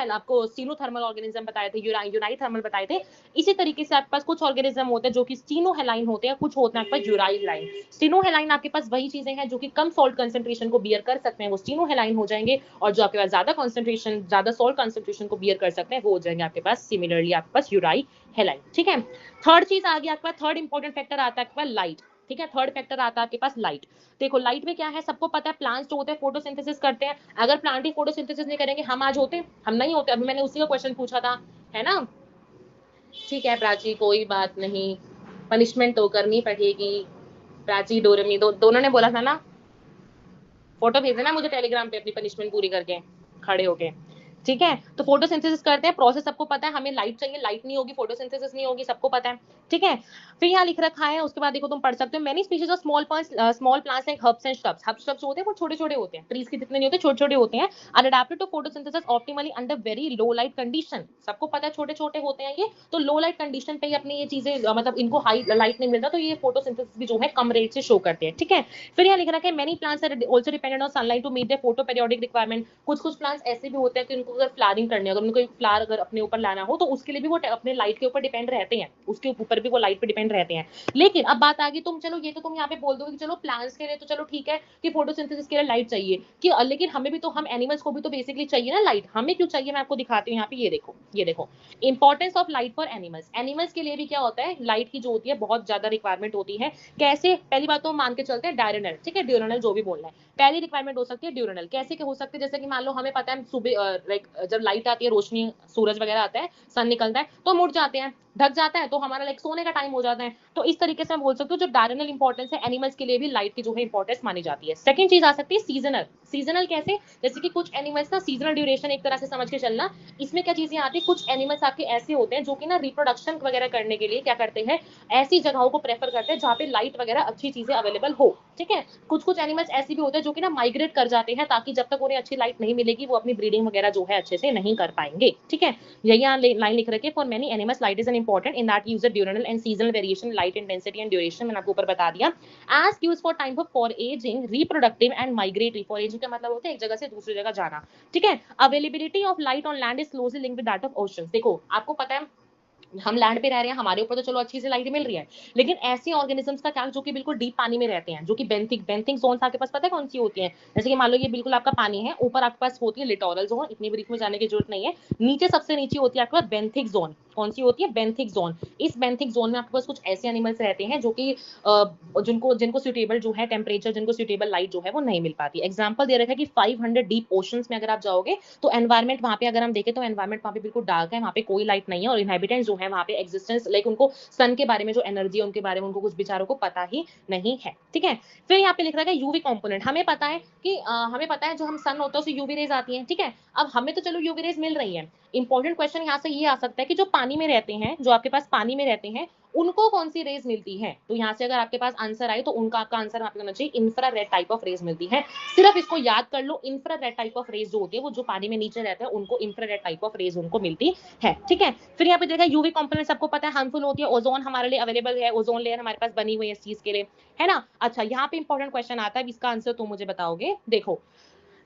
आपको स्टीनोथर्मल ऑर्गेनिज्म बताए थे, यूनाइथर्मल बताए थे। इसी तरीके से आपके पास कुछ ऑर्गेनिज्म होते हैं जो कि स्टीनोहेलाइन होते हैं, कुछ होते हैं आपके पास यूराइलाइन। स्टीनोहेलाइन आपके पास वही चीजें हैं जो कि कम सॉल्ट कंसंट्रेशन को बियर कर सकते हैं, वो स्टीनोहेलाइन हो जाएंगे, और जो आपके पास ज्यादा कंसंट्रेशन, ज्यादा सॉल्ट कंसंट्रेशन को बियर कर सकते हैं वो हो जाएंगे आपके पास सिमिलरली आपके पास यूराइलाइन, ठीक है। थर्ड चीज आ गया आपके पास, थर्ड इंपॉर्टेंट फैक्टर आता है आपके पास लाइट, ठीक है। थर्ड फैक्टर आता है आपके पास लाइट। देखो लाइट में क्या है, सबको पता है प्लांट्स जो होते हैं फोटोसिंथेसिस करते हैं, अगर प्लांट ही फोटोसिंथेसिस नहीं करेंगे हम आज होते, हम नहीं होते। अभी मैंने उसी का क्वेश्चन पूछा था, है ना, ठीक है प्राची कोई बात नहीं, पनिशमेंट तो करनी पड़ेगी। प्राची डोरेमी दोनों ने बोला था ना, फोटो भेज देना मुझे टेलीग्राम पे अपनी पनिशमेंट पूरी करके खड़े होके, ठीक है, तो फोटोसिंथेसिस करते हैं, प्रोसेस सबको पता है, हमें लाइट चाहिए, लाइट नहीं होगी फोटोसिंथेसिस नहीं होगी, सबको पता है। ठीक है, फिर यहाँ लिख रखा है, उसके बाद देखो तुम पढ़ सकते हो, many species of small plants like herbs and shrubs. Herbs shrubs होते हैं वो छोटे छोटे होते हैं, ट्रीज के जितने नहीं होते, छोटे छोटे होते हैं, are adapted to photosynthesis optimally under very low light condition. सबको पता है छोटे छोटे होते हैं ये, तो लो लाइट कंडीशन पे ही अपनी ये चीजें मतलब इनको हाई लाइट नहीं मिलता, तो ये फोटोसिंथेसिस भी जो है कम रेट से शो करते हैं। ठीक है, फिर यहाँ लिख रखा है many plants are also dependent on sunlight to meet their photoperiodic requirement. कुछ कुछ प्लांट्स ऐसे भी होते हैं कि उनको अगर फ्लावरिंग करनी है, अगर उनको फ्लावर अगर अपने ऊपर लाना हो, तो उसके लिए भी वो अपने लाइट के ऊपर डिपेंड रहते हैं, उसके ऊपर भी वो लाइट पे डिपेंड रहते हैं। लेकिन अब बात आ गई, तुम चलो ये तो तुम यहाँ पे बोल दोगे कि चलो प्लांट्स के लिए तो चलो ठीक है कि फोटोसिंथेसिस के लिए लाइट चाहिए कि, लेकिन हमें भी तो, हम एनिमल्स को भी तो बेसिकली चाहिए ना लाइट, हमें क्यों चाहिए मैं आपको दिखाती हूँ यहाँ पे, ये देखो, ये देखो importance of light for animals. Animals के लिए भी क्या होता है, लाइट की जो होती है बहुत ज्यादा रिक्वायरमेंट होती है। कैसे, पहली बात तो मान के चलते हैं डायरेनल, ठीक है, ड्यूरेनल जो भी बोलना है, पहली रिक्वायरमेंट हो सकती है ड्यूरेनल। कैसे के हो सकते हैं, जैसे कि मान लो हमें पता है सुबह जब लाइट आती है, रोशनी, सूरज वगैरह आता है, सन निकलता है, तो हम उठ जाते हैं, ढक जाता है, तो हमारा लाइक सोने का टाइम हो जाता है। तो इस तरीके से हम बोल सकते हो जो डायरेनल इंपॉर्टेंस है, एनिमल्स के लिए भी लाइट की जो है इंपॉर्टेंस मानी जाती है। सेकंड चीज आ सकती है सीजनल। सीजनल कैसे, जैसे कि कुछ एनिमल्स ना सीजनल ड्यूरेशन एक तरह से समझ के चलना, इसमें क्या चीजें आती है, कुछ एनिमल्स आपके ऐसे होते हैं जो कि ना रिप्रोडक्शन वगैरह करने के लिए क्या करते हैं, ऐसी जगहों को प्रेफर करते हैं जहाँ पे लाइट वगैरह अच्छी चीजें अवेलेबल हो। ठीक है, कुछ कुछ एनिमल्स ऐसे भी होते हैं जो कि ना माइग्रेट कर जाते हैं, ताकि जब तक उन्हें अच्छी लाइट नहीं मिलेगी वो अपनी ब्रीडिंग वगैरह जो है अच्छे से नहीं कर पाएंगे। ठीक है, यही यहाँ लाइन लिख रखे, for many animals light is an important in that use diurnal and seasonal variation light intensity and duration, मैंने आपको ऊपर बता दिया। As use for time foraging, reproductive and migratory. Foraging का मतलब होता है एक जगह से दूसरी जगह जाना। ठीक है, availability of light on land is closely linked with that of oceans. देखो आपको पता है हम लैंड पे रह रहे हैं, हमारे ऊपर तो चलो अच्छी सी लाइट मिल रही है, लेकिन ऐसे ऑर्गेनिजम्स का क्या जो कि बिल्कुल डीप पानी में रहते हैं, जो कि बेंथिक बेंथिक जोन आपके पास पता है कौन सी होती है, जैसे कि मान लो ये बिल्कुल आपका पानी है, ऊपर आपके पास होती है लिटोरल जोन, इतनी ब्रीफ में जाने की जरूरत नहीं है, नीचे सबसे नीचे होती है आपके पास बेंथिक जोन। कौन सी होती है, बेंथिक जोन। इस बेंथिक जोन में आपके पास कुछ ऐसे एनिमल्स रहते हैं जो कि जिनको जिनको सुटेबल जो है टेम्परेचर, जिनको सुटेबल लाइट जो है वो नहीं मिल पाती। एग्जाम्पल दे रखा है कि 500 डीप ओशंस में अगर आप जाओगे तो एनवायरमेंट वहां पे अगर हम देखें तो एनवायरमेंट वहां पे बिल्कुल डार्क है, वहां पे कोई लाइट नहीं है, और इनहेबिटेंट्स जो है वहां पे एग्जिस्टेंस लाइक उनको सन के बारे में जो एनर्जी है उनके बारे में उनको कुछ बेचारों को पता ही नहीं है। ठीक है, फिर यहाँ पे लिख रहा है यूवी कंपोनेंट। हमें पता है कि हमें पता है जो हम सन होता है उससे यूवी रेज आती है। ठीक है, अब हमें तो चलो यूवी रेज मिल रही है, इंपॉर्टेंट क्वेश्चन यहाँ से ये आ सकता है कि जो पानी में रहते हैं, जो आपके पास पानी में रहते हैं, उनको कौन सी रेज मिलती है। तो यहाँ से अगर आपके पास आंसर आए तो उनका आपका आंसर वहां पे होना चाहिए इंफ्रारेड टाइप ऑफ रेज मिलती है। सिर्फ इसको याद कर लो, इंफ्रारेड टाइप ऑफ रेज जो होती है वो जो पानी में नीचे रहते हैं उनको इंफ्रारेड टाइप ऑफ रेज उनको मिलती है। ठीक है, फिर यहाँ पे देखा यूवी कंपोनेंट सबको पता है हार्मफुल होती है, ओजोन हमारे लिए अवेलेबल है, ओजोन लेयर हमारे पास बनी हुई है इस चीज के लिए, है ना। अच्छा, यहाँ पे इंपॉर्टेंट क्वेश्चन आता है, इसका आंसर तुम मुझे बताओगे। देखो,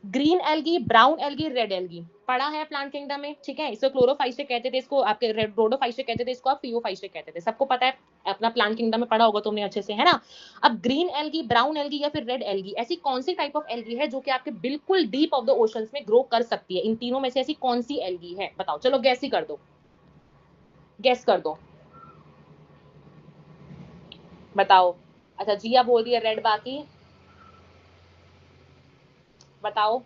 green algae, brown algae, red algae पढ़ा है प्लांट किंगडम में। ठीक है, इसको क्लोरोफाइस्टिक कहते थे, इसको आपके रोडोफाइस्टिक कहते थे, इसको आप फियोफाइस्टिक कहते थे, सबको पता है, अपना प्लांट किंगडम में पढ़ा होगा तुमने अच्छे से, है ना। अब ग्रीन एल्गी, ब्राउन एल्गी या फिर रेड एल्गी, ऐसी कौन सी टाइप ऑफ एल्गी है जो कि आपके बिल्कुल डीप ऑफ द ओशंस में ग्रो कर सकती है। इन तीनों में से ऐसी कौन सी एल्गी है, बताओ, चलो गैस ही कर दो, गैस कर दो, बताओ। अच्छा, जिया बोल रही है रेड, बाकी बताओ।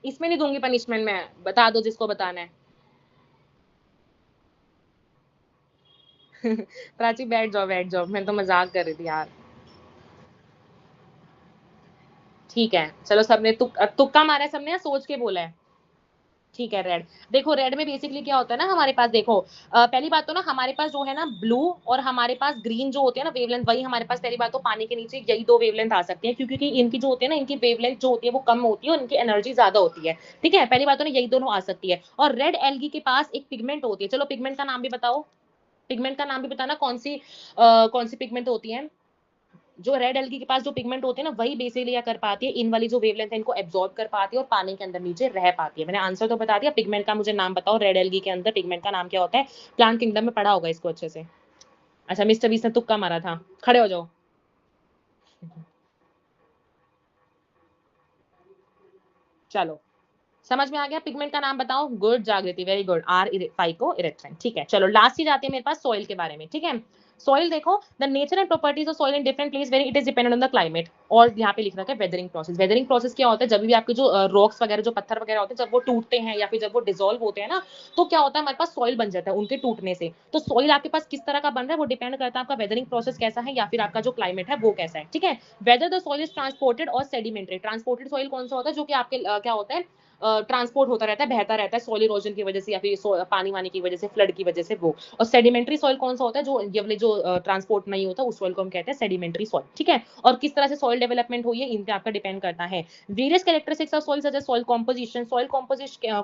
इसमें नहीं दूंगी पनिशमेंट, मैं बता दो जिसको बताना है। प्राची बैठ जाओ, बैठ जाओ, मैं तो मजाक कर रही थी यार। ठीक है, चलो सबने तुक्का मारा है सबने या सोच के बोला है। ठीक है, रेड। देखो रेड में बेसिकली क्या होता है ना, हमारे पास देखो पहली बात तो ना हमारे पास जो है ना ब्लू और हमारे पास ग्रीन जो होती है ना वेवलेंथ, वही हमारे पास पहली बात तो पानी के नीचे यही दो वेवलेंथ आ सकती है, क्योंकि इनकी जो होती है ना, इनकी वेवलेंथ जो होती है वो कम होती है और इनकी एनर्जी ज्यादा होती है। ठीक है, पहली बात तो ना यही दोनों आ सकती है। और रेड एल्गी के पास एक पिगमेंट होती है, चलो पिगमेंट का नाम भी बताओ, पिगमेंट का नाम भी बताना, कौन सी पिगमेंट होती है। जो रेड एल्गी के पास जो पिगमेंट होते हैं ना, वही बेसिकली क्या कर पाती है, इन वाली जो वेवलेंथ है इनको एब्जॉर्ब कर पाती है और पानी के अंदर नीचे रह पाती है। मैंने आंसर तो बता दिया, पिगमेंट का मुझे नाम बताओ, रेड एल्गी के अंदर पिगमेंट का नाम क्या होता है। प्लांट किंगडम में पढ़ा होगा इसको अच्छे से। अच्छा, मिस्टर बीस ने तुक्का मारा था, खड़े हो जाओ। चलो, समझ में आ गया? पिगमेंट का नाम बताओ। गुड जागृति, वेरी गुड, आर फाइको इरेथ्रिन। ठीक है, चलो लास्ट चीज आती है मेरे पास सॉइल के बारे में। ठीक है, सॉइल देखो, the nature and properties of soil in different place very it is dependent on the climate. और यहाँ पे लिख रखा है वेदरिंग प्रोसेस। वेदरिंग प्रोसेस क्या होता है? जब भी आपके जो रॉक्स वगैरह, जो पत्थर वगैरह होते हैं, जब वो टूटते हैं या फिर जब वो डिसॉल्व होते हैं ना, तो क्या होता है, हमारे पास सॉइल बन जाता है उनके टूटने से। तो सॉइल आपके पास किस तरह का बन रहा है वो डिपेंड करता है आपका वेदरिंग प्रोसेस कैसा है या फिर आपका जो क्लाइमेट है वो कैसा है। ठीक है, whether the soil is transported और सेडिमेंट्री। ट्रांसपोर्टेड सॉइल कौन सा होता है? जो कि आपके क्या होता है, ट्रांसपोर्ट होता रहता है, बहता रहता है सॉइल इरोजन की वजह से या फिर पानी वानी की वजह से, फ्लड की वजह से वो। और सेडिमेंट्री सॉइल कौन सा होता है? जो ये वाले जो ट्रांसपोर्ट नहीं होता उस सॉइल को हम कहते हैं सेडिमेंट्री सॉइल। ठीक है, और किस तरह से सॉइल डेवलपमेंट हुई है इन पे आपका डिपेंड करता है। Various characteristics of soil such as soil composition,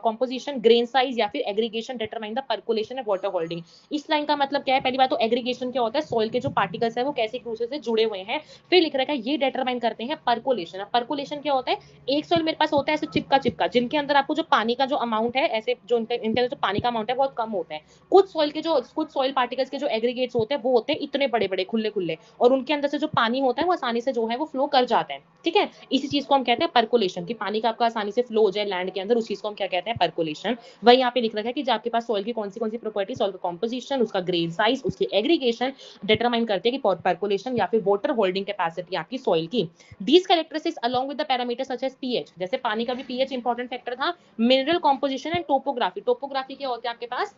composition, grain size या फिर aggregation determine the percolation and water holding. इस लाइन का मतलब क्या है? पहली बात तो एग्रीगेशन क्या होता है, सॉइल के जो पार्टिकल्स है वो कैसे एक दूसरे से जुड़े हुए हैं। फिर लिख रखा है ये डिटरमाइन करते हैं पर्कुलेशन। पर्कुलेशन क्या होता है? एक सॉइल मेरे पास होता है ऐसे चिपका चिपका, जिनके अंदर आपको जो पानी का जो अमाउंट है, ऐसे जो इनके अंदर जो पानी का अमाउंट है बहुत कम होता है। कुछ सॉइल पार्टिकल्स के जो एग्रीगेट्स होते हैं वो होते हैं इतने बड़े बड़े खुले खुले, और उनके अंदर से जो पानी होता है वो आसानी से जो है वो फ्लो कर जाता है। ठीक है, इसी चीज को हम कहते हैं पर्कुलेशन, कि पानी का आपका आसानी से फ्लो हो जाए लैंड के अंदर, उस चीज को हम क्या कहते हैं? पर्कुलेशन। वही यहाँ पे लिख रखा है कि आपके पास सॉइल की कौन सी प्रॉपर्टी, सॉइल का कॉम्पोजिशन, उसका ग्रेन साइज, उसकी एग्रीगेशन डिटरमाइन करते हैं कि पर्कुलेशन या फिर वाटर होल्डिंग कैपेसिटी आपकी सॉइल की। These characteristics along with the parameters such as pH, जैसे पानी का भी pH इंपॉर्टेंट फैक्टर था, mineral composition and topography. Topography क्या होती है आपके पास?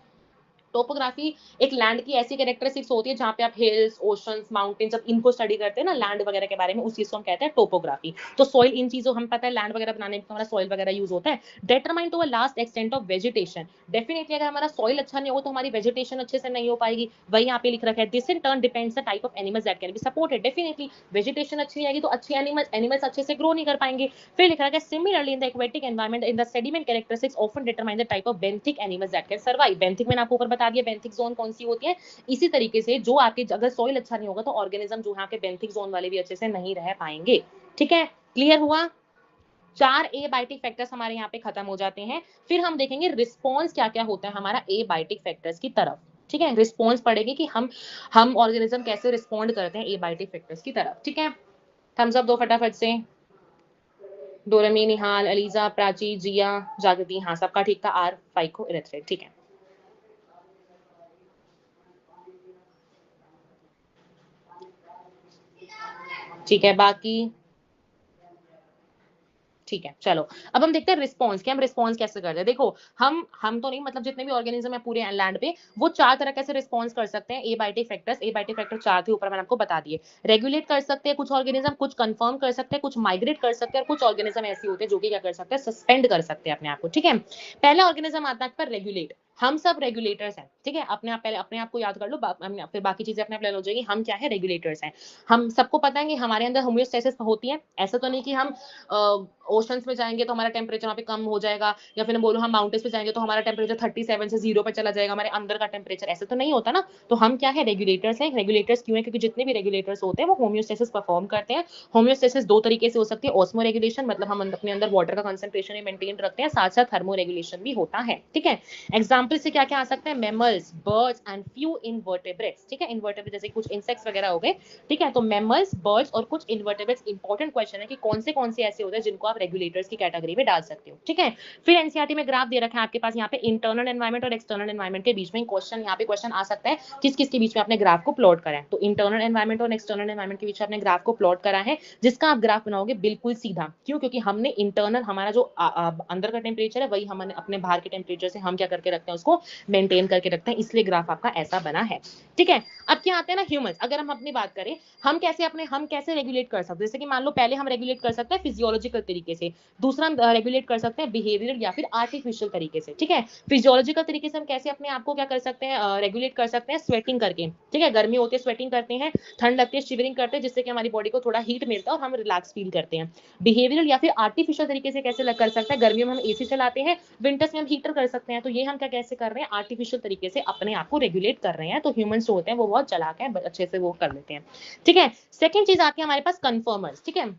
टोपोग्राफी एक लैंड की ऐसी कैरेक्टरिस्टिक्स होती है जहाँ पे आप हिल्स, ओशंस, माउंटेन, जब इनको स्टडी करते हैं ना लैंड वगैरह के बारे में, उस चीज को हम कहते हैं टोपोग्राफी। तो सॉइल, इन चीजों हम पता है लैंड वगैरह बनाने में हमारा सॉइल वगैरह यूज होता है। Determine to a last extent of vegetation. Definitely अगर हमारा सॉइल अच्छा नहीं होगा तो हमारी वेजिटेशन अच्छे से नहीं हो पाएगी। वही यहाँ पे लिख रखा है, this in turn depends the type of animals that can be supported. Definitely vegetation अच्छी नहीं आएगी तो अच्छे एनिमल्स अच्छे से ग्रो नहीं कर पाएंगे। फिर लिख रखा है, similarly in the aquatic environment in the sediment characteristics often determine the type of benthic animals that can survive. Benthic मैंने आपको ऊपर बता दिया, बेंथिक जोन कौन सी होती है। इसी तरीके से जो आपके अगर सॉइल अच्छा नहीं होगा तो ऑर्गेनिज्म जो है आपके बेंथिक जोन वाले भी अच्छे से नहीं रह पाएंगे। ठीक है, क्लियर हुआ? 4 एबायोटिक फैक्टर्स हमारे यहाँ पे खत्म हो जाते हैं। फिर हम देखेंगे रिस्पॉन्स क्या क्या होता है हमारा एबायोटिक फैक्टर्स की तरफ। ठीक है, रिस्पॉन्स पढ़ेंगे कि हम ऑर्गेनिज्म कैसे रिस्पॉन्ड करते हैं एबायोटिक फैक्टर्स की तरफ। ठीक है, थम्स अप दो फटाफट से। डोरेमी, निहाल, अलीजा, प्राची, जिया, जागृति, हाँ सबका ठीक था। R phycoerythrin. ठीक है, ठीक है, बाकी ठीक है। चलो अब हम देखते हैं रिस्पॉन्स, कि हम रिस्पॉन्स कैसे करते हैं। देखो हम तो नहीं, मतलब जितने भी ऑर्गेनिज्म है पूरे लैंड पे, वो 4 तरह कैसे रिस्पॉन्स कर सकते हैं। एबायोटिक फैक्टर्स, एबायोटिक फैक्टर 4 थे ऊपर मैंने आपको बता दिए। रेगुलेट कर सकते हैं कुछ ऑर्गेनिज्म, कुछ कंफर्म कर सकते हैं, कुछ माइग्रेट कर सकते हैं, और कुछ ऑर्गेनिज्म ऐसे होते हैं जो कि क्या कर सकते हैं? सस्पेंड कर सकते हैं अपने आप को। ठीक है, पहला ऑर्गेनिज्म आता है पर रेगुलेट। हम सब रेगुलेटर्स हैं। ठीक है, अपने आप पहले अपने आप को याद कर लो, फिर बाकी चीजें अपने आप ले लो जाएगी। हम क्या है? रेगुलेटर्स हैं। हम सबको पता है कि हमारे अंदर होम्योस्टेसिस होती है। ऐसा तो नहीं कि हम ओशंस में जाएंगे तो हमारा टेम्परेचर वहाँ पे कम हो जाएगा, या फिर बोलो हम माउंटेन्स पे जाएंगे तो हमारा टेम्परेचर 37 से 0 पे चला जाएगा, हमारे अंदर का टेम्परेचर। ऐसा तो नहीं होता ना। तो हम क्या है? रेगुलेटर्स हैं। रेगुलेटर्स क्यों है? क्योंकि जितने भी रेगुलेटर्स होते हैं वो होम्योस्टेसिस परफॉर्म करते हैं। होम्योस्टेसिस 2 तरीके से हो सकती है। ऑस्मो रेगुलेशन, मतलब हम अपने अंदर वाटर का कंसंट्रेशन मेंटेन रखते हैं, साथ साथ थर्मो रेगुलेशन भी होता है। ठीक है, एग्जाम्पल से क्या क्या आ सकते हैं? Mammals, birds and few invertebrates. ठीक है, इनवर्टेब्रेट जैसे कुछ इंसेक्ट्स वगैरह हो गए। ठीक है, तो मैमल्स, बर्ड्स और कुछ इनवर्टेब्रेट्स। इंपॉर्टेंट क्वेश्चन है कि कौन से ऐसे होते हैं जिनको आप रेगुलेटर्स की कैटेगरी में डाल सकते हो। ठीक है, फिर एनसीईआरटी में ग्राफ दे रखा है आपके पास यहाँ पे इंटरनल एनवायरनमेंट और एक्सटर्नल एनवायरनमेंट के बीच में क्वेश्चन, यहाँ पे क्वेश्चन आ सकता है किस किस के बीच में आपने ग्राफ को प्लॉट करा है। तो इंटरनल एनवायरनमेंट और एक्सटर्नल एनवायरनमेंट के बीच में आपने ग्राफ को प्लॉट करा है, जिसका आप ग्राफ बनाओगे बिल्कुल सीधा। क्यों? क्योंकि हमने इंटरनल, हमारा जो अंदर का टेम्परेचर है वही हमने अपने बाहर के टेम्परेचर से हम क्या करके रखते हैं? उसको मेंटेन करके रखते हैं, इसलिए ग्राफ आपका ऐसा बना है। ठीक है, अब क्या आते हैं ना ह्यूमंस। अगर हम अपनी बात करें, हम कैसे रेगुलेट कर सकते हैं? जैसे कि मान लो पहले हम रेगुलेट कर सकते हैं फिजियोलॉजिकल तरीके से, दूसरा हम रेगुलेट कर सकते हैं बिहेवियरल या फिर आर्टिफिशियल तरीके से। ठीक है, फिजियोलॉजिकल तरीके से हम कैसे अपने आप को क्या कर सकते हैं? रेगुलेट कर सकते हैं स्वेटिंग करके। ठीक है, गर्मी होती है स्वेटिंग करते हैं, ठंड लगती है शिवरिंग करते हैं, जिससे कि हमारी बॉडी को थोड़ा हीट मिलता है और हम रिलैक्स फील करते हैं। बिहेवियरल या फिर आर्टिफिशियल तरीके से कैसे कर सकते हैं? गर्मियों में हम एसी चलाते हैं, विंटर्स में हम हीटर कर सकते हैं। तो ये हम क्या कैसे कर रहे हैं? आर्टिफिशियल तरीके से अपने आप को रेगुलेट कर रहे हैं। तो ह्यूमंस जो होते हैं वो बहुत चालाक हैं, अच्छे से वो कर लेते हैं। ठीक है, सेकंड चीज आती है हमारे पास कंफर्मर्स। ठीक है,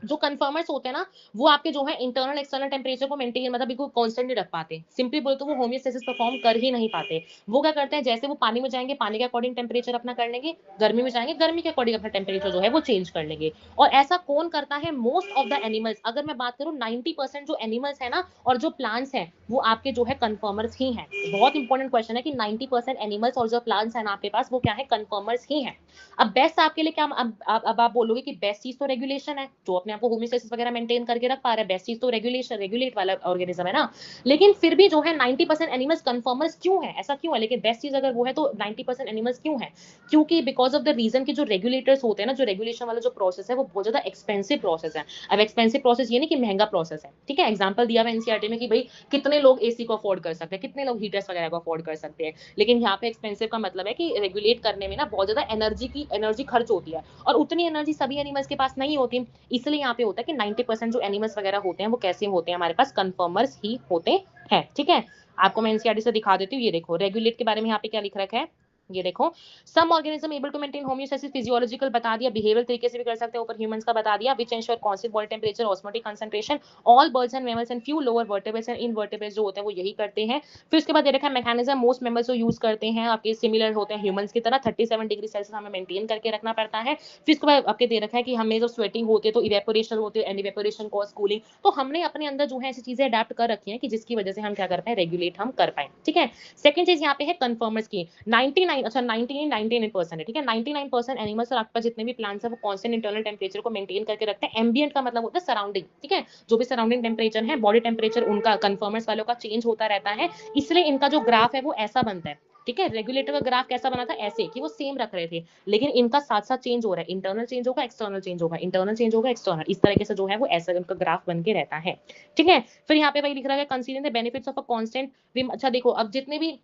जो कन्फर्मर्स होते हैं ना, वो आपके जो है इंटरनल एक्सटर्नल टेम्परेचर को मेंटेन मतलब बिल्कुल कांस्टेंट नहीं रख पाते। सिंपली बोले तो वो होमियोस्टेसिस परफॉर्म कर ही नहीं पाते। वो क्या करते हैं, जैसे वो पानी में जाएंगे पानी के अकॉर्डिंग टेम्परेचर अपना कर लेंगे, गर्मी में जाएंगे गर्मी के अकॉर्डिंग अपना टेम्परेचर जो है वो चेंज कर लेंगे। और ऐसा कौन करता है? Most of the animals. अगर मैं बात करूं 90% जो एनिमल्स है ना और जो प्लांट्स हैं वो आपके जो है कन्फर्मर्स ही हैं। बहुत इंपॉर्टेंट क्वेश्चन है कि 90% एनिमल्स और जो प्लांट्स है ना आपके पास वो क्या है? कन्फर्मर्स ही हैं। अब बेस्ट आपके लिए क्या, अब आप बोलोगे कि बेस्ट चीज तो रेगुलेशन है, जो अपने आप को होमियोस्टेसिस वगैरह मेंटेन करके रख पा रहा है, बेस्ट चीज तो रेगुलेशन रेगुलेट वाला ऑर्गेनिज्म है ना। लेकिन फिर भी जो है 90% एनिमल्स कन्फर्मर्स क्यों है? ऐसा क्यों है? लेकिन बेस्ट चीज अगर वो है तो 90% एनिमल्स क्यों है? क्योंकि बिकॉज ऑफ द रीजन की जो रेगुलेटर्स होते हैं ना, जो रेगुलेशन वाला जो प्रोसेस है वो बहुत ज्यादा एक्सपेंसिव प्रोसेस है। अब एक्सपेंसिव प्रोसेस ये नहीं कि महंगा प्रोसेस है, ठीक है। एग्जाम्पल दिया हुआ एनसीईआरटी में कि भाई कितने लोग एसी को अफोर्ड कर सकते हैं, कितने लोग हीटर्स वगैरह को अफोर्ड कर सकते हैं। लेकिन यहाँ पे एक्सपेंसिव का मतलब है कि रेगुलेट करने में ना बहुत ज्यादा एनर्जी खर्च होती है, और उतनी एनर्जी सभी एनिमल्स के पास नहीं होती। इसलिए यहाँ पे होता है कि 90% जो एनिमल्स वगैरह होते हैं वो कैसे होते हैं? हमारे पास कन्फर्मर्स ही होते हैं, ठीक है। आपको मैं एनसीईआरटी से दिखा देती हूँ। ये देखो रेगुलेट के बारे में यहाँ पे क्या लिख रखा है, ये देखो। Some organism able to maintain homeostasis, physiological बता दिया, बिहेवियरल तरीके से भी कर सकते हैं, ऊपर ह्यूमंस का बता दिया, which ensure constant body temperature, osmotic concentration, all birds and mammals and few lower vertebrates and invertebrates जो होते हैं वो यही करते हैं। फिर उसके बाद दे रखा है मैकेनिज्म, मोस्ट मेंबर्स जो यूज करते हैं आपके सिमिलर होते हैं ह्यूमंस की तरह, 37 डिग्री सेल्सियस हमें मेंटेन करके रखना पड़ता है। फिर उसके बाद आपके दे रखा है कि हमें जो स्वेटिंग होती है तो इवेपोरेशन होती है, एंड इवेपोरेशन कॉज कूलिंग। तो हमने अपने अंदर जो है ऐसी चीजें अडेप्ट कर रखी हैं कि जिसकी वजह से हम क्या कर पाए? रेगुलेट हम कर पाए, ठीक है। सेकंड चीज यहाँ पे है कन्फर्मर्स की। 99 अच्छा 99% है, ठीक है। 99% एनिमल्स और आपके पास जितने भी प्लांट्स है वो कांस्टेंट इंटरनल टेंपरेचर को मेंटेन करके रखते हैं। एम्बिएंट का मतलब होता है सराउंडिंग, ठीक है। जो भी सराउंडिंग टेंपरेचर है, बॉडी टेंपरेचर उनका कन्फर्मर्स वालों का चेंज होता रहता है। इसलिए इनका जो ग्राफ है वो ऐसा बनता है, ठीक है। रेगुलेटर का ग्राफ कैसा बना था? ऐसे कि वो सेम रख रहे थे, लेकिन इनका साथ साथ चेंज हो रहा है। इंटरनल चेंज होगा, एक्सटर्नल चेंज होगा, इंटरनल चेंज होगा, एक्सटर्नल, इस तरीके से जो है वो ऐसा उनका ग्राफ बन के रहता है, ठीक है। फिर यहाँ पे वही लिख रहा है considering the benefits of a constant. अच्छा देखो, अब जितने भी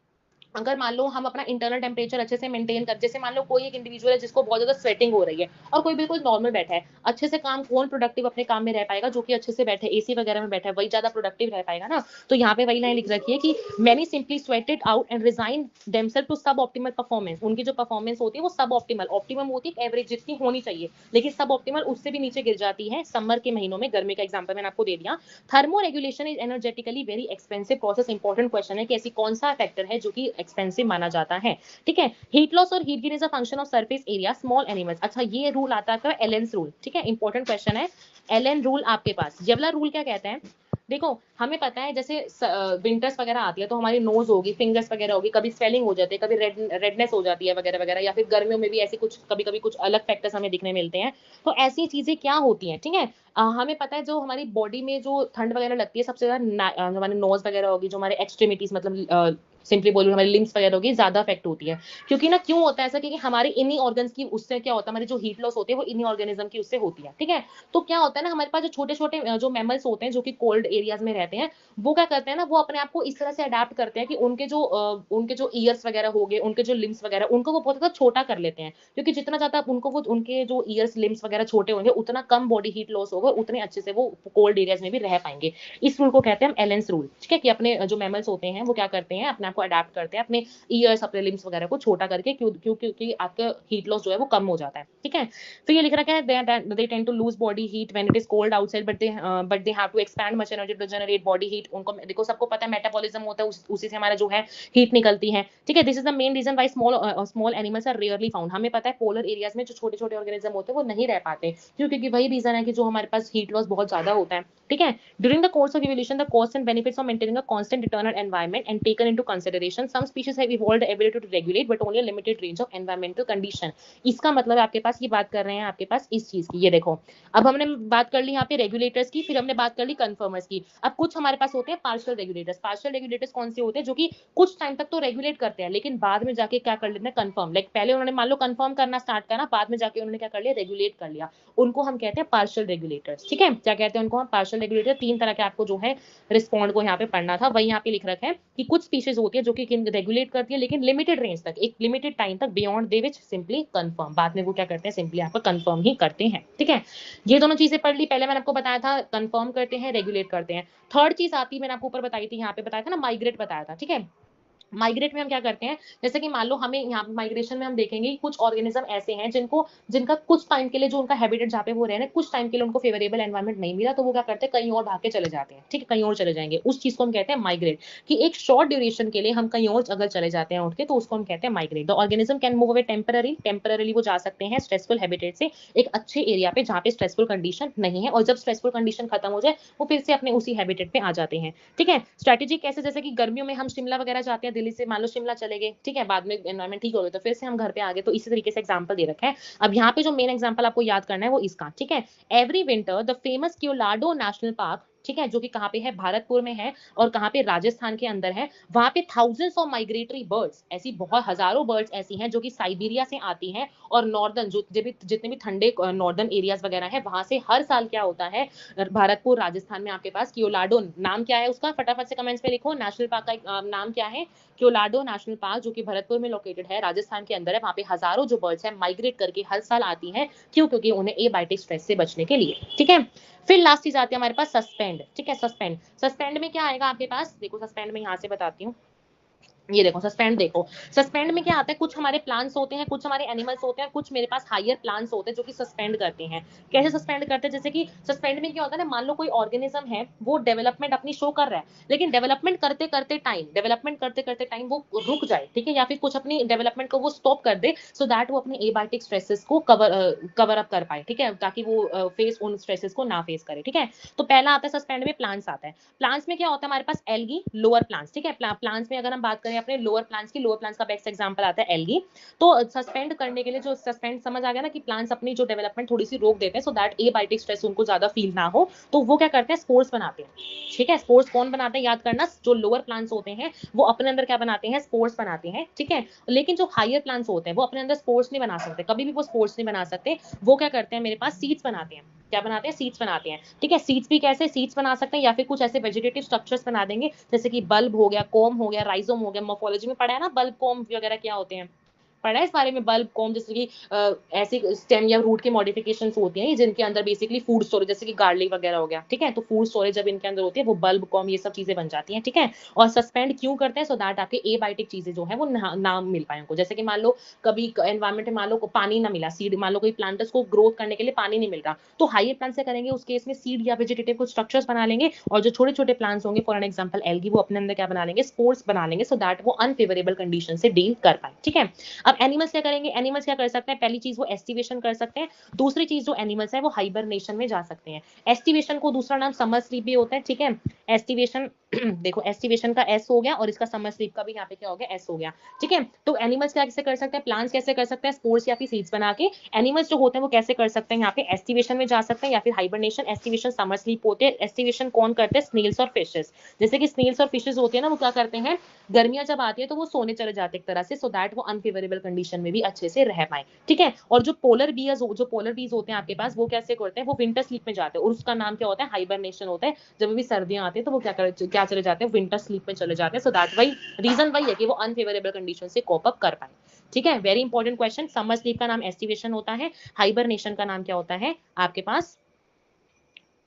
अगर मान लो हम अपना इंटरनल टेंपरेचर अच्छे से मेंटेन कर, जैसे मान लो कोई एक इंडिविजुअल है जिसको बहुत ज्यादा स्वेटिंग हो रही है और कोई बिल्कुल नॉर्मल बैठा है, अच्छे से काम कौन प्रोडक्टिव अपने काम में रह पाएगा? जो कि अच्छे से बैठे एसी वगैरह में बैठा है वही ज्यादा प्रोडक्टिव रह पाएगा ना। तो यहाँ पे वही लाइन लिख रखी है कि many simply sweated out and resign themselves to suboptimal performance. उनकी जो परफॉर्मेंस होती है वो सब ऑप्टिमल, ऑप्टिमम होती है एवरेज जितनी होनी चाहिए, लेकिन सब ऑप्टिमल उससे भी नीचे गिर जाती है समर के महीनों में। गर्मी का एग्जाम्पल मैंने आपको दे दिया। Thermo regulation is energetically very expensive process. Important question है कि ऐसी कौन सा फैक्टर है जो कि एक्सपेंसिव माना जाता है, ठीक है। हीट लॉस और heat gain is a function of surface area small animals. अच्छा ये रूल आता है एलेंस रूल, ठीक है। इंपॉर्टेंट क्वेश्चन है एलन रूल आपके पास। ये वाला रूल क्या कहता है? देखो हमें पता है जैसे विंटर्स वगैरह आती है तो हमारी नोज होगी, फिंगर्स वगैरह होगी, कभी स्वेलिंग हो जाती है, कभी रेडनेस हो जाती है वगैरह वगैरह, या फिर गर्मियों में भी ऐसे कुछ कभी कभी कुछ अलग फैक्टर्स हमें दिखने मिलते हैं। तो ऐसी चीजें क्या होती हैं, ठीक है। हमें पता है जो हमारी बॉडी में जो ठंड वगैरह लगती है सबसे ज्यादा हमारे नोज वगैरह होगी, जो हमारे एक्सट्रीमिटीज मतलब सिंपली बोलूँ हमारी लिम्स वगैरह होगी, ज्यादा अफेक्ट होती है। क्योंकि ना क्यों होता है ऐसा? क्योंकि हमारे इन्हीं ऑर्गन्स की उससे क्या होता है, हमारी जो हीट लॉस होती है वो इन्हीं ऑर्गेनिज्म की उससे होती है, ठीक है। तो क्या होता है ना, हमारे पास जो छोटे छोटे जो मैमल्स होते हैं जो कि कोल्ड एरियाज में रहते हैं, वो क्या करते हैं ना, वो अपने आप को इस तरह से अडेप्ट करते हैं कि उनके जो ईयर्स वगैरह हो गए, उनके जो लिम्स वगैरह, उनको वो बहुत ज्यादा छोटा कर लेते हैं। क्योंकि जितना ज्यादा उनको वो उनके जो ईयर्स लिम्स वगैरह छोटे होंगे उतना कम बॉडी हीट लॉस होगा, उतने अच्छे से वो कोल्ड एरियाज में भी रह पाएंगे। इस रूल को कहते हैं हम एलेंस रूल, ठीक है। कि अपने जो मैमल्स होते हैं वो क्या करते हैं, अपने आप को अडेप्ट करते हैं अपने ईयर्स अपने लिम्स वगैरह को छोटा करके, क्योंकि आपका हीट लॉस जो है वो कम हो जाता है, ठीक है। फिर ये लिख रखा है they tend to lose body heat when it is cold outside but they have to expand much energy to generate body heat. उनको देखो सबको पता है मेटाबॉलिज्म होता है, उसी से हमारा जो है हीट निकलती है, ठीक है। This is the main reason why small animals are rarely found. हमें पता है पोलर एरियाज में जो छोटे छोटे ऑर्गेनिज्म होते हैं वो नहीं रह पाते, क्योंकि वही रीजन है कि जो हमारे पास हीट लॉस बहुत ज्यादा होता है, ठीक है। During the course of evolution the cost and benefits of maintaining a constant internal environment and taken into consideration, some species have evolved ability to regulate but only a limited range of environmental condition. इसका मतलब आपके पास ये बात कर रहे हैं आपके पास इस चीज की। ये देखो अब हमने बात कर ली यहाँ पे रेगुलेटर्स की, फिर हमने बात कर ली कन्फर्मर्स की। अब कुछ हमारे पास होते हैं पार्शियल रेगुलेटर्स। पार्शियल रेगुलेटर्स कौन से होते हैं? जो कि कुछ टाइम तक तो रेगुलेट करते हैं लेकिन बाद में जाके क्या कर लेते हैं, कन्फर्म। लाइक पहले उन्होंने मान लो कन्फर्म करना स्टार्ट करना, बाद में जाके उन्होंने क्या कर लिया, रेगुलेट कर लिया। उनको हम कहते हैं पार्शियल रेगुलेटर्स, ठीक है। क्या कहते हैं उनको हम? Partial regulator. तीन तरह के आपको जो है रिस्पॉन्ड को यहाँ पे पढ़ना था, वही यहाँ पे लिख रखा है कि कुछ स्पीशीज होती है जो कि रेगुलेट करती है लेकिन लिमिटेड रेंज तक, एक लिमिटेड टाइम तक, बियॉन्ड दे विच सिंपली कंफर्म। बाद में वो क्या करते हैं, सिंपली आपको कंफर्म ही करते हैं, ठीक है। ये दोनों चीजें पढ़ ली। पहले मैंने आपको बताया था कंफर्म करते हैं, रेगुलेट करते हैं। थर्ड चीज आती है, मैंने आपको ऊपर बताई थी, यहाँ पे बताया था ना, माइग्रेट बताया था, ठीक है। माइग्रेट में हम क्या करते हैं, जैसे कि मान लो हमें यहाँ माइग्रेशन में हम देखेंगे कि कुछ ऑर्गेनिज्म ऐसे हैं जिनका कुछ टाइम के लिए जो उनका हैबिटेट जहाँ पे वो रह रहे हैं कुछ टाइम के लिए उनको फेवरेबल एनवायरमेंट नहीं मिला, तो वो क्या करते हैं कहीं और भाग के चले जाते हैं, ठीक है, कहीं और चले जाएंगे, उस चीज को हम कहते हैं माइग्रेट। कि एक शॉर्ट ड्यूरेशन के लिए हम कहीं और अगर चले जाते हैं उठ के, तो उसको हम कहते हैं migrate. The organism can move away temporary वो जा सकते हैं स्ट्रेसफुल हैबिटेट से एक अच्छे एरिया पे जहाँ पे स्ट्रेसफुल कंडीशन नहीं है, और जब स्ट्रेसफुल कंडीशन खत्म हो जाए वो फिर से अपने उसी हैबिटेट पे आ जाते हैं, ठीक है। स्ट्रेटेजी कैसे, जैसे कि गर्मियों में हम शिमला वगैरह जाते हैं, दिल्ली से मान लो शिमला चले गए, ठीक है, बाद में एनवायरमेंट ठीक हो गया तो फिर से हम घर पे आ गए, तो इसी तरीके से एग्जांपल दे रखा है। अब यहाँ पे जो मेन एग्जांपल आपको याद करना है वो इसका, ठीक है। Every winter the famous Keoladeo national park, ठीक है, जो कि कहाँ पे है, भारतपुर में है, और कहाँ पे, राजस्थान के अंदर है। वहां पे थाउजेंड्स ऑफ माइग्रेटरी बर्ड्स, ऐसी बहुत हजारों बर्ड्स ऐसी हैं जो कि साइबेरिया से आती हैं, और नॉर्दर्न जो जितने भी ठंडे नॉर्दर्न एरियाज वगैरह है वहां से हर साल क्या होता है, भारतपुर राजस्थान में आपके पास क्योलाडो, नाम क्या है उसका, फटाफट से कमेंट्स पे लिखो, नेशनल पार्क का नाम क्या है, क्योलाडो नेशनल पार्क, जो कि भरतपुर में लोकेटेड है, राजस्थान के अंदर है। वहां पे हजारों जो बर्ड्स हैं माइग्रेट करके हर साल आती हैं, क्यों, क्योंकि उन्हें एबायोटिक स्ट्रेस से बचने के लिए, ठीक है। फिर लास्ट चीज आती है हमारे पास सस्पेंड, ठीक है। सस्पेंड में क्या आएगा आपके पास, देखो सस्पेंड में यहाँ से बताती हूँ, ये देखो सस्पेंड, देखो सस्पेंड में क्या आता है, कुछ हमारे प्लांट्स होते हैं, कुछ हमारे एनिमल्स होते हैं, कुछ मेरे पास हायर प्लांट्स होते हैं जो कि सस्पेंड करते हैं। कैसे सस्पेंड करते हैं, जैसे कि सस्पेंड में क्या होता है ना, मान लो कोई ऑर्गेनिज्म है वो डेवलपमेंट अपनी शो कर रहा है, लेकिन डेवलपमेंट करते करते टाइम वो रुक जाए, ठीक है, या फिर कुछ अपनी डेवलपमेंट को वो स्टॉप कर दे, सो दैट वो अपने एबायोटिक स्ट्रेसेस को कवर अप कर पाए, ठीक है, ताकि वो फेस उन स्ट्रेसेस को ना फेस करे, ठीक है। तो पहला आता है सस्पेंड में, प्लांट्स आता है। प्लांट्स में क्या होता है हमारे पास, एल्गी, लोअर प्लांट्स, ठीक है। प्लांट्स में अगर हम बात करें अपने लोअर प्लांट्स की, लोअर प्लांट्स का बेस्ट एग्जांपल आता है एल्गी। तो सस्पेंड करने के लिए, जो सस्पेंड समझ आ गया ना, कि प्लांट्स अपनी जो डेवलपमेंट थोड़ी सी रोक देते हैं सो दैट एबायोटिक स्ट्रेस उनको ज्यादा फील ना हो, तो वो क्या करते हैं, स्पोर्स बनाते हैं, ठीक है। स्पोर्स कौन बनाते हैं, याद करना, जो लोअर प्लांट्स होते हैं वो अपने अंदर क्या बनाते हैं, स्पोर्स बनाते हैं, ठीक है। लेकिन जो हायर प्लांट्स होते हैं वो अपने अंदर स्पोर्स नहीं बना सकते, कभी भी वो स्पोर्स नहीं बना सकते। वो क्या करते हैं, मेरे पास सीड्स बनाते हैं, क्या बनाते हैं, सीड्स बनाते हैं, ठीक है। सीड्स भी कैसे, सीड्स बना सकते हैं या फिर कुछ ऐसे वेजिटेटिव स्ट्रक्चर्स बना देंगे, जैसे कि बल्ब हो गया, कोम हो गया, राइजोम हो गया, मोर्फोलॉजी में पढ़ा है ना बल्ब कोम वगैरह क्या होते हैं, पढ़ा है इस बारे में, बल्ब कॉम, जैसे कि ऐसी स्टेम या रूट की मॉडिफिकेशंस होती हैं जिनके अंदर बेसिकली फूड स्टोरेज, जैसे कि गार्लिक वगैरह हो गया, ठीक है, तो फूड स्टोरेज जब इनके अंदर होती है वो बल्ब कॉम ये सब चीजें बन जाती हैं, ठीक है। और सस्पेंड क्यों करते हैं, सो दैट आपके एबायोटिक चीजें जो है वो ना मिल पाए उनको, जैसे कि मान लो कभी एनवायरमेंट में मान लो पानी ना मिला, सीड, मान लो कोई प्लांट्स को ग्रोथ करने के लिए पानी नहीं मिल रहा, तो हायर प्लांट से करेंगे उस केस में सीड या वेजिटेटिव कुछ स्ट्रक्चर्स बना लेंगे, और जो छोटे छोटे प्लांट्स होंगे, फॉर एन एग्जाम्पल एल्गी, वो अपने अंदर क्या बना लेंगे, स्पोर्स बना लेंगे, सो दैट वो अनफेवरेबल कंडीशन से डील कर पाए, ठीक है। अब एनिमल्स क्या करेंगे, एनिमल्स क्या कर सकते हैं, पहली चीज वो एस्टिवेशन कर सकते हैं, दूसरी चीज जो एनिमल्स है वो हाइबरनेशन में जा सकते हैं। एस्टिवेशन को दूसरा नाम समर स्लीप भी होता है, ठीक है। एस्टिवेशन देखो एस्टिवेशन का एस हो गया और इसका समर स्लीप का भी यहाँ पे क्या हो गया, एस हो गया, ठीक है। तो एनिमल्स क्या कैसे कर सकते हैं, प्लांट्स कैसे कर सकते हैं, स्पोर्स या फिर सीड्स बना के। एनिमल्स जो होते हैं वो कैसे कर सकते हैं, यहाँ पे एस्टिवेशन में जा सकते हैं या फिर हाइबरनेशन, एस्टिवेशन समर स्लीप होते हैं। एस्टिवेशन कौन करते हैं, स्नेल्स और फिशेस, जैसे कि स्नेल्स और फिशेस होते हैं ना, वो क्या करते हैं, गर्मियां जब आती है तो वो सोने चले जाते हैं एक तरह से, सो दैट वो अनफेवरेबल कंडीशन में भी अच्छे से रह पाए, ठीक है। और जो पोलर बीज होते हैं आपके पास, वो कैसे करते हैं, वो विंटर स्लीप में जाते हैं, और उसका नाम क्या होता है, हाइबरनेशन होता है। जब भी सर्दियां आती है तो वो क्या चले जाते हैं, विंटर स्लीप में चले जाते हैं, सो दैट वही रीजन वही है कि वो अनफेवरेबल कंडीशन से कोप अप कर पाए, ठीक है। Very important question, summer sleep का नाम एस्टिवेशन होता है, हाइबरनेशन का नाम क्या होता है आपके पास,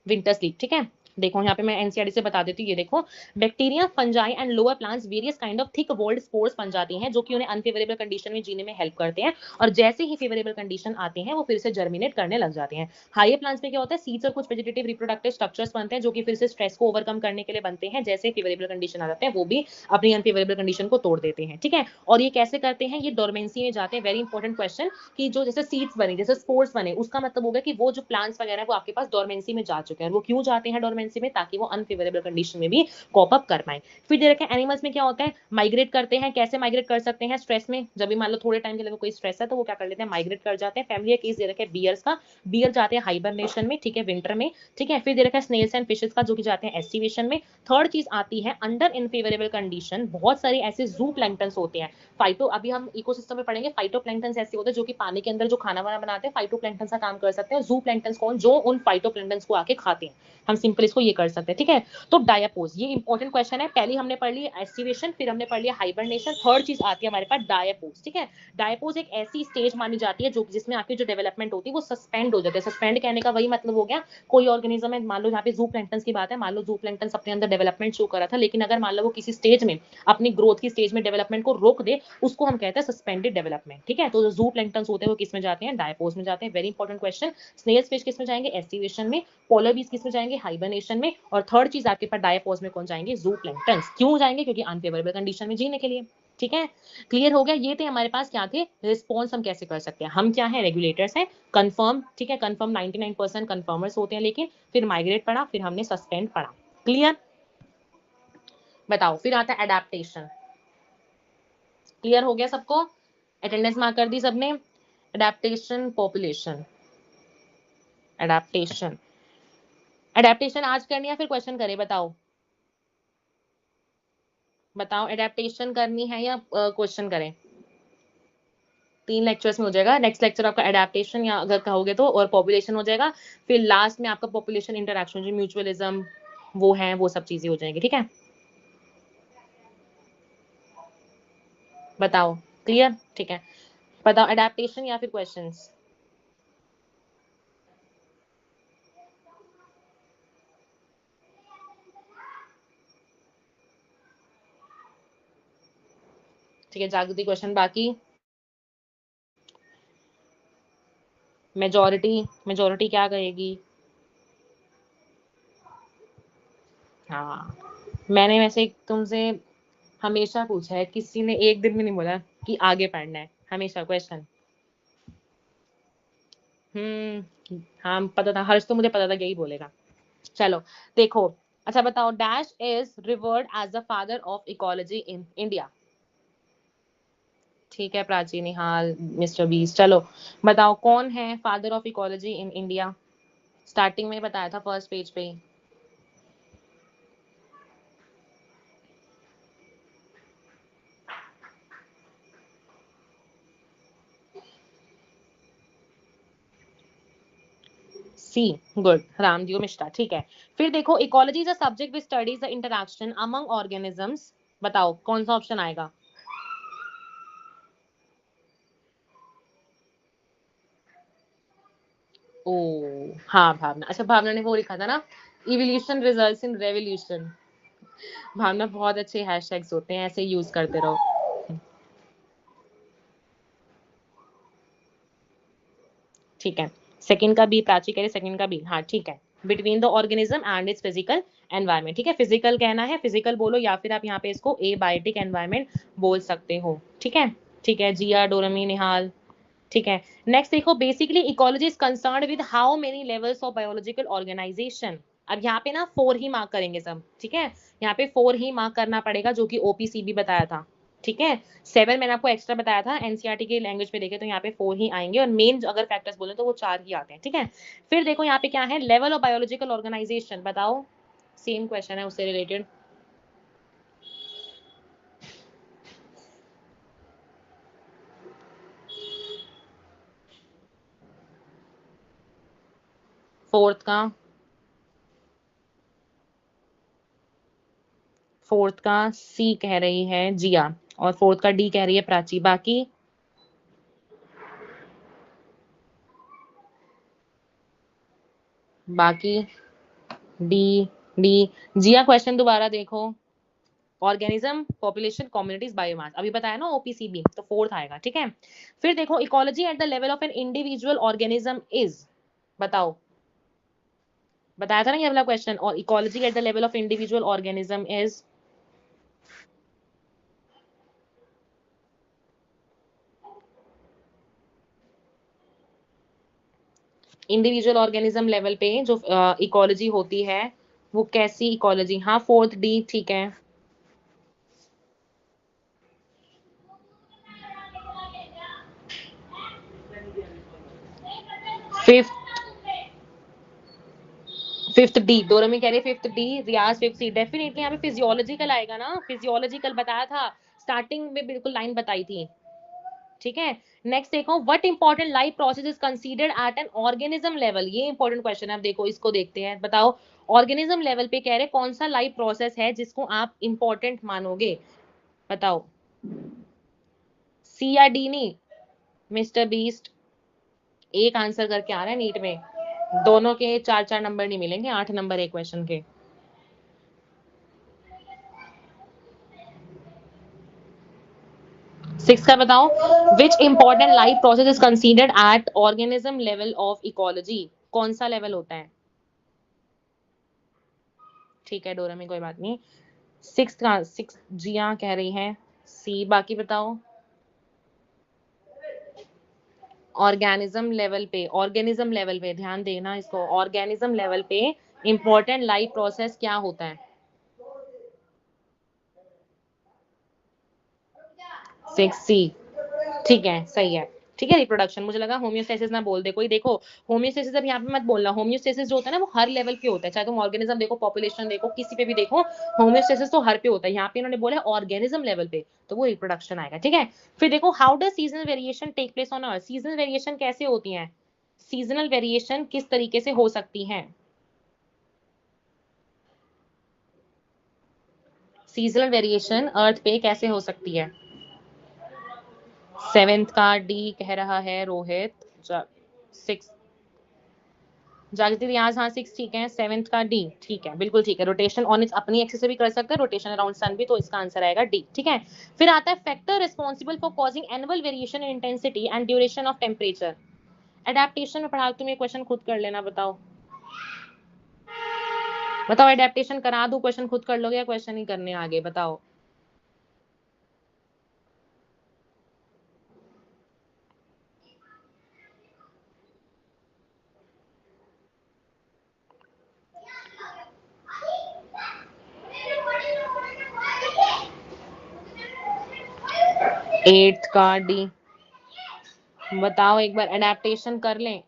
विंटर स्लीप, ठीक है। देखो यहाँ पे मैं एनसीईआरटी से बता देती हूँ, ये देखो, bacteria, fungi and lower plants various kind of thick walled spores बन जाती हैं, जो कि उन्हें अनफेवरेबल कंडीशन में जीने में हेल्प करते हैं, और जैसे ही फेवरेबल कंडीशन आते हैं वो फिर से जर्मिनेट करने लग जाते हैं। हायर प्लांट्स में क्या होता है, सीड्स और कुछ वेजिटेटिव रिप्रोडक्टिव स्ट्रक्चर्स बनते हैं जो कि फिर से स्ट्रेस को ओवरकम करने के लिए बनते हैं, जैसे फेवरेबल कंडीशन आ जाते हैं वो भी अपनी अनफेवरेबल कंडीशन को तोड़ देते हैं, ठीक है। और ये कैसे करते हैं, ये डोरमेंसी में जाते हैं। वेरी इंपॉर्टेंट क्वेश्चन, कि जो जैसे सीड्स बने, जैसे स्पोर्स बने, उसका मतलब होगा कि वो जो प्लांट्स वगैरह वो आपके पास डोरमेंसी में जा चुके हैं, और वो क्यों जाते हैं डोरमेंसी में, ताकि वो अनफेवरेबल कंडीशन में भी कॉप अप कर पाए। फिर दे रखे एनिमल्स में क्या होता है, माइग्रेट करते हैं, कैसे माइग्रेट कर सकते हैं, स्ट्रेस में, जब भी मान लो थोड़े टाइम के लिए कोई स्ट्रेस है तो वो क्या कर लेते हैं, माइग्रेट कर जाते हैं। फैमिली केस दे रखे बियर्स का, बियर जाते हैं हाइबरनेशन में, ठीक है, विंटर में, ठीक है। फिर दे रखा है स्नेल्स एंड फिशेस का, जो कि जाते हैं एस्टिवेशन में। थर्ड चीज आती है अंडर इनफेवरेबल कंडीशन, बहुत सारे ऐसे जू प्लैंक्टन्स होते हैं, फाइटो, अभी हम इकोसिस्टम में पढ़ेंगे, फाइटोप्लैंक्टन्स ऐसे होते हैं जो कि पानी के अंदर जो खाना वाना बनाते हैं, फाइटोप्लैंक्टन्स का काम कर सकते हैं। जू प्लैंक्टन्स कौन, जो उन फाइटोप्लैंक्टन्स को आके खाते हैं, हम सिंपल इसको ये कर सकते हैं, ठीक है। तो डायपोज, ये इंपॉर्टेंट क्वेश्चन है। पहले हमने पढ़ लिया एस्टिवेशन, फिर हमने पढ़ लिया हाइबरनेशन, थर्ड चीज आती है हमारे पास डायपोज, ठीक है। डायपोज एक ऐसी स्टेज मानी जाती है जो जिसमें आपकी जो डेवलपमेंट होती है वो सस्पेंड हो जाती है। सस्पेंड कहने का वही मतलब हो गया, कोई ऑर्गेनिज्म है, मान लो यहाँ पे जू प्लैंक्टन की बात है, मान लो जू प्लैंक्टन अपने अंदर डेवलपमेंट शो कर रहा था, लेकिन अगर मान लो वो किसी स्टेज में अपनी ग्रोथ की स्टेज में डेवलपमेंट को रोक दे, उसको हम कहते हैं सस्पेंडेड डेवलपमेंट, ठीक है। तो जो जू प्लैंक्टन होते हैं वो किस में जाते हैं, डायपोज में जाते हैं। Very important question. Snails fish किस में जाएंगे, एस्टिवेशन में। पोलर बीज किस में जाएंगे, हाइबरनेशन में। और थर्ड चीज आपके पास डायपोज में कौन जाएंगे, जू प्लैंक्टन। क्यों जाएंगे, क्योंकि अनफेवरेबल कंडीशन में जीने के लिए, ठीक है। क्लियर हो गया। ये थे हमारे पास क्या थे, रिस्पॉन्स हम कैसे कर सकते हैं। हम क्या है, रेगुलेटर्स हैं, कंफर्म, ठीक है। कंफर्म 99% कंफर्मर्स होते हैं, लेकिन फिर माइग्रेट पढ़ा, फिर हमने सस्पेंड पढ़ा। क्लियर, बताओ। फिर आता है एडेप्टेशन। क्लियर हो गया सबको, अटेंडेंस मार्क कर दी सबने। Adaptation, population, adaptation. एडेप्टेशन आज करनी है फिर क्वेश्चन करे, बताओ बताओ, एडेप्टेशन करनी है या क्वेश्चन करें। 3 लेक्चर्स में हो जाएगा। नेक्स्ट लेक्चर आपका एडेप्टेशन या अगर कहोगे तो, और पॉपुलेशन हो जाएगा। फिर लास्ट में आपका पॉपुलेशन इंटरैक्शन, जो म्यूचुअलिज्म वो है, वो सब चीजें हो जाएंगी, ठीक है। बताओ, क्लियर, ठीक है। बताओ एडेप्टेशन या फिर क्वेश्चंस। ठीक है, जागृति क्वेश्चन बाकी। मेजॉरिटी, मेजॉरिटी क्या कहेगी। हाँ, मैंने वैसे तुमसे हमेशा पूछा है, किसी ने एक दिन भी नहीं बोला कि आगे पढ़ना है, हमेशा क्वेश्चन। हाँ पता था, हर्ष तो मुझे पता था यही बोलेगा। चलो देखो, अच्छा बताओ, dash is revered as the father of ecology in India. ठीक है प्राची, निहाल, मिस्टर बीस। चलो बताओ, कौन है father of ecology in India. Starting में बताया था फर्स्ट पेज पे ही। सी, गुड, रामजीव मिश्रा, ठीक है। फिर देखो, ecology is a subject which studies the interaction among organisms. बताओ कौन सा ऑप्शन आएगा। ओ हाँ, भावना। अच्छा, भावना ने वो लिखा था ना, इवोल्यूशन रिजल्ट्स इन रेवोल्यूशन। भावना, बहुत अच्छे हैशटैग्स होते हैं, ऐसे यूज करते रहो, ठीक है। सेकंड का बी, प्राची कह रही सेकंड का बी, हाँ ठीक है। Between the organism and it's physical environment, ठीक है। फिजिकल कहना है, फिजिकल बोलो, या फिर आप यहाँ पे इसको एबायोटिक एनवायरमेंट बोल सकते हो, ठीक है। ठीक है, जिया, डोरमी, निहाल, ठीक है। नेक्स्ट देखो, basically ecology is concerned with how many levels of biological organization. अब यहाँ पे ना 4 ही मार्क करेंगे सब, ठीक है। यहाँ पे 4 ही मार्क करना पड़ेगा, जो कि ओपीसीबी बताया था, ठीक है। 7 मैंने आपको एक्स्ट्रा बताया था, एनसीईआरटी की लैंग्वेज पे देखे तो यहाँ पे 4 ही आएंगे, और मेन अगर फैक्टर्स बोले तो वो 4 ही आते हैं, ठीक है। फिर देखो यहाँ पे क्या है, लेवल ऑफ बायोलॉजिकल ऑर्गेनाइजेशन, बताओ। सेम क्वेश्चन है उससे रिलेटेड। फोर्थ का सी कह रही है जिया, और फोर्थ का डी कह रही है प्राची। बाकी बाकी डी, डी। जिया क्वेश्चन दोबारा देखो। ऑर्गेनिज्म, पॉपुलेशन, कम्युनिटीज, बायोमास, अभी बताया ना ओपीसीबी, तो फोर्थ आएगा, ठीक है। फिर देखो, ecology at the level of an individual organism is. बताओ, बताया था ना ये वाला क्वेश्चन, और ecology at the level of individual organism is. Individual organism level पे जो इकोलॉजी होती है, वो कैसी इकोलॉजी, हाँ फोर्थ डी, ठीक है। फिफ्थ, फिफ्थ डी, डोरमी कह रही है फिफ्थ डी, रियाज फिफ्थ सी। डेफिनेटली यहाँ पे फिजियोलॉजिकल आएगा ना, फिजियोलॉजिकल बताया था स्टार्टिंग में, बिल्कुल लाइन बताई थी, ठीक है। नेक्स्ट देखो, what important life process is considered at an organism level. ये इंपॉर्टेंट क्वेश्चन है, अब देखो इसको देखते हैं। बताओ ऑर्गेनिज्म लेवल पे कह रहे कौन सा लाइफ प्रोसेस है जिसको आप इंपॉर्टेंट मानोगे। बताओ, सी या डी? नहीं, मिस्टर बीस्ट एक आंसर करके आ रहा है नीट में, दोनों के 4-4 नंबर नहीं मिलेंगे, 8 नंबर एक क्वेश्चन के। सिक्स का बताओ, which important life process is considered at organism level of ecology. कौन सा लेवल होता है? ठीक है डोरा में, कोई बात नहीं। सिक्स का, सिक्स जिया कह रही है सी। बाकी बताओ, ऑर्गेनिज्म लेवल पे, ऑर्गेनिज्म लेवल पे ध्यान देना इसको, ऑर्गेनिज्म लेवल पे इंपॉर्टेंट लाइफ प्रोसेस क्या होता है? सिक्स सी, ठीक है सही है। ठीक है, रिप्रोडक्शन, मुझे लगा होम्योस्टेसिस ना बोल दे कोई। देखो होम्योस्टेसिस अब यहाँ पे मत बोलना, होम्योस्टेसिस जो होता है ना वो हर लेवल पे होता है, चाहे तुम ऑर्गेनिज्म देखो, पॉपुलेशन देखो, किसी पे भी देखो, होम्योस्टेसिस तो हर पे होता है। यहाँ पे इन्होंने बोला ऑर्गेनिज्म लेवल पे, तो वो रिप्रोडक्शन आएगा। ठीक है, फिर देखो, how does seasonal variation take place on earth. Seasonal variation कैसे होती है? सीजनल वेरिएशन किस तरीके से हो सकती है? सीजनल वेरिएशन अर्थ पे कैसे हो सकती है? सेवेंथ का डी कह रहा है रोहित। सिक्स, जागृति रियाज, हाँ सिक्स ठीक है। सेवेंथ का डी ठीक है, बिल्कुल ठीक है। रोटेशन ऑन इट्स अपनी एक्सिस से भी कर सकते हैं, रोटेशन अराउंड सन भी, तो इसका आंसर आएगा डी। ठीक है, फिर आता है factor responsible for causing annual variation in intensity and duration of temperature. Adaptation में पढ़ा, तुम ये क्वेश्चन खुद कर लेना। बताओ बताओ, एडेप्टेशन करा दूं, क्वेश्चन खुद कर लोगे या क्वेश्चन ही करने आगे? बताओ। एट्थ का डी, बताओ एक बार, एडेप्टेशन कर लें,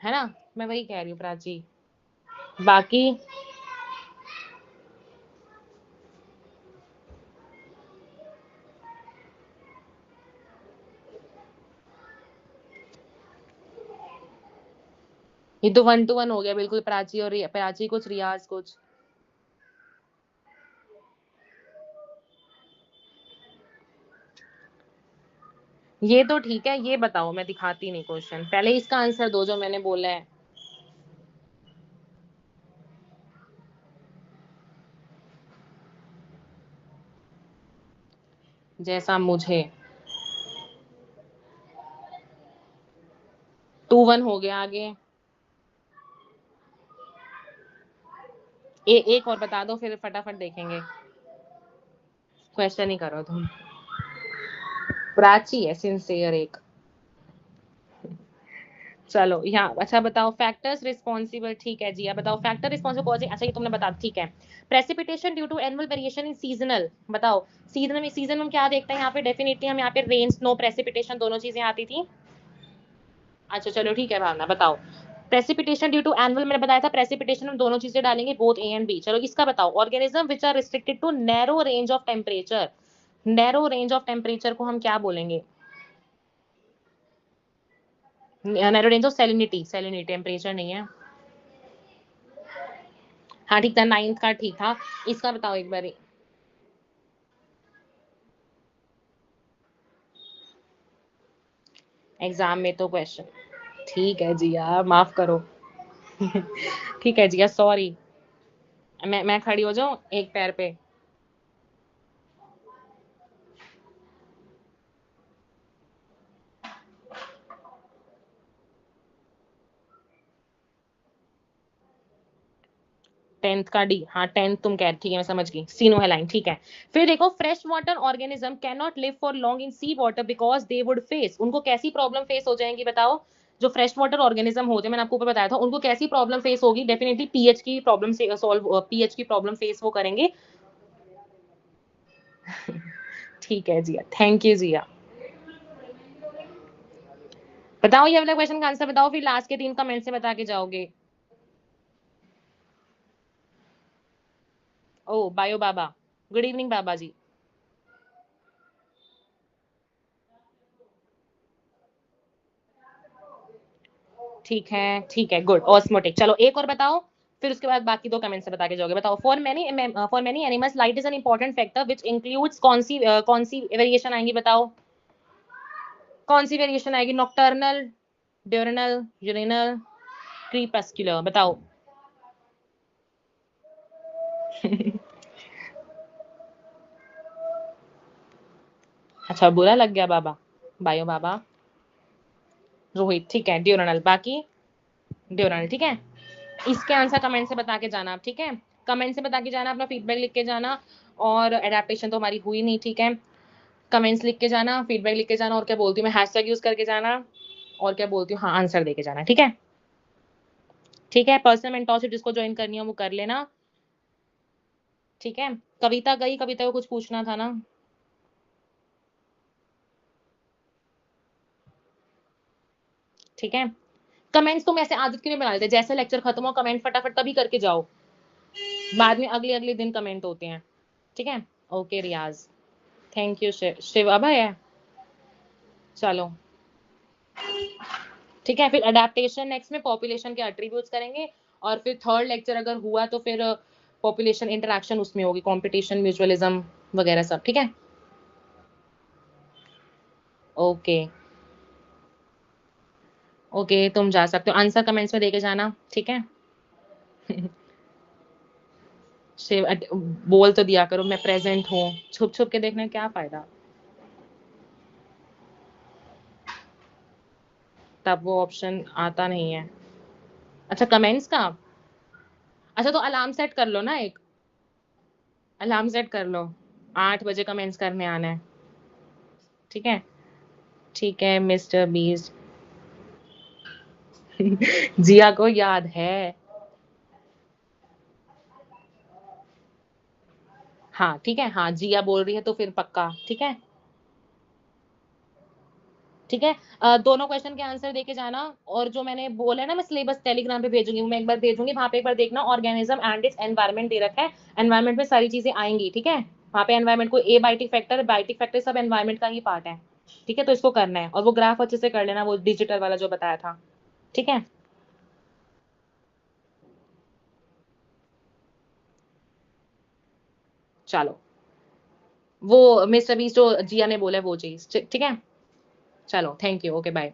है ना? मैं वही कह रही हूँ प्राची। बाकी ये तो 1-1 हो गया बिल्कुल, प्राची और प्राची कुछ, रियाज कुछ। ये तो ठीक है, ये बताओ, मैं दिखाती नहीं क्वेश्चन, पहले इसका आंसर दो जो मैंने बोला है। जैसा मुझे 2-1 हो गया आगे। एक और बता दो फिर फटाफट देखेंगे। क्वेश्चन ही करो तुम। प्राची है सिंसियर एक। चलो यहाँ, अच्छा बताओ, फैक्टर्स रिस्पॉन्सिबल, ठीक है जी। अब बताओ फैक्टर रिस्पॉन्सिबल कॉजिंग, अच्छा ये तुमने बता, ठीक है। Precipitation due to annual variation in seasonal. बताओ सीजन में क्या देखते हैं यहाँ पे? डेफिनेटली हम यहाँ पे रेन, स्नो, प्रेसिपिटेशन दोनों चीजें आती थी। अच्छा चलो ठीक है भावना, बताओ। प्रेसिपिटेशन ड्यू टू एनुअल, मैंने बताया था प्रेसिपिटेशन में दोनों चीजें डालेंगे, बोथ ए एंड बी। चलो इसका बताओ, organism which are restricted to narrow range of temperature. Narrow range of temperature को हम क्या बोलेंगे? Narrow range of salinity, salinity temperature नहीं है। हाँ ठीक था, नाइन्थ का ठीक था। इसका बताओ एक बार। एग्जाम में तो क्वेश्चन, ठीक है जिया माफ करो। ठीक है जिया, सॉरी। मैं खड़ी हो जाऊं एक पैर पे? 10th का डी, हाँ 10th तुम कह, ठीक है मैं समझ गई, सीनो है लाइन, ठीक है। फिर देखो, fresh water organism can not live for long in sea water because they would face, उनको कैसी प्रॉब्लम फेस हो जाएंगी? बताओ, जो फ्रेश वाटर ऑर्गेनिज्म होते हैं, मैंने आपको ऊपर बताया था, उनको कैसी प्रॉब्लम फेस होगी? डेफिनेटली पीएच की प्रॉब्लम से सॉल्व, पीएच की प्रॉब्लम फेस वो करेंगे। ठीक है जिया, थैंक यू जिया। बताओ ये वाला क्वेश्चन का आंसर बताओ, फिर लास्ट के 3 कमेंट से बता के जाओगे। ओ बायो बाबा, गुड इवनिंग बाबा जी। ठीक है, गुड। ऑस्मोटिक। चलो एक और बताओ, फिर उसके बाद बाकी दो कमेंट से बता के जाओगे। बताओ, for many animals light is an important factor which includes कौन सी वेरिएशन आएंगी, बताओ कौन सी वेरिएशन आएगी? नॉक्टर्नल, डिurnal, यूरिनल, क्रीपस्क्यूलर, बताओ। अच्छा, बुरा लग गया बाबा, बायो बाबा। रोहित, ठीक है, ड्यूरनल। बाकी ड्यूरनल, ठीक है। इसके आंसर कमेंट से बता के जाना आप, ठीक है। कमेंट से बता के जाना, अपना फीडबैक लिख के जाना। और एडेप्टेशन तो हमारी हुई नहीं, ठीक है। कमेंट्स लिख के जाना, फीडबैक लिख के जाना, और क्या बोलती हूँ मैं, हैशटैग यूज करके जाना, और क्या बोलती हूँ, हाँ, आंसर दे के जाना, ठीक है। ठीक है, पर्सनल मेंटोरशिप जिसको ज्वाइन करनी हो वो कर लेना, ठीक है। कविता गई, कविता को कुछ पूछना था ना? ठीक है। कमेंट्स तुम ऐसे आदत क्यों नहीं बना लेते, जैसे लेक्चर खत्म हो कमेंट फटाफट तभी करके जाओ, बाद में अगले अगले दिन कमेंट होते हैं, ठीक है। Okay Riyaz, thank you. Shiv अब है, चलो ठीक है। फिर अडेप्टेशन नेक्स्ट में पॉपुलेशन के एट्रीब्यूट्स करेंगे, और फिर थर्ड लेक्चर अगर हुआ तो फिर पॉपुलेशन इंटरेक्शन उसमें होगी, कंपटीशन, म्यूचुअलिज्म वगैरह सब, ठीक है। ओके ओके, तुम जा सकते हो, आंसर कमेंट्स में देके जाना, ठीक है। शिव बोल तो दिया करो मैं प्रेजेंट हूँ, छुप छुप के देखने का क्या फायदा, तब वो ऑप्शन आता नहीं है। अच्छा, कमेंट्स का, अच्छा तो अलार्म सेट कर लो ना एक, अलार्म सेट कर लो, 8 बजे कमेंट्स करने आना है, ठीक है। ठीक है मिस्टर बीस्ट। जिया को याद है। हाँ ठीक है, हाँ जिया बोल रही है तो फिर पक्का, ठीक है। ठीक है, दोनों क्वेश्चन के आंसर देके जाना, और जो मैंने बोला है ना, मैं सिलेबस टेलीग्राम पे भेजूंगी, मैं एक बार भेजूंगी, वहां पे एक बार देखना, ऑर्गेनिज्म एंड इट्स एनवायरमेंट दे रखा है, एनवायरमेंट में सारी चीजें आएंगी, ठीक है। वहां पे एनवायरमेंट को बायोटिक फैक्टर सब एनवायरमेंट का ही पार्ट है, ठीक है। तो इसको करना है, और वो ग्राफ अच्छे से कर लेना, वो डिजिटल वाला जो बताया था, ठीक है। चलो, वो मिस्टर बीस्ट जो जिया ने बोला है वो चीज, ठीक है। चलो, थैंक यू, ओके बाय।